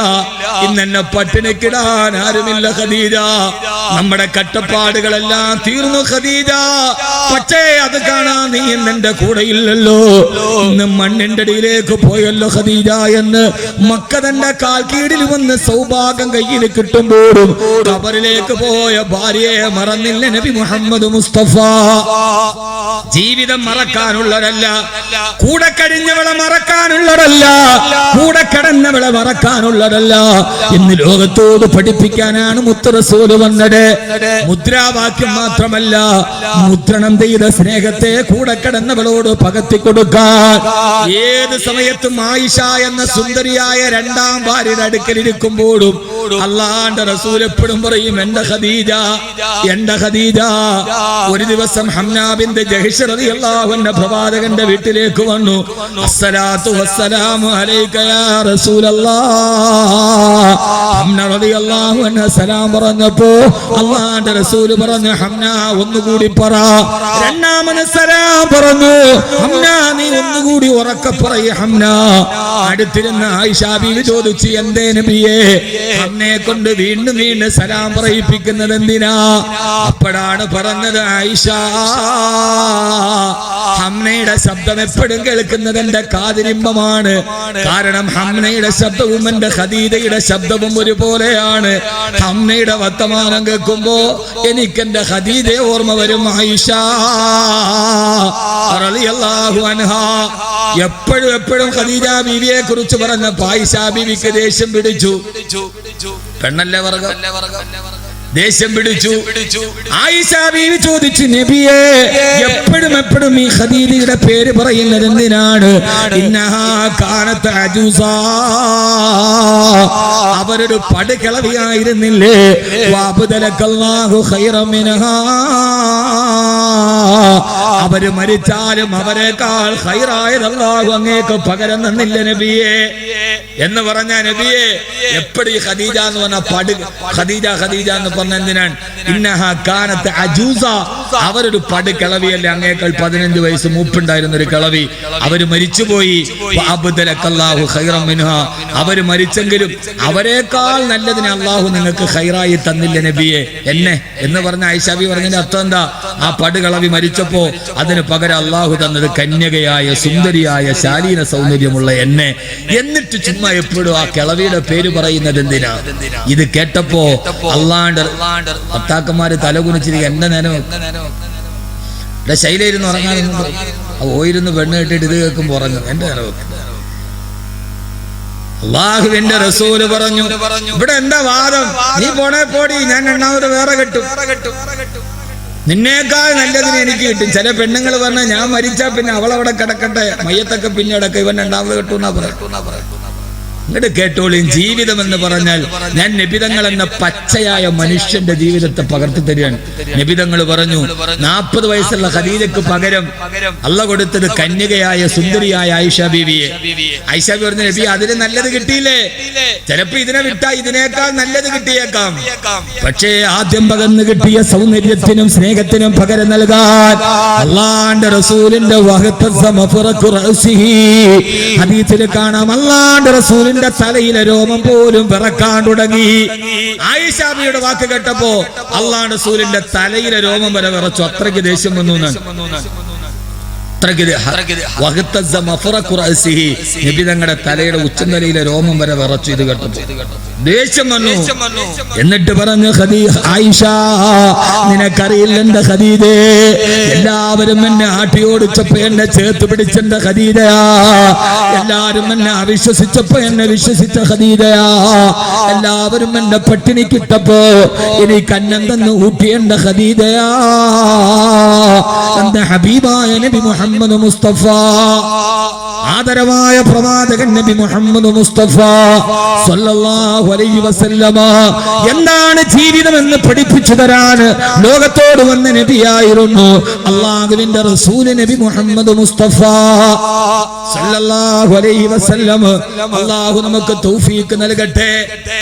ഇന്ന് എന്നെ പട്ടിണിക്കിടാൻ ആരുമില്ല ഖദീജ. നമ്മുടെ കട്ടപ്പാടുകളെല്ലാം തീർന്നു ഖദീജ. പക്ഷേ അത് കാണാൻ നീ ഇന്ന് എന്റെ കൂടെ ഇല്ലല്ലോ, ഇന്ന് മണ്ണിന്റെ അടിയിലേക്ക് പോയല്ലോ ഖദീജ എന്ന് മക്ക തന്റെ കാൽ കീഴിൽ വന്ന് സൗഭാഗ്യം കയ്യിൽ കിട്ടുമ്പോഴും ഖബറിലേക്ക് പോയ ഭാര്യയെ മറന്നില്ല നബി മുഹമ്മദ് മുസ്തഫ. ജീവിതം മറക്കാനുള്ളതല്ല, കൂടെ കഴിഞ്ഞവളെ മറക്കാനുള്ളതല്ല, കൂടെ കിടന്നവളെ മറക്കാനുള്ളതല്ല. ഇന്ന് ലോകത്തോട് പഠിപ്പിക്കാനാണ് മുത്ത് റസൂൽ വന്നത്. മുദ്രാവാക്യം മാത്രമല്ല, മുദ്രണം ചെയ്ത സ്നേഹത്തെ കൂടെ കിടന്നവളോട് പകർത്തി കൊടുക്കാൻ. ഏത് സമയത്തും ആയിഷ എന്ന സുന്ദരിയായ രണ്ടാം ഭാര്യയുടെ അടുക്കലിരിക്കുമ്പോഴും അല്ലാഹുവിന്റെ റസൂൽ എപ്പോഴും പറയും, എന്റെ ഖദീജ, എന്റെ ഖദീജ. ഒരു ദിവസം ഹംനാ ബിൻത് ജഹ്ഷ് റളിയല്ലാഹു അൻഹ പ്രവാചകന്റെ വീട്ടിലേക്ക് വന്നു. അസ്സലാത്തു വസ്സലാമു അലൈക യാ റസൂലല്ലാഹ്. ഹംന റളിയല്ലാഹു അൻഹ സലാം പറഞ്ഞപ്പോ അല്ലാഹുവിന്റെ റസൂൽ പറഞ്ഞു, ഹംന ഒന്നുകൂടി പറ. രണ്ടാമത് സലാം പറഞ്ഞു, ഹംന നീ ഒന്നുകൂടി ഉറക്കെ പറയ് ഹംന. അടുത്തിരുന്ന ആയിഷ ബീവി ചോദിച്ചു, എന്തേ നബിയേ ഹംനയെ കൊണ്ട് വീണ്ടും വീണ്ടും സലാം പറയിപ്പിക്കുന്നത് എന്തിനാ? അപ്പോഴാണ് പറഞ്ഞത്, ആയിഷ, ഹംനയുടെ ശബ്ദം എപ്പോഴും കേൾക്കുന്നത് എന്റെ കാതിരിമ്പമാണ്. കാരണം ഹംനയുടെ ശബ്ദവും എന്റെ ഖദീജയുടെ ശബ്ദവും ഒരുപോലെയാണ്. ഹംനയുടെ വർത്തമാനം കേൾക്കുമ്പോ എനിക്ക് എന്റെ ഖദീജയെ ഓർമ്മ വരും. ആയിഷ റളിയല്ലാഹു അൻഹാ എപ്പോഴും ഖദീജ ബീവിയെ കുറിച്ച് പറഞ്ഞപ്പോ ആയിഷ ബീവിക്ക് ദേഷ്യം പിടിച്ചു. പെണ്ണല്ലേ വർഗം, ദേഷ്യം പിടിച്ചു. ആയിഷ ബീവി ചോദിച്ചു, നബിയേ എപ്പോഴും ഈ ഖദീജയുടെ പേര് പറയുന്നത് എന്തിനാണ്? ഇന്നഹാ കാനത്ത് അജൂസാ, അവരൊരു പടുകിളവിയായിരുന്നില്ലേ? വഅബ്ദലകല്ലാഹു ഖൈറൻ മിൻഹാ, അവര് മരിച്ചാലും അവരെക്കാൾ ഖൈറായത് അല്ലാഹു അങ്ങേക്ക് പകരം തന്നില്ല നബിയേ എന്ന് പറഞ്ഞ നബിയെ എപ്പോഴും ഖദീജ എന്ന് പറഞ്ഞ ഖദീജ ഖദീജ എന്ന് പറഞ്ഞ എന്തിനാണ്? ഇന്നഹാ കാനത്ത് അജൂസ, അവരൊരു പടുകിളവിയല്ലേ, അങ്ങേക്കാൾ 15 വയസ്സ് മൂപ്പുണ്ടായിരുന്ന ഒരു കിളവി. അവര് മരിച്ചുപോയി. വഅബ്ദലകല്ലാഹു ഖൈറൻ മിൻഹാ, അവര് മരിച്ചെങ്കിലും അവരെക്കാൾ നല്ലതിനെ അള്ളാഹു നിങ്ങൾക്ക് ഖൈറായി തന്നില്ല നബിയെ എന്നെ എന്ന് പറഞ്ഞ ആയിഷ ബി പറഞ്ഞതിന്റെ അർത്ഥം എന്താ? ആ പടുകിളവി മരിച്ചപ്പോ അതിന് പകരം അള്ളാഹു തന്നത് കന്യകയായ സുന്ദരിയായ ശാലീന സൗന്ദര്യമുള്ള എന്നെ. എന്നിട്ട് ചുമ്മാ എപ്പോഴും ആ കിളവിയുടെ പേര് പറയുന്നത് എന്തിനാ? ഇത് കേട്ടപ്പോ അള്ളാന്റെ ഭർത്താക്കന്മാര് തലകുനിച്ചിരിക്കുക. എന്റെ നേരം ശൈലയിരുന്ന് ഉറങ്ങാനൊന്നും ഓയിരുന്ന് പെണ്ണ് കെട്ടിട്ട് ഇത് കേൾക്കുമ്പോ ഉറങ്ങും. എന്റെ നേരം അള്ളാഹുവിന്റെ റസൂല് പറഞ്ഞു, ഇവിടെ എന്താ വാദം? നീ പോണേ പോടി, ഞാൻ രണ്ടാമത് വേറെ കെട്ടും. നിന്നേക്കാൾ നല്ലതിന് എനിക്ക് കിട്ടും. ചില പെണ്ണുങ്ങൾ പറഞ്ഞ ഞാൻ മരിച്ചാ പിന്നെ അവളവിടെ കിടക്കട്ടെ, മയ്യത്തൊക്കെ പിന്നെ അടക്കം, ഇവൻ രണ്ടാമത് കെട്ടുന്നാ പറയാം. എന്നിട്ട് കേട്ടോളിയും, ജീവിതം എന്ന് പറഞ്ഞാൽ ഞാൻ നബിതങ്ങൾ എന്ന പച്ചയായ മനുഷ്യന്റെ ജീവിതത്തെ പകർത്തി തരികയാണ്. നബിതങ്ങൾ പറഞ്ഞു 40 വയസ്സുള്ള ഖദീജക്ക് പകരം അള്ള കൊടുത്തത് കന്യകയായ സുന്ദരിയായ ആയിഷ ബീവിയെ. ആയിഷ ബീവി പറഞ്ഞു, നബി അതിന് നല്ലത് കിട്ടിയില്ലേ? ചിലപ്പോ ഇതിനെ വിട്ടാ ഇതിനേക്കാൾ നല്ലത് കിട്ടിയേക്കാം. പക്ഷേ ആദ്യം പകർന്നു കിട്ടിയ സൗന്ദര്യത്തിനും സ്നേഹത്തിനും പകരം നൽകാൻ അള്ളാന്റെ റസൂലിന്റെ ഹദീസിൽ കാണാം, അള്ളാന്റെ റസൂലിന്റെ തലയിലെ രോമം പോലും വിറക്കാൻ തുടങ്ങി. ആയിഷ ബീവിയുടെ വാക്ക് കേട്ടപ്പോ അള്ളാന്റെ റസൂലിന്റെ തലയിലെ രോമം വരെ വിറച്ചു. അത്രയ്ക്ക് ദേഷ്യം വന്നു. നബി തങ്ങളുടെ തലയുടെ ഉച്ചന്തലയിലെ രോമം വരെ വിറച്ചു. ഇത് കേട്ടപ്പോ ദേഷ്യം വന്നു. എന്നിട്ട് പറഞ്ഞു, ആയിഷ നിനക്കറിയില്ല എന്റെ ഖദീജേ, എല്ലാവരും എന്നെ ആട്ടി ഓടിച്ചപ്പോ എന്നെ ചേർത്ത് പിടിച്ചെന്റെ ഖദീജയാ, എല്ലാരും എന്നെ അവിശ്വസിച്ചപ്പോ എന്നെ വിശ്വസിച്ച ഖദീജയാ, എല്ലാവരും എന്നെ പട്ടിണിക്കിട്ടപ്പോ എനിക്ക് അന്നം തന്ന് ഊട്ടിയെന്റെ ഖദീജയാ, എന്റെ ഹബീബായ നബി മുഹമ്മദ് മുസ്തഫ, ആദരവായ പ്രവാചകൻ നബി മുഹമ്മദ് മുസ്തഫ സല്ലല്ലാഹു അലൈഹി വസല്ലമ എന്താണ് ജീവിതം എന്ന് പഠിപ്പിച്ചു തരാൻ ലോകത്തോട് വന്ന നബിയായിരുന്നു അല്ലാഹുവിന്റെ റസൂൽ നബി മുഹമ്മദ് മുസ്തഫ സല്ലല്ലാഹു അലൈഹി വസല്ലം. അല്ലാഹു നമുക്ക് തൗഫീഖ് നൽകട്ടെ.